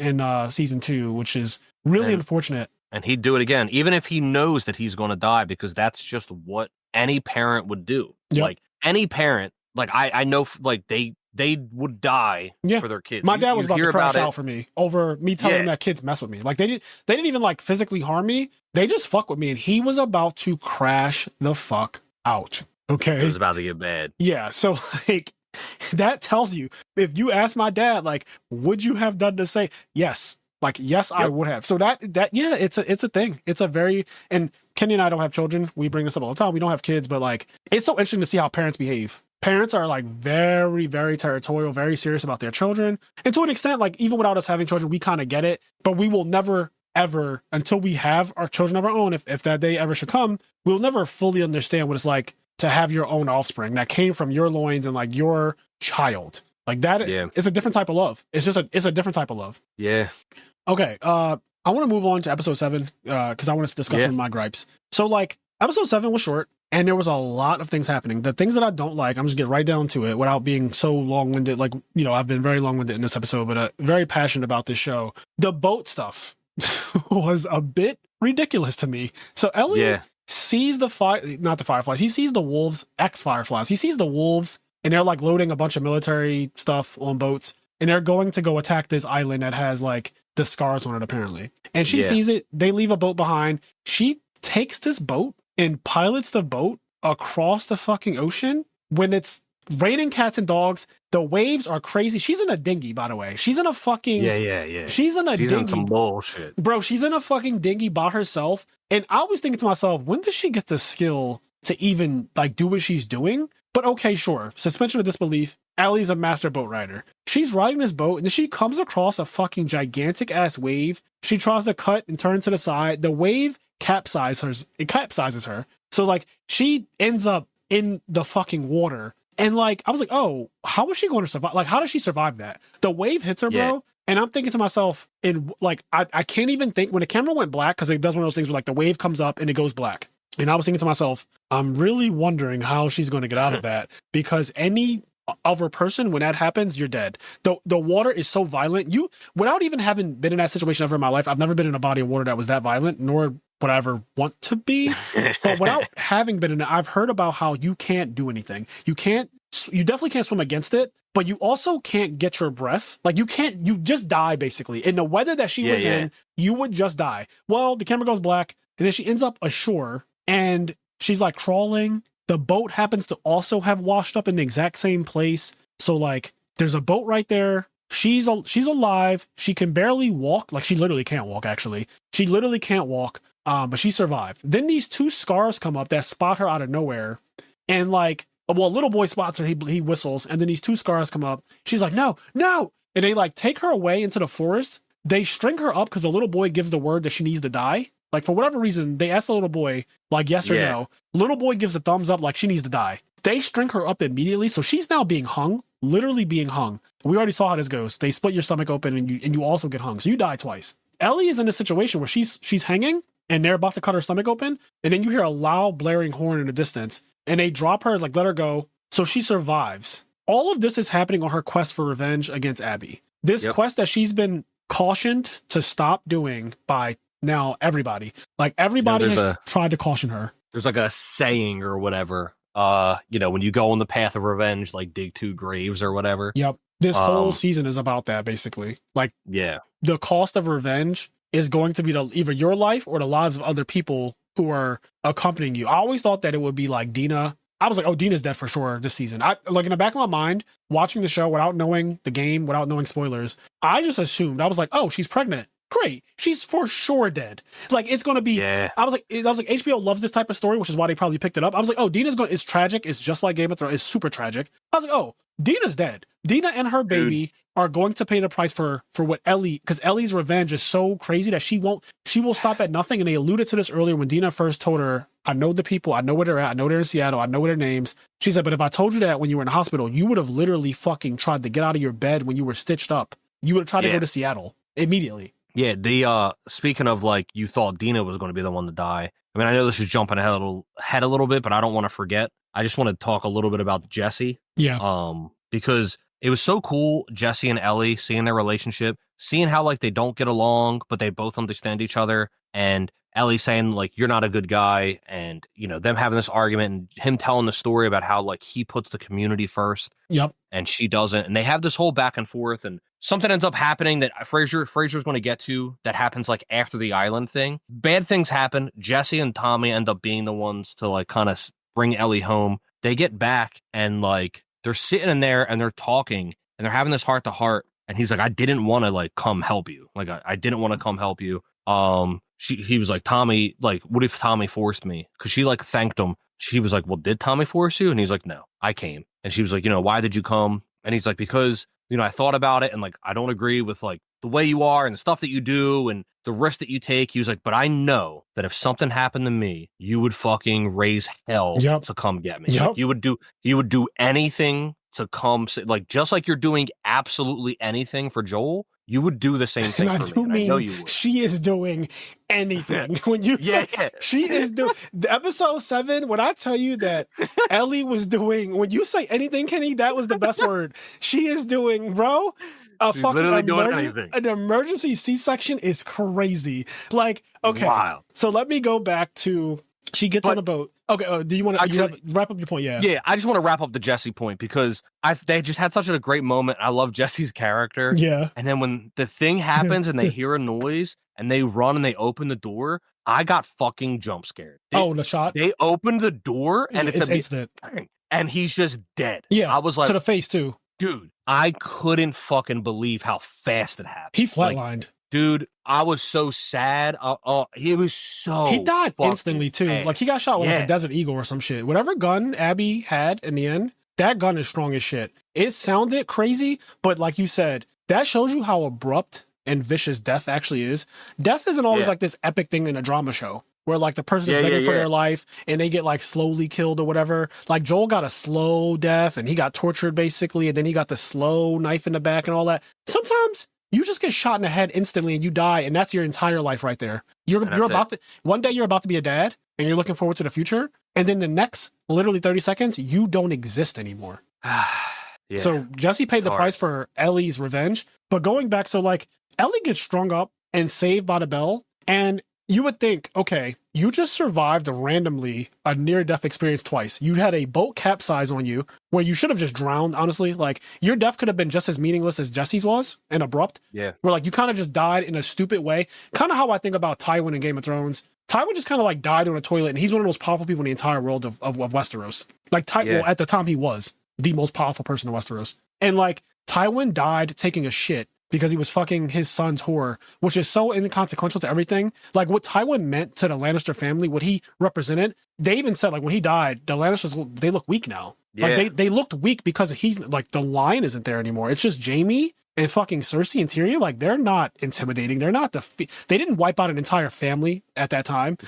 in season 2, which is really unfortunate. And he'd do it again, even if he knows that he's going to die, because that's just what any parent would do. Yep. Like, any parent, like I know, like they would die for their kids. My dad was about to crash out for me over me telling him that kids mess with me. Like, they didn't even like physically harm me. They just fuck with me, and he was about to crash the fuck out. Okay. It was about to get bad. Yeah. So like, that tells you, if you ask my dad, like, would you have done the same? Yes. Like, yes, I would have. So that it's a thing. It's a very, and Kenny and I don't have children. We bring this up all the time. We don't have kids, but like, it's so interesting to see how parents behave. Parents are like very, very territorial, very serious about their children. And to an extent, like, even without us having children, we kind of get it, but we will never ever, until we have our children of our own, if that day ever should come, we'll never fully understand what it's like to have your own offspring that came from your loins and like your child. Like that is a different type of love. It's a different type of love. Yeah. Okay. I want to move on to episode 7 because I want to discuss some of my gripes. So like episode 7 was short and there was a lot of things happening. The things that I don't like, I'm just getting right down to it without being so long-winded. Like, you know, I've been very long-winded in this episode, but very passionate about this show. The boat stuff was a bit ridiculous to me. So Ellie sees not the fireflies. He sees the wolves, ex-fireflies. He sees the wolves and they're like loading a bunch of military stuff on boats and they're going to go attack this island that has like the scars on it apparently. And she sees it. They leave a boat behind. She takes this boat and pilots the boat across the fucking ocean when it's raining cats and dogs. The waves are crazy. She's in a dinghy, by the way. She's in a fucking She's in dinghy. In some bullshit. Bro, she's in a fucking dinghy by herself. And I was thinking to myself, when does she get the skill to even like do what she's doing? But okay, sure. Suspension of disbelief. Allie's a master boat rider. She's riding this boat and then she comes across a fucking gigantic ass wave. She tries to cut and turn to the side. The wave capsizes her. So like she ends up in the fucking water. And like, I was like, oh, how is she going to survive? Like, how does she survive that? The wave hits her, bro. And I'm thinking to myself, and like, I can't even think when the camera went black, because it does one of those things where like the wave comes up and it goes black. And I was thinking to myself, I'm really wondering how she's going to get out of that, because any other person, when that happens, you're dead. The water is so violent. You, without even having been in that situation ever in my life, I've never been in a body of water that was that violent, nor would I ever want to be. But without having been in it, I've heard about how you can't do anything. You definitely can't swim against it, but you also can't get your breath. Like you just die basically. In the weather that she was in, you would just die. Well, the camera goes black and then she ends up ashore and she's like crawling. The boat happens to also have washed up in the exact same place. So like there's a boat right there. She's alive. She can barely walk. Like she literally can't walk actually. She literally can't walk. But she survived. Then these two scars come up that spot her out of nowhere. And like, well, a little boy spots her, he whistles, and then these two scars come up. She's like, no. And they like take her away into the forest. They string her up because the little boy gives the word that she needs to die. Like for whatever reason, they ask the little boy, like yes or no. Little boy gives the thumbs up like she needs to die. They string her up immediately. So she's now being hung, literally being hung. We already saw how this goes. They split your stomach open and you also get hung. So you die twice. Ellie is in a situation where she's hanging and they're about to cut her stomach open. And then you hear a loud blaring horn in the distance. And they drop her, like, let her go. So she survives. All of this is happening on her quest for revenge against Abby. This quest that she's been cautioned to stop doing by now everybody. Like, everybody has tried to caution her. There's like a saying or whatever. When you go on the path of revenge, like dig 2 graves or whatever. Yep. This whole season is about that, basically. Like, the cost of revenge is going to be either your life or the lives of other people who are accompanying you. I always thought that it would be like Dina. I was like, oh, Dina's dead for sure this season. I like in the back of my mind, watching the show without knowing the game, without knowing spoilers, I just assumed, I was like, oh, she's pregnant. Great. She's for sure dead. Like it's going to be, I was like, HBO loves this type of story, which is why they probably picked it up. I was like, oh, it's tragic. It's just like Game of Thrones. It's super tragic. I was like, oh, Dina's dead. Dina and her baby are going to pay the price for what Ellie, because Ellie's revenge is so crazy that she will stop at nothing. And they alluded to this earlier when Dina first told her, I know the people, I know where they're at, I know they're in Seattle, I know what their names. She said, but if I told you that when you were in the hospital, you would have literally fucking tried to get out of your bed when you were stitched up. You would have tried to go to Seattle immediately. Yeah, speaking of like you thought Dina was going to be the one to die. I mean, I know this is jumping ahead a little bit, but I don't want to forget. I just want to talk a little bit about Jesse. Yeah. Because it was so cool, Jesse and Ellie, seeing their relationship, seeing how like they don't get along, but they both understand each other. And Ellie saying like, you're not a good guy. And, them having this argument and him telling the story about how like he puts the community first. Yep. And she doesn't. And they have this whole back and forth and something ends up happening that Frazier's going to get to that happens like after the island thing. Bad things happen. Jesse and Tommy end up being the ones to like kind of bring Ellie home. They get back and like they're sitting in there and they're talking and they're having this heart to heart. And he's like, I didn't want to like come help you. Like I didn't want to come help you. He was like, Tommy, like, what if Tommy forced me? Because she like thanked him. She was like, well, did Tommy force you? And he's like, no, I came. And she was like, why did you come? And he's like, because, I thought about it and like, I don't agree with like the way you are and the stuff that you do and the risk that you take. He was like, but I know that if something happened to me, you would fucking raise hell to come get me. Like, you would do anything to come, like, just like you're doing absolutely anything for Joel. You would do the same thing for me. I know you would. She is doing anything. When you say she is doing the episode 7, when I tell you that Ellie was doing, when you say anything, Kenny, that was the best word. She is doing, bro. She's an emergency C-section is crazy. Like, okay. Wow. So let me go back to she gets on a boat. Okay, do you want to wrap up your point? Yeah, I just want to wrap up the Jesse point because they just had such a great moment. I love Jesse's character. Yeah. And then when the thing happens and they hear a noise and they run and they open the door, I got fucking jump scared. The shot? They opened the door and it's instant. And he's just dead. Yeah, I was like, to the face too. Dude, I couldn't fucking believe how fast it happened. He flatlined. Like, dude, I was so sad. He was so. He died instantly too. Fast. Like he got shot with like a Desert Eagle or some shit. Whatever gun Abby had in the end, that gun is strong as shit. It sounded crazy, but like you said, that shows you how abrupt and vicious death actually is. Death isn't always like this epic thing in a drama show where like the person is begging for their life and they get like slowly killed or whatever. Like Joel got a slow death and he got tortured basically, and then he got the slow knife in the back and all that. Sometimes you just get shot in the head instantly and you die, and that's your entire life right there. One day you're about to be a dad and you're looking forward to the future, and then the next literally 30 seconds you don't exist anymore. So Jesse paid the price for Ellie's revenge. But going back, so like Ellie gets strung up and saved by the bell, and you would think, okay, you just survived randomly a near-death experience twice. You had a boat capsize on you where you should have just drowned, honestly. Like, your death could have been just as meaningless as Jesse's was and abrupt. Yeah. Where, like, you kind of just died in a stupid way. Kind of how I think about Tywin in Game of Thrones. Tywin just kind of, like, died on a toilet, and he's one of the most powerful people in the entire world of Westeros. Like, well, at the time, he was the most powerful person in Westeros. And, like, Tywin died taking a shit because he was fucking his son's whore, which is so inconsequential to everything. Like, what Tywin meant to the Lannister family, what he represented, they even said, like, when he died, the Lannisters, they look weak now. Yeah. Like, they looked weak because he's, like, the line isn't there anymore. It's just Jaime and fucking Cersei and Tyrion. Like, they're not intimidating. They're not they didn't wipe out an entire family at that time.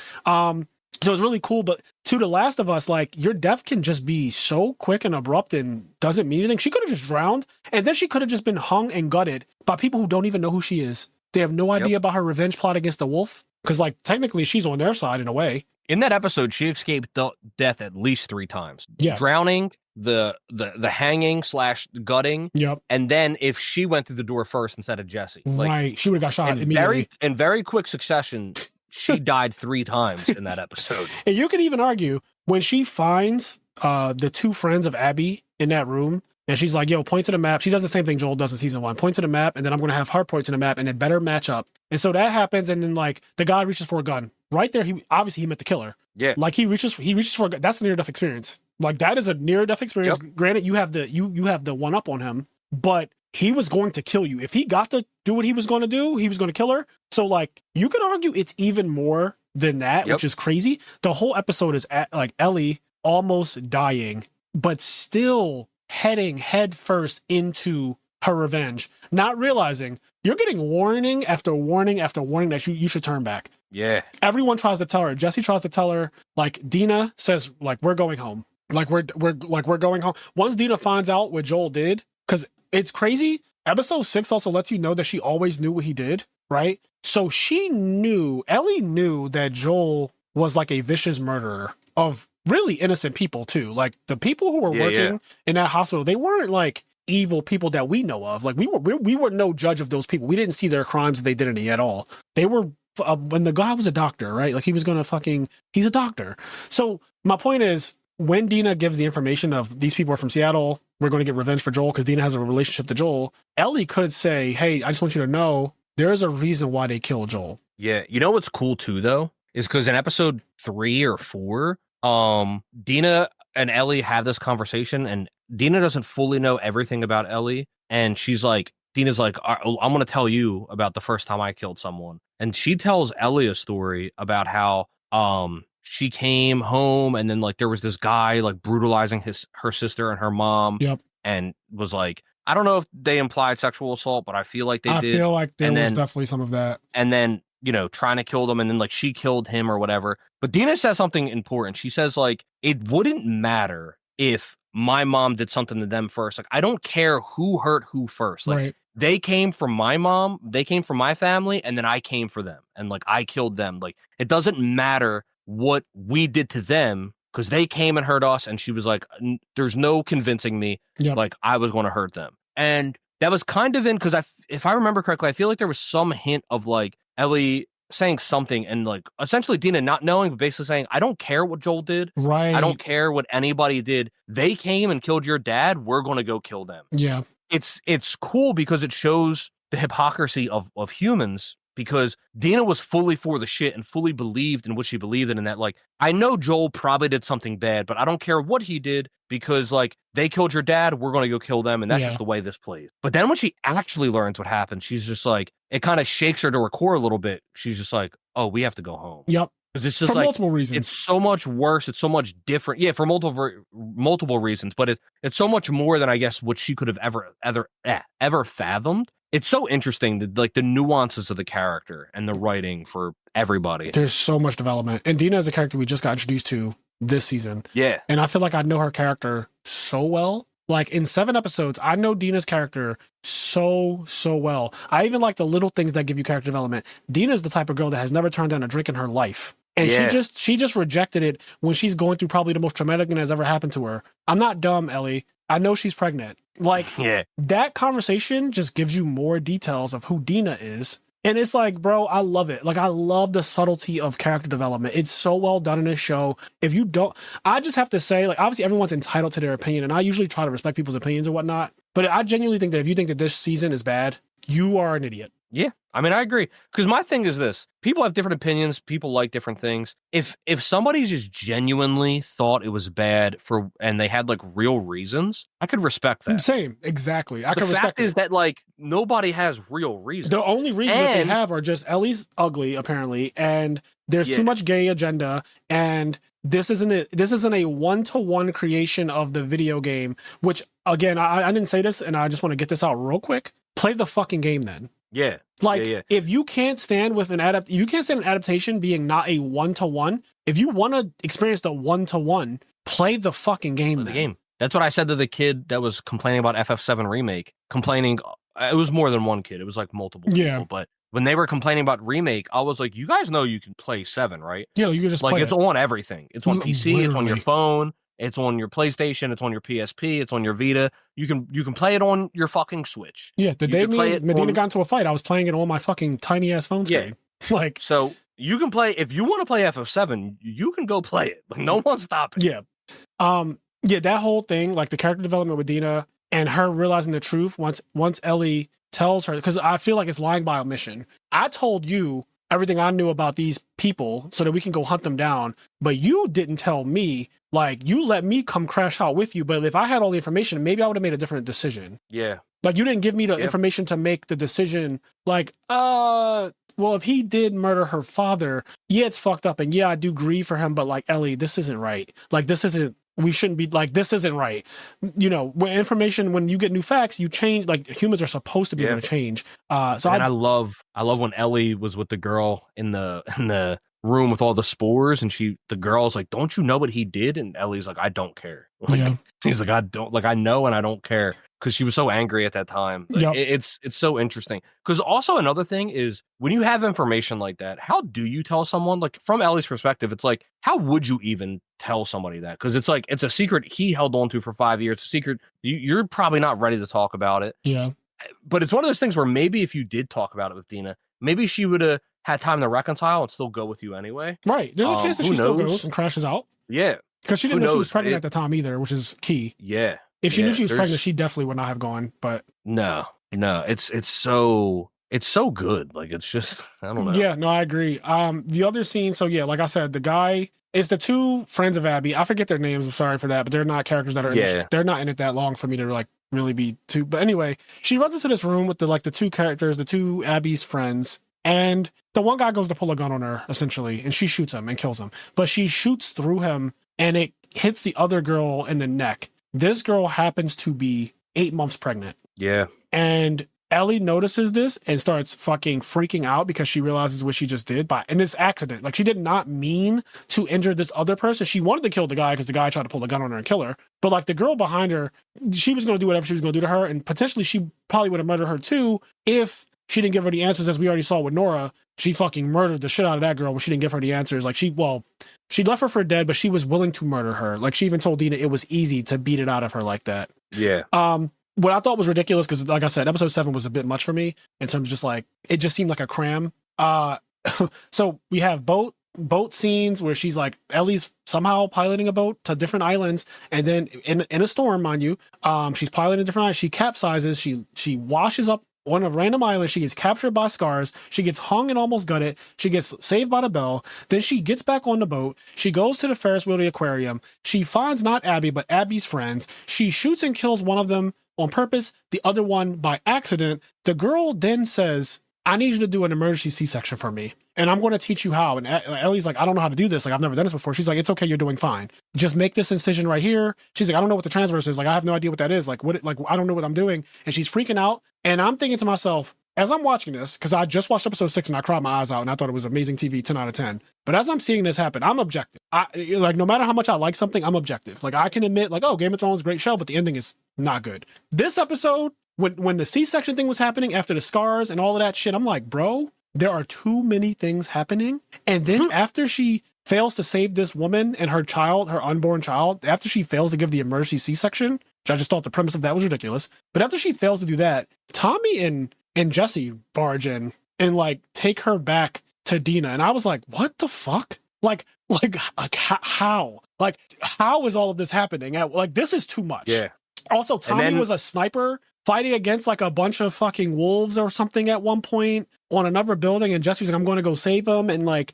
So it's really cool, but to The Last of Us, like, your death can just be so quick and abrupt and doesn't mean anything. She could have just drowned, and then she could have just been hung and gutted by people who don't even know who she is. They have no idea about her revenge plot against the wolf, because, like, technically she's on their side in a way. In that episode, she escaped death at least 3 times. Yeah. Drowning, the hanging / gutting. Yep. And then if she went through the door first instead of Jesse. Like, right. She would have got shot immediately. In very quick succession, she died 3 times in that episode. And you could even argue when she finds the 2 friends of Abby in that room, and she's like, yo, point to the map. She does the same thing Joel does in season 1. Point to the map, and then I'm going to have her point to the map, and it better match up. And so that happens, and then, like, the guy reaches for a gun. Right there, he meant to kill her. Yeah. Like, he reaches for a gun. That's a near-death experience. Like, that is a near-death experience. Yep. Granted, you have the one-up on him, but he was going to kill you. If he got to do what he was going to do, he was going to kill her. So, like, you could argue it's even more than that, which is crazy. The whole episode is like Ellie almost dying, but still heading head first into her revenge, not realizing you're getting warning after warning after warning that you should turn back. Yeah. Everyone tries to tell her. Jesse tries to tell her. Like, Dina says, like, we're going home. Like, we're going home. Once Dina finds out what Joel did, because it's crazy. Episode 6 also lets you know that she always knew what he did, right? So Ellie knew that Joel was like a vicious murderer of really innocent people too. Like, the people who were working in that hospital, they weren't like evil people that we know of. Like, we were no judge of those people. We didn't see their crimes that they did any at all. They were, when the guy was a doctor, right? Like, he was going to he's a doctor. So my point is, when Dina gives the information of these people are from Seattle, we're going to get revenge for Joel because Dina has a relationship to Joel, Ellie could say, hey, I just want you to know there's a reason why they killed Joel. Yeah. You know what's cool too, though, is because in episode 3 or 4, Dina and Ellie have this conversation, and Dina doesn't fully know everything about Ellie. And Dina's like, I'm going to tell you about the first time I killed someone. And she tells Ellie a story about how, she came home and then, like, there was this guy, like, brutalizing her sister and her mom. Yep. And was like, I don't know if they implied sexual assault, but I feel like they did. I feel like there And was then- definitely some of that. And then, you know, trying to kill them, and then like she killed him or whatever. But Dina says something important. She says like, it wouldn't matter if my mom did something to them first. Like, I don't care who hurt who first. Like, Right. they came from my mom, they came from my family, and then I came for them. And like, I killed them. Like, it doesn't matter what we did to them because they came and hurt us. And she was like, there's no convincing me. Yep. Like, I was going to hurt them. And that was kind of in, because if I remember correctly, I feel like there was some hint of like Ellie saying something and like essentially Dina not knowing, but basically saying, I don't care what Joel did. Right. I don't care what anybody did. They came and killed your dad. We're going to go kill them. Yeah. It's cool because it shows the hypocrisy of humans, because Dina was fully for the shit and fully believed in what she believed in, and that like, I know Joel probably did something bad, but I don't care what he did because like, they killed your dad, we're going to go kill them, and that's just the way this plays. But then when she actually learns what happened, she's just like, it kind of shakes her to her core a little bit. She's just like, oh, we have to go home. Yep. Because it's just for like, multiple reasons. it's so much worse. It's so much different. Yeah, for multiple reasons. But it's so much more than I guess what she could have ever fathomed. It's so interesting, like the nuances of the character and the writing for everybody. There's so much development, and Dina is a character we just got introduced to this season. Yeah, and I feel like I know her character so well. Like in 7 episodes, I know Dina's character so well. I even like the little things that give you character development. Dina's the type of girl that has never turned down a drink in her life. And she just rejected it when she's going through probably the most traumatic thing that's ever happened to her. I'm not dumb, Ellie. I know she's pregnant. Like, that conversation just gives you more details of who Dina is. And it's like, bro, I love it. Like, I love the subtlety of character development. It's so well done in this show. If you don't, I just have to say, like, obviously everyone's entitled to their opinion, and I usually try to respect people's opinions and whatnot. But I genuinely think that if you think that this season is bad, you are an idiot. Yeah, I mean, I agree. Because my thing is this: people have different opinions. People like different things. If somebody just genuinely thought it was bad and they had like real reasons, I could respect that. Same, exactly. I could respect. The fact is that like nobody has real reasons. The only reasons that they have are just Ellie's ugly, apparently, and there's too much gay agenda, and this isn't a one-to-one creation of the video game. Which again, I didn't say this, and I just want to get this out real quick. Play the fucking game then. Yeah. Like, if you can't stand with an adaptation being not a one-to-one, if you want to experience the one-to-one, play the fucking game. The game. That's what I said to the kid that was complaining about FF7 Remake. It was more than one kid. It was like multiple people. But when they were complaining about Remake, I was like, you guys know you can play 7, right? Yeah, you can just like play it's on everything. It's on PC, Literally. It's on your phone, it's on your PlayStation, it's on your PSP, it's on your Vita. You can play it on your fucking Switch. Yeah, the day Medina got into a fight, I was playing it on my fucking tiny ass phone screen. Like, so you can play, if you want to play FF7, you can go play it. Like, no one's stopping. Yeah. That whole thing, like the character development with Dina and her realizing the truth once Ellie tells her, because I feel like it's lying by omission. I told you everything I knew about these people so that we can go hunt them down, but you didn't tell me. Like, you let me come crash out with you, but if I had all the information, maybe I would have made a different decision. Yeah. Like, you didn't give me the information to make the decision. Like, well, if he did murder her father, yeah, it's fucked up, and yeah, I do grieve for him, but like, Ellie, this isn't right. Like, we shouldn't be, like, this isn't right. You know, when you get new facts, you change. Like, humans are supposed to be able to change. I love when Ellie was with the girl in the room with all the spores, and the girl's like, don't you know what he did? And Ellie's like, I don't care. Like, he's like, I know, and I don't care, because she was so angry at that time. Like, it's so interesting, because also another thing is, when you have information like that, how do you tell someone? Like, from Ellie's perspective, it's like, how would you even tell somebody that? Because it's like, it's a secret he held on to for 5 years. It's a secret you're probably not ready to talk about it. Yeah. But it's one of those things where maybe if you did talk about it with Dina, maybe she would have had time to reconcile and still go with you anyway. Right. There's a chance that she still goes and crashes out. Yeah. Because she didn't know she was pregnant at the time either, which is key. Yeah. If she knew she was pregnant, she definitely would not have gone. But no, it's so good. Like, it's just, I don't know. Yeah, no, I agree. The other scene, so yeah, like I said, the guy is the two friends of Abby. I forget their names. I'm sorry for that, but they're not characters that are they're not in it that long for me to like really be too. But anyway, she runs into this room with the two characters, the two Abby's friends. And the one guy goes to pull a gun on her, essentially, and she shoots him and kills him. But she shoots through him, and it hits the other girl in the neck. This girl happens to be 8 months pregnant. Yeah. And Ellie notices this and starts fucking freaking out because she realizes what she just did in this accident. Like, she did not mean to injure this other person. She wanted to kill the guy because the guy tried to pull the gun on her and kill her. But like, the girl behind her, she was going to do whatever she was going to do to her. And potentially she probably would have murdered her too if she didn't give her the answers. As we already saw with Nora, she fucking murdered the shit out of that girl when she didn't give her the answers. Like, she left her for dead, but she was willing to murder her. Like, she even told Dina it was easy to beat it out of her like that. Yeah. What I thought was ridiculous, because like I said, episode 7 was a bit much for me in terms of just like, it just seemed like a cram. So we have boat scenes where she's like, Ellie's somehow piloting a boat to different islands, and then in a storm, mind you, she's piloting different islands. She capsizes, she washes up on a random island. She gets captured by Scars. She gets hung and almost gutted. She gets saved by the bell. Then she gets back on the boat. She goes to the Ferris wheel, the aquarium. She finds not Abby, but Abby's friends. She shoots and kills one of them on purpose, the other one by accident. The girl then says, I need you to do an emergency C-section for me, and I'm going to teach you how. And Ellie's like, I don't know how to do this. Like, I've never done this before. She's like, it's okay. You're doing fine. Just make this incision right here. She's like, I don't know what the transverse is. Like, I have no idea what that is. Like, I don't know what I'm doing. And she's freaking out. And I'm thinking to myself, as I'm watching this, because I just watched episode 6 and I cried my eyes out and I thought it was amazing TV, 10 out of 10. But as I'm seeing this happen, I'm objective. Like, no matter how much I like something, I'm objective. Like, I can admit, like, oh, Game of Thrones is a great show, but the ending is not good. This episode, when the C-section thing was happening after the Scars and all of that shit, I'm like, bro, there are too many things happening. And then after she fails to save this woman and her child, her unborn child, after she fails to give the emergency C-section, which I just thought the premise of that was ridiculous. But after she fails to do that, Tommy and Jesse barge in and like take her back to Dina. And I was like, what the fuck? Like how? Like, how is all of this happening? Like, this is too much. Yeah. Also, Tommy was a sniper fighting against like a bunch of fucking wolves or something at one point on another building. And Jesse was like, I'm going to go save him. And like,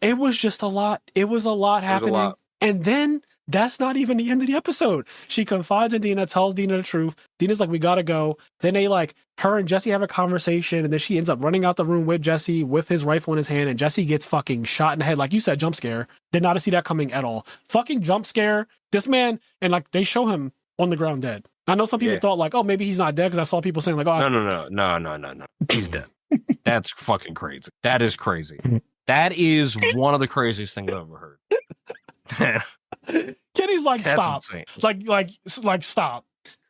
it was just a lot. It was a lot happening. And then that's not even the end of the episode. She confides in Dina, tells Dina the truth. Dina's like, we gotta go. Then they like, her and Jesse have a conversation, and then she ends up running out the room with Jesse with his rifle in his hand, and Jesse gets fucking shot in the head. Like you said, jump scare. Did not see that coming at all. Fucking jump scare. This man, and like they show him on the ground dead. I know some people thought like, oh, maybe he's not dead, because I saw people saying like, oh, no. He's dead. That's fucking crazy. That is crazy. That is one of the craziest things I've ever heard. Kenny's like, that's stop. Like stop.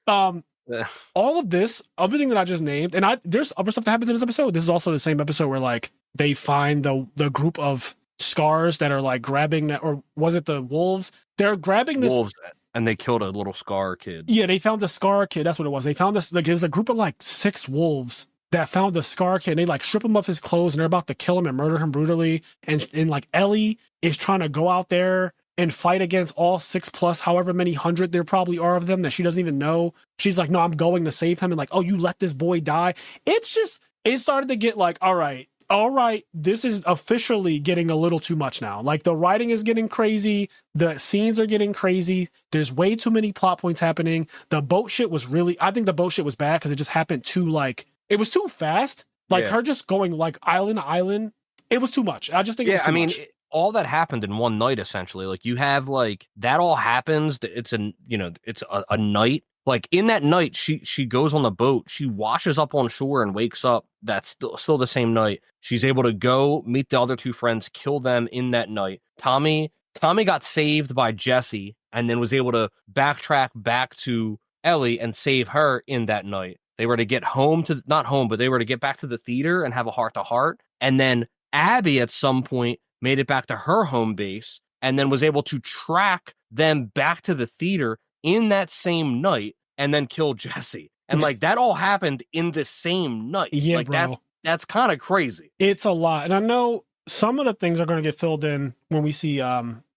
All of this, everything that I just named, and there's other stuff that happens in this episode. This is also the same episode where like they find the group of Scars that are like grabbing that, or was it the wolves? They're grabbing this wolves, and they killed a little Scar kid. Yeah, they found the Scar kid. That's what it was. They found this. Like, there's a group of like 6 wolves that found the Scar kid. And they like strip him of his clothes and they're about to kill him and murder him brutally. And like Ellie is trying to go out there and fight against all 6 plus however many hundred there probably are of them that she doesn't even know. She's like, no, I'm going to save him. And like, oh, you let this boy die. It's just, it started to get like, all right, this is officially getting a little too much now. Like, the writing is getting crazy. The scenes are getting crazy. There's way too many plot points happening. The boat shit was I think the boat shit was bad because it just happened too, like, it was too fast. Like, her just going like island to island. It was too much. I just think it was too much. All that happened in one night, essentially. Like, you have like that all happens. It's a night. Like, in that night, she goes on the boat. She washes up on shore and wakes up. That's still the same night. She's able to go meet the other 2 friends, kill them in that night. Tommy got saved by Jesse and then was able to backtrack back to Ellie and save her in that night. They were to get not home, but they were to get back to the theater and have a heart-to-heart. And then Abby at some point made it back to her home base and then was able to track them back to the theater in that same night and then kill Jesse. And like, that all happened in the same night. Yeah, like, bro. That's kind of crazy. It's a lot. And I know some of the things are going to get filled in when we see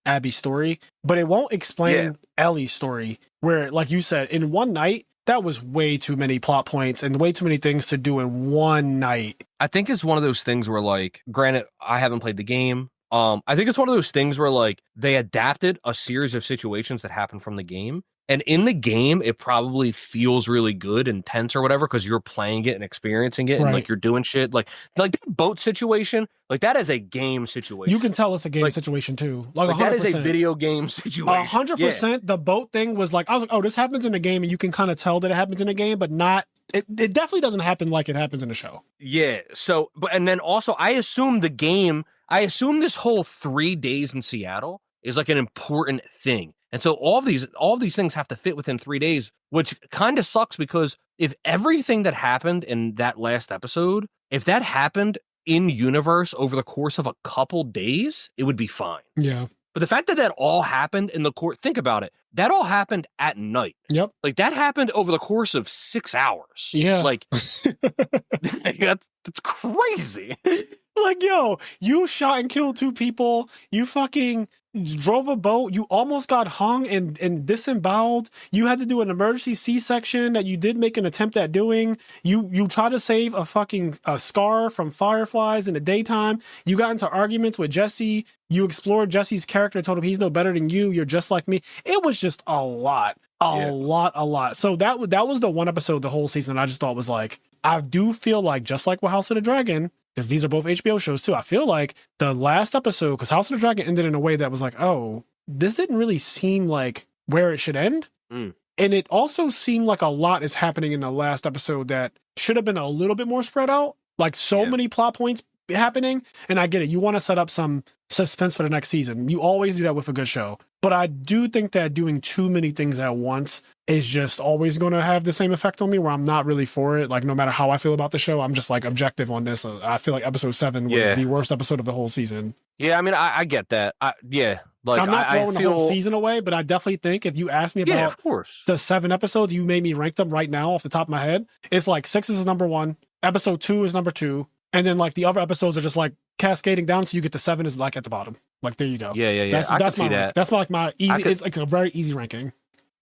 Abby's story, but it won't explain Ellie's story, where, like you said, in one night, that was way too many plot points and way too many things to do in one night. I think it's one of those things where, like, granted, I haven't played the game. I think it's one of those things where, like, they adapted a series of situations that happened from the game And in the game, it probably feels really good and tense or whatever because you're playing it and experiencing it, and Right. like you're doing shit like that boat situation. Like that is a game situation. You can tell it's a game situation too. Like 100%. that is a video game situation. 100%. The boat thing was like, I was like, oh, this happens in the game, and you can kind of tell that it happens in the game, but not. It definitely doesn't happen like it happens in the show. Yeah. So, but and then also, I assume this whole 3 days in Seattle is like an important thing. And so all these things have to fit within 3 days, which kind of sucks because if everything that happened in that last episode, if that happened in universe over the course of a couple days, it would be fine. Yeah. But the fact that all happened in the court, think about it. That all happened at night. Yep. Like that happened over the course of 6 hours. Yeah. Like that's crazy. Like, yo, you shot and killed 2 people. You fucking drove a boat. You almost got hung and disemboweled. You had to do an emergency C-section that you did make an attempt at doing. You tried to save a Scar from fireflies in the daytime. You got into arguments with Jesse. You explored Jesse's character, told him he's no better than you. You're just like me. It was just a lot. A lot. So that was the one episode the whole season I just thought was like, I do feel like, just like with House of the Dragon, because these are both HBO shows too, I feel like the last episode, because House of the Dragon ended in a way that was like, oh, this didn't really seem like where it should end. And it also seemed like a lot is happening in the last episode that should have been a little bit more spread out. Like many plot points happening. And I get it. You want to set up some suspense for the next season. You always do that with a good show. But I do think that doing too many things at once is just always going to have the same effect on me where I'm not really for it. Like no matter how I feel about the show, I'm just like objective on this. I feel like episode 7 was the worst episode of the whole season. Yeah, I mean, I get that. Like I'm not throwing the whole season away, but I definitely think if you ask me about the 7 episodes, you made me rank them right now off the top of my head. It's like 6 is number 1, episode 2 is number 2, and then like the other episodes are just like cascading down until you get to 7 is like at the bottom. Like there you go. Yeah. That's my rank. That's like my easy. It's like a very easy ranking.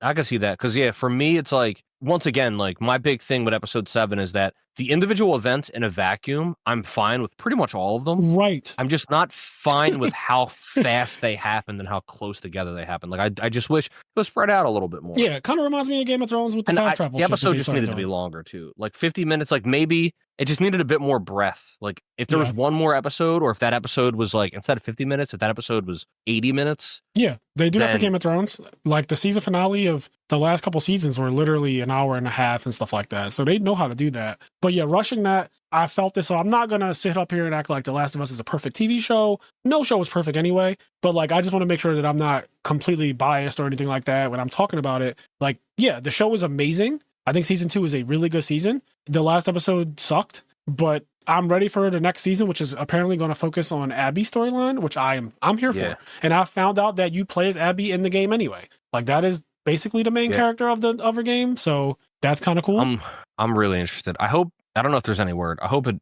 I can see that because for me, it's like once again, like my big thing with episode 7 is that the individual events in a vacuum, I'm fine with pretty much all of them. Right. I'm just not fine with how fast they happened and how close together they happened. Like I just wish it was spread out a little bit more. Yeah, it kind of reminds me of Game of Thrones with the fast travel. The episode just needed to be longer too. Like 50 minutes, like maybe it just needed a bit more breath. Like if there was one more episode, or if that episode was like, instead of 50 minutes, if that episode was 80 minutes. Yeah, they do that for Game of Thrones. Like the season finale of the last couple seasons were literally an hour and a half and stuff like that. So they know how to do that. But yeah, rushing that, I felt this. So I'm not going to sit up here and act like The Last of Us is a perfect TV show. No show is perfect anyway. But like, I just want to make sure that I'm not completely biased or anything like that when I'm talking about it. Like, yeah, the show is amazing. I think season 2 is a really good season. The last episode sucked, but I'm ready for the next season, which is apparently going to focus on Abby's storyline, which I'm here for. And I found out that you play as Abby in the game anyway. Like that is basically the main character of the other game. So that's kind of cool. I'm really interested. I don't know if there's any word. I hope it,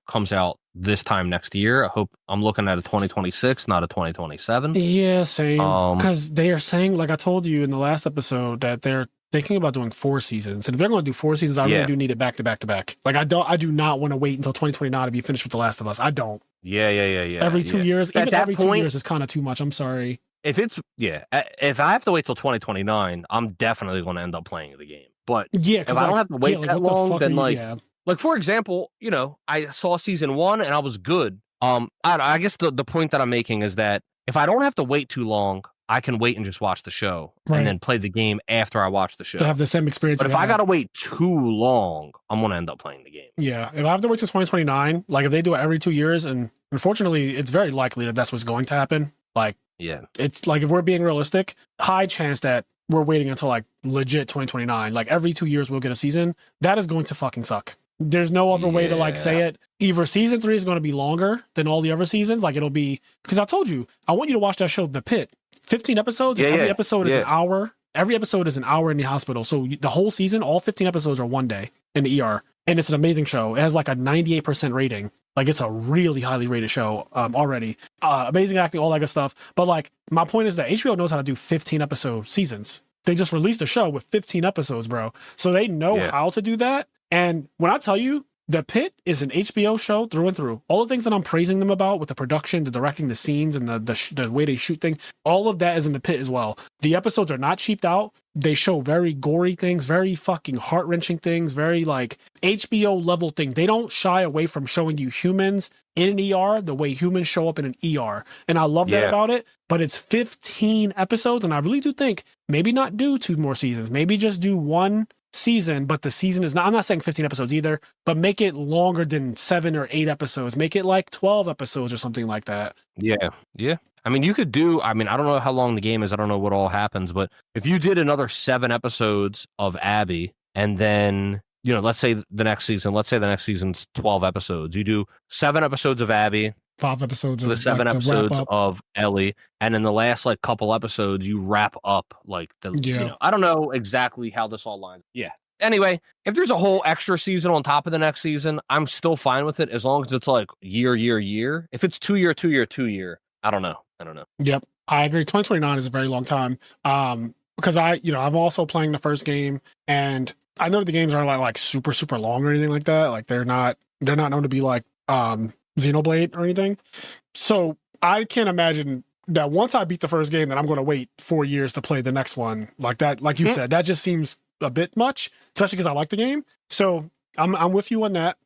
comes out this time next year. I'm looking at a 2026, not a 2027. Yeah, same. Because they are saying, like I told you in the last episode, that they're thinking about doing 4 seasons. And if they're going to do 4 seasons, I really do need it back to back to back. Like I do not want to wait until 2029 to be finished with The Last of Us. I don't. Yeah. Every 2 years, even every 2 years is kind of too much. I'm sorry. If I have to wait till 2029, I'm definitely going to end up playing the game. But if I don't have to wait that long, then like for example, I saw season 1 and I was good. I guess the point that I'm making is that if I don't have to wait too long, I can wait and just watch the show and then play the game after I watch the show. To have the same experience. But if I got to wait too long, I'm going to end up playing the game. Yeah. If I have to wait till 2029, like if they do it every 2 years, and unfortunately, it's very likely that that's what's going to happen. Like, it's like if we're being realistic, high chance that we're waiting until like legit 2029. Like every 2 years we'll get a season. That is going to fucking suck. There's no other way to like say it. Either season 3 is going to be longer than all the other seasons. Like it'll be, because I told you, I want you to watch that show, The Pit. 15 episodes. And every episode is an hour. Every episode is an hour in the hospital. So the whole season, all 15 episodes are 1 day in the ER. And it's an amazing show. It has like a 98% rating. Like it's a really highly rated show already. Amazing acting, all that good stuff. But like my point is that HBO knows how to do 15 episode seasons. They just released a show with 15 episodes, bro. So they know how to do that. And when I tell you, The Pit is an HBO show through and through. All the things that I'm praising them about with the production, the directing, the scenes, and the way they shoot things, all of that is in The Pit as well. The episodes are not cheaped out. They show very gory things, very fucking heart-wrenching things, very like HBO level thing. They don't shy away from showing you humans in an ER the way humans show up in an ER. And I love that about it, but it's 15 episodes, and I really do think maybe not do 2 more seasons, maybe just do 1 season, but the season is not, I'm not saying 15 episodes either, but make it longer than 7 or 8 episodes. Make it like 12 episodes or something like that. Yeah. I mean, you could do, I don't know how long the game is. I don't know what all happens, but if you did another 7 episodes of Abby, and then, let's say the next season's 12 episodes. You do 7 episodes of Abby, 5 episodes of the 7 episodes of Ellie, and in the last couple episodes you wrap up I don't know exactly how this all lines. Anyway, if there's a whole extra season on top of the next season, I'm still fine with it as long as it's like year. If it's 2 year, I don't know. Yep, I agree. 2029 is a very long time. Because I'm also playing the first game, and I know the games aren't like super super long or anything like that. Like they're not known to be like Xenoblade or anything. So I can't imagine that once I beat the first game, that I'm going to wait 4 years to play the next one like that. Like you said, that just seems a bit much, especially because I like the game. So I'm with you on that.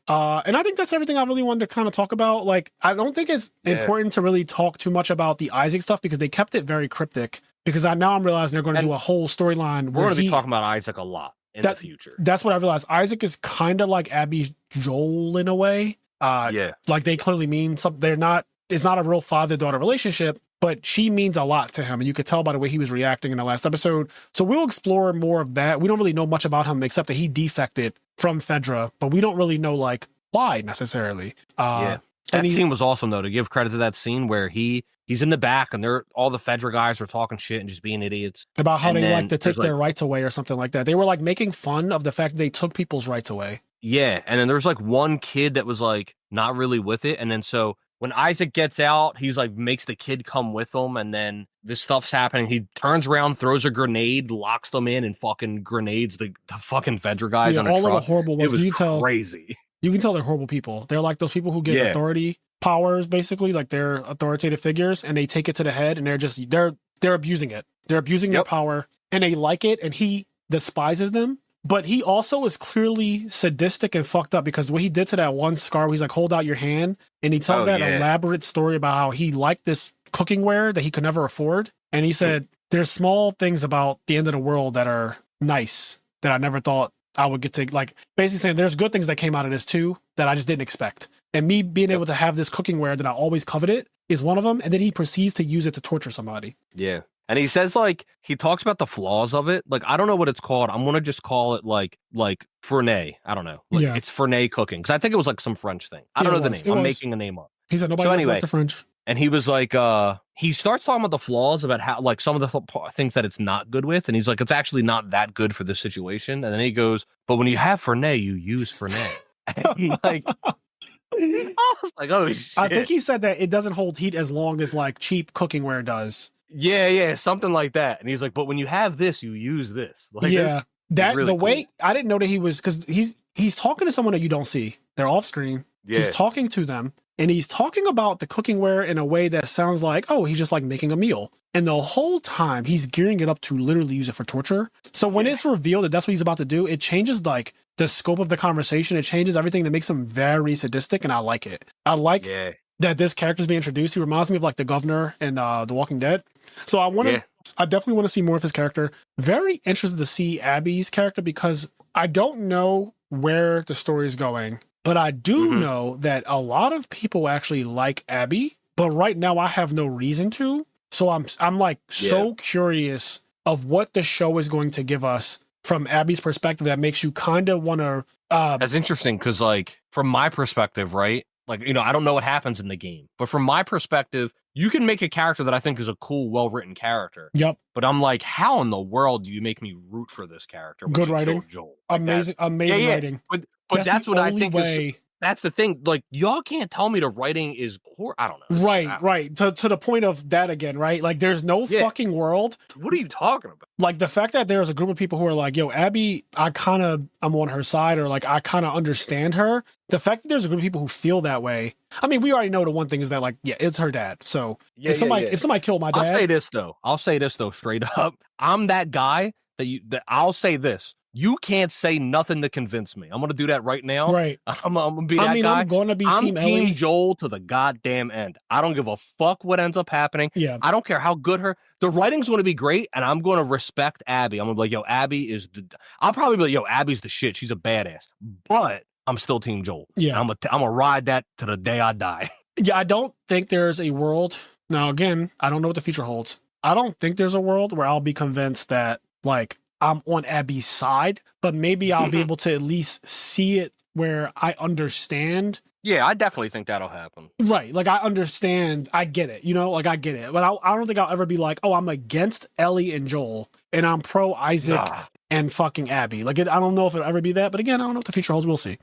And I think that's everything I really wanted to kind of talk about. Like, I don't think it's important to really talk too much about the Isaac stuff because they kept it very cryptic. Because I'm realizing they're going to do a whole storyline. We're going to be talking about Isaac a lot in the future. That's what I realized. Isaac is kind of like Abby's Joel in a way. Like they clearly mean something. It's not a real father-daughter relationship, but she means a lot to him. And you could tell by the way he was reacting in the last episode. So we'll explore more of that. We don't really know much about him except that he defected from Fedra, but we don't really know like why necessarily. That scene was awesome though, to give credit to that scene where he's in the back and all the Fedra guys are talking shit and just being idiots. About how they like to take their rights away or something like that. They were like making fun of the fact that they took people's rights away. Yeah. And then there's like one kid that was like not really with it. And then so when Isaac gets out, he's like makes the kid come with him, and then this stuff's happening. He turns around, throws a grenade, locks them in, and fucking grenades the fucking Fedra guys on a all truck. of the horrible ones. It was crazy. You can tell they're horrible people. They're like those people who get authority powers, basically, like they're authoritative figures, and they take it to the head, and they're abusing it. They're abusing their power, and they like it, and he despises them. But he also is clearly sadistic and fucked up because what he did to that one scar where he's like, hold out your hand. And he tells elaborate story about how he liked this cookware that he could never afford. And he said, there's small things about the end of the world that are nice that I never thought I would get to, like, basically saying there's good things that came out of this too that I just didn't expect. And me being able to have this cookware that I always coveted is one of them. And then he proceeds to use it to torture somebody. Yeah. And he says, like, he talks about the flaws of it. Like, I don't know what it's called. I'm going to just call it, like Fernet. I don't know. Like, it's Fernet cooking. Because I think it was, like, some French thing. I don't know the name. I'm making a name up. He said nobody else liked the French. And he was like, he starts talking about the flaws about how, like, some of the things that it's not good with. And he's like, it's actually not that good for this situation. And then he goes, but when you have Fernet, you use Fernet. And, like... I was like, oh, shit. I think he said that it doesn't hold heat as long as, like, cheap cookingware does. Yeah, something like that. And he's like, but when you have this, you use this. Like, that really the cool. way I didn't know that he was, because he's talking to someone that you don't see. They're off screen. He's talking to them, and he's talking about the cookingware in a way that sounds like, oh, he's just like making a meal. And the whole time he's gearing it up to literally use it for torture. So when it's revealed that that's what he's about to do, it changes like the scope of the conversation. It changes everything that makes him very sadistic, and I like it. I like that this character's being introduced. He reminds me of like the governor in The Walking Dead. So I definitely want to see more of his character. Very interested to see Abby's character because I don't know where the story is going, but I do know that a lot of people actually like Abby, but right now I have no reason to. So I'm like so curious of what the show is going to give us from Abby's perspective that makes you kind of want to. That's interesting because, like, from my perspective, right? Like, I don't know what happens in the game, but from my perspective, you can make a character that I think is a cool, well-written character. Yep. But I'm like, how in the world do you make me root for this character? Good writing. Joel? Like amazing writing. But that's what I think is That's the thing. Like, y'all can't tell me the writing is poor. I don't know. Right. To the point of that again, right? Like, there's no fucking world. What are you talking about? Like, the fact that there's a group of people who are like, yo, Abby, I'm on her side, or like, I kind of understand her. The fact that there's a group of people who feel that way. I mean, we already know the one thing is that, like, yeah, it's her dad. So if somebody killed my dad. I'll say this though, straight up. I'm that guy that I'll say this. You can't say nothing to convince me. I'm going to do that right now. Right. I'm going to be that guy. I'm going to be Team Team Ellie. Joel to the goddamn end. I don't give a fuck what ends up happening. Yeah. I don't care how good the writing's going to be great, and I'm going to respect Abby. I'm going to be like, yo, I'll probably be like, yo, Abby's the shit. She's a badass. But I'm still Team Joel. Yeah. I'm going to ride that to the day I die. Yeah, I don't think there's a world. Now, again, I don't know what the future holds. I don't think there's a world where I'll be convinced that, like, I'm on Abby's side, but maybe I'll be able to at least see it where I understand. Yeah, I definitely think that'll happen. Right. Like, I understand. I get it. Like, I get it. But I don't think I'll ever be like, oh, I'm against Ellie and Joel, and I'm pro Isaac and fucking Abby. Like, I don't know if it'll ever be that. But again, I don't know what the future holds. We'll see.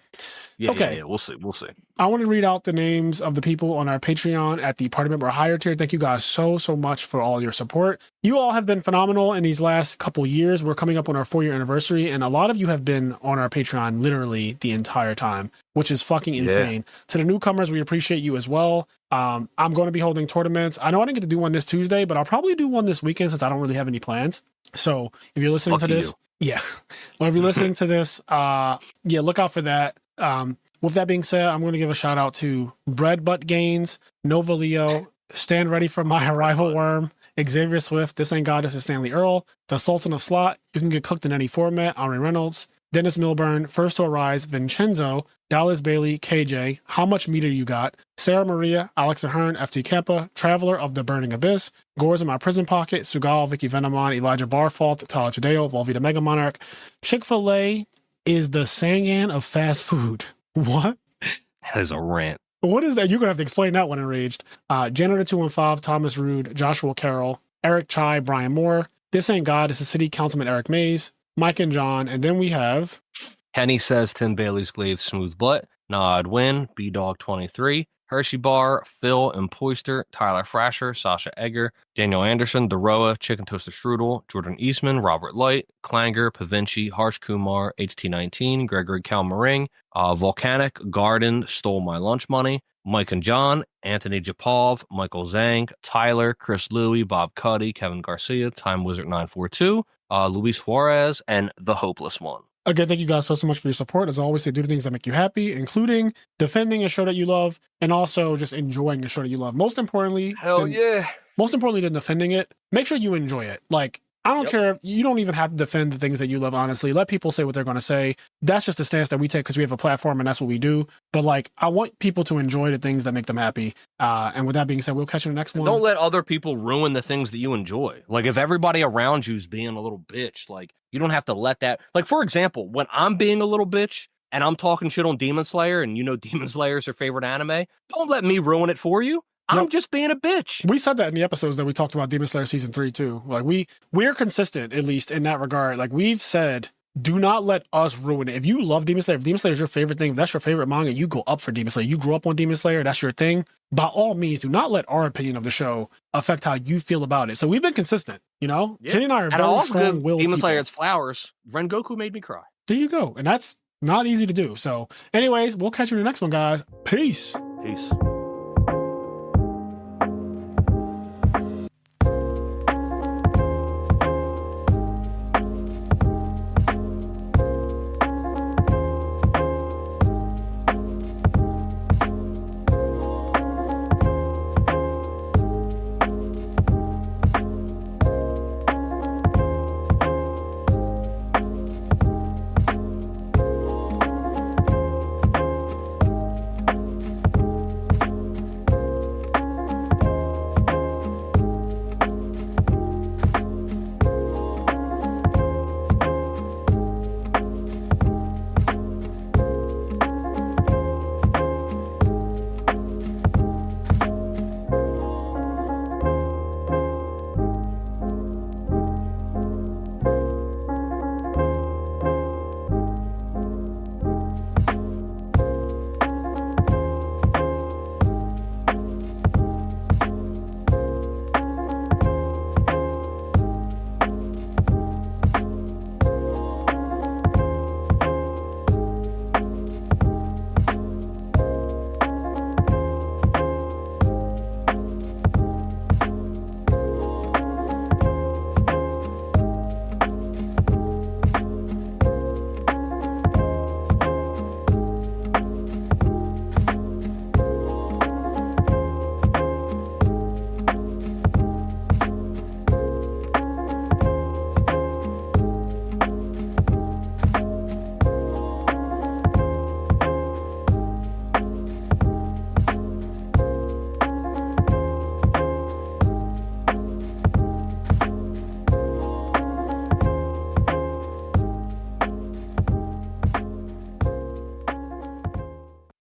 Yeah, okay. Yeah, we'll see. I want to read out the names of the people on our Patreon at the Party Member Higher tier. Thank you guys so much for all your support. You all have been phenomenal in these last couple years. We're coming up on our 4-year anniversary, and a lot of you have been on our Patreon literally the entire time, which is fucking insane. Yeah. To the newcomers, we appreciate you as well. I'm going to be holding tournaments. I know I didn't get to do one this Tuesday, but I'll probably do one this weekend since I don't really have any plans. So if you're listening to this, well, if you're listening to this, look out for that. With that being said, I'm going to give a shout out to Bread Butt Gains, Nova Leo, Stand Ready for My Arrival Worm, Xavier Swift, This Ain't God, This is Stanley Earl, The Sultan of Slot, You Can Get Cooked in Any Format, Ari Reynolds, Dennis Milburn, First to Arise, Vincenzo, Dallas Bailey, KJ, How Much Meter You Got, Sarah Maria, Alex Ahern, FT Kempa, Traveler of the Burning Abyss, Gores in My Prison Pocket, Sugal, Vicky Venomon, Elijah Barfault, Tyler Chideo, Volvita Mega Monarch. Chick-fil-A is the Sangan of fast food. What? That is a rant. What is that? You're going to have to explain that one, Enraged. Janitor 215, Thomas Rude, Joshua Carroll, Eric Chai, Brian Moore. This Ain't God, This is City Councilman Eric Mays, Mike and John. And then we have... Henny Says, Tim Bailey's Glaive Smooth Butt, Nod Win, B-Dog 23, Hershey Bar, Phil and Poister, Tyler Frasher, Sasha Egger, Daniel Anderson, Deroa, Chicken Toasted Strudel, Jordan Eastman, Robert Light, Clanger, Pavinci, Harsh Kumar, HT19, Gregory Kalmaring, Volcanic, Garden, Stole My Lunch Money, Mike and John, Anthony Japov, Michael Zhang, Tyler, Chris Louie, Bob Cuddy, Kevin Garcia, Time Wizard 942, Luis Juarez, and The Hopeless One. Again, thank you guys so much for your support. As always, say do the things that make you happy, including defending a show that you love and also just enjoying a show that you love. Most importantly than defending it, make sure you enjoy it. Like, I don't care. You don't even have to defend the things that you love, honestly. Let people say what they're going to say. That's just the stance that we take because we have a platform and that's what we do. But, like, I want people to enjoy the things that make them happy. And with that being said, we'll catch you in the next one. Don't let other people ruin the things that you enjoy. Like, if everybody around you is being a little bitch, like, you don't have to let that. Like, for example, when I'm being a little bitch and I'm talking shit on Demon Slayer and you know Demon Slayer is your favorite anime, don't let me ruin it for you. I'm just being a bitch. We said that in the episodes that we talked about Demon Slayer Season 3, too. Like, we're consistent, at least in that regard. Like, we've said, do not let us ruin it. If you love Demon Slayer, if Demon Slayer is your favorite thing, if that's your favorite manga, you go up for Demon Slayer. You grew up on Demon Slayer, that's your thing. By all means, do not let our opinion of the show affect how you feel about it. So we've been consistent, you know? Yeah. Kenny and I are very strong-willed Demon Slayer, it's flowers. Rengoku made me cry. There you go. And that's not easy to do. So anyways, we'll catch you in the next one, guys. Peace. Peace.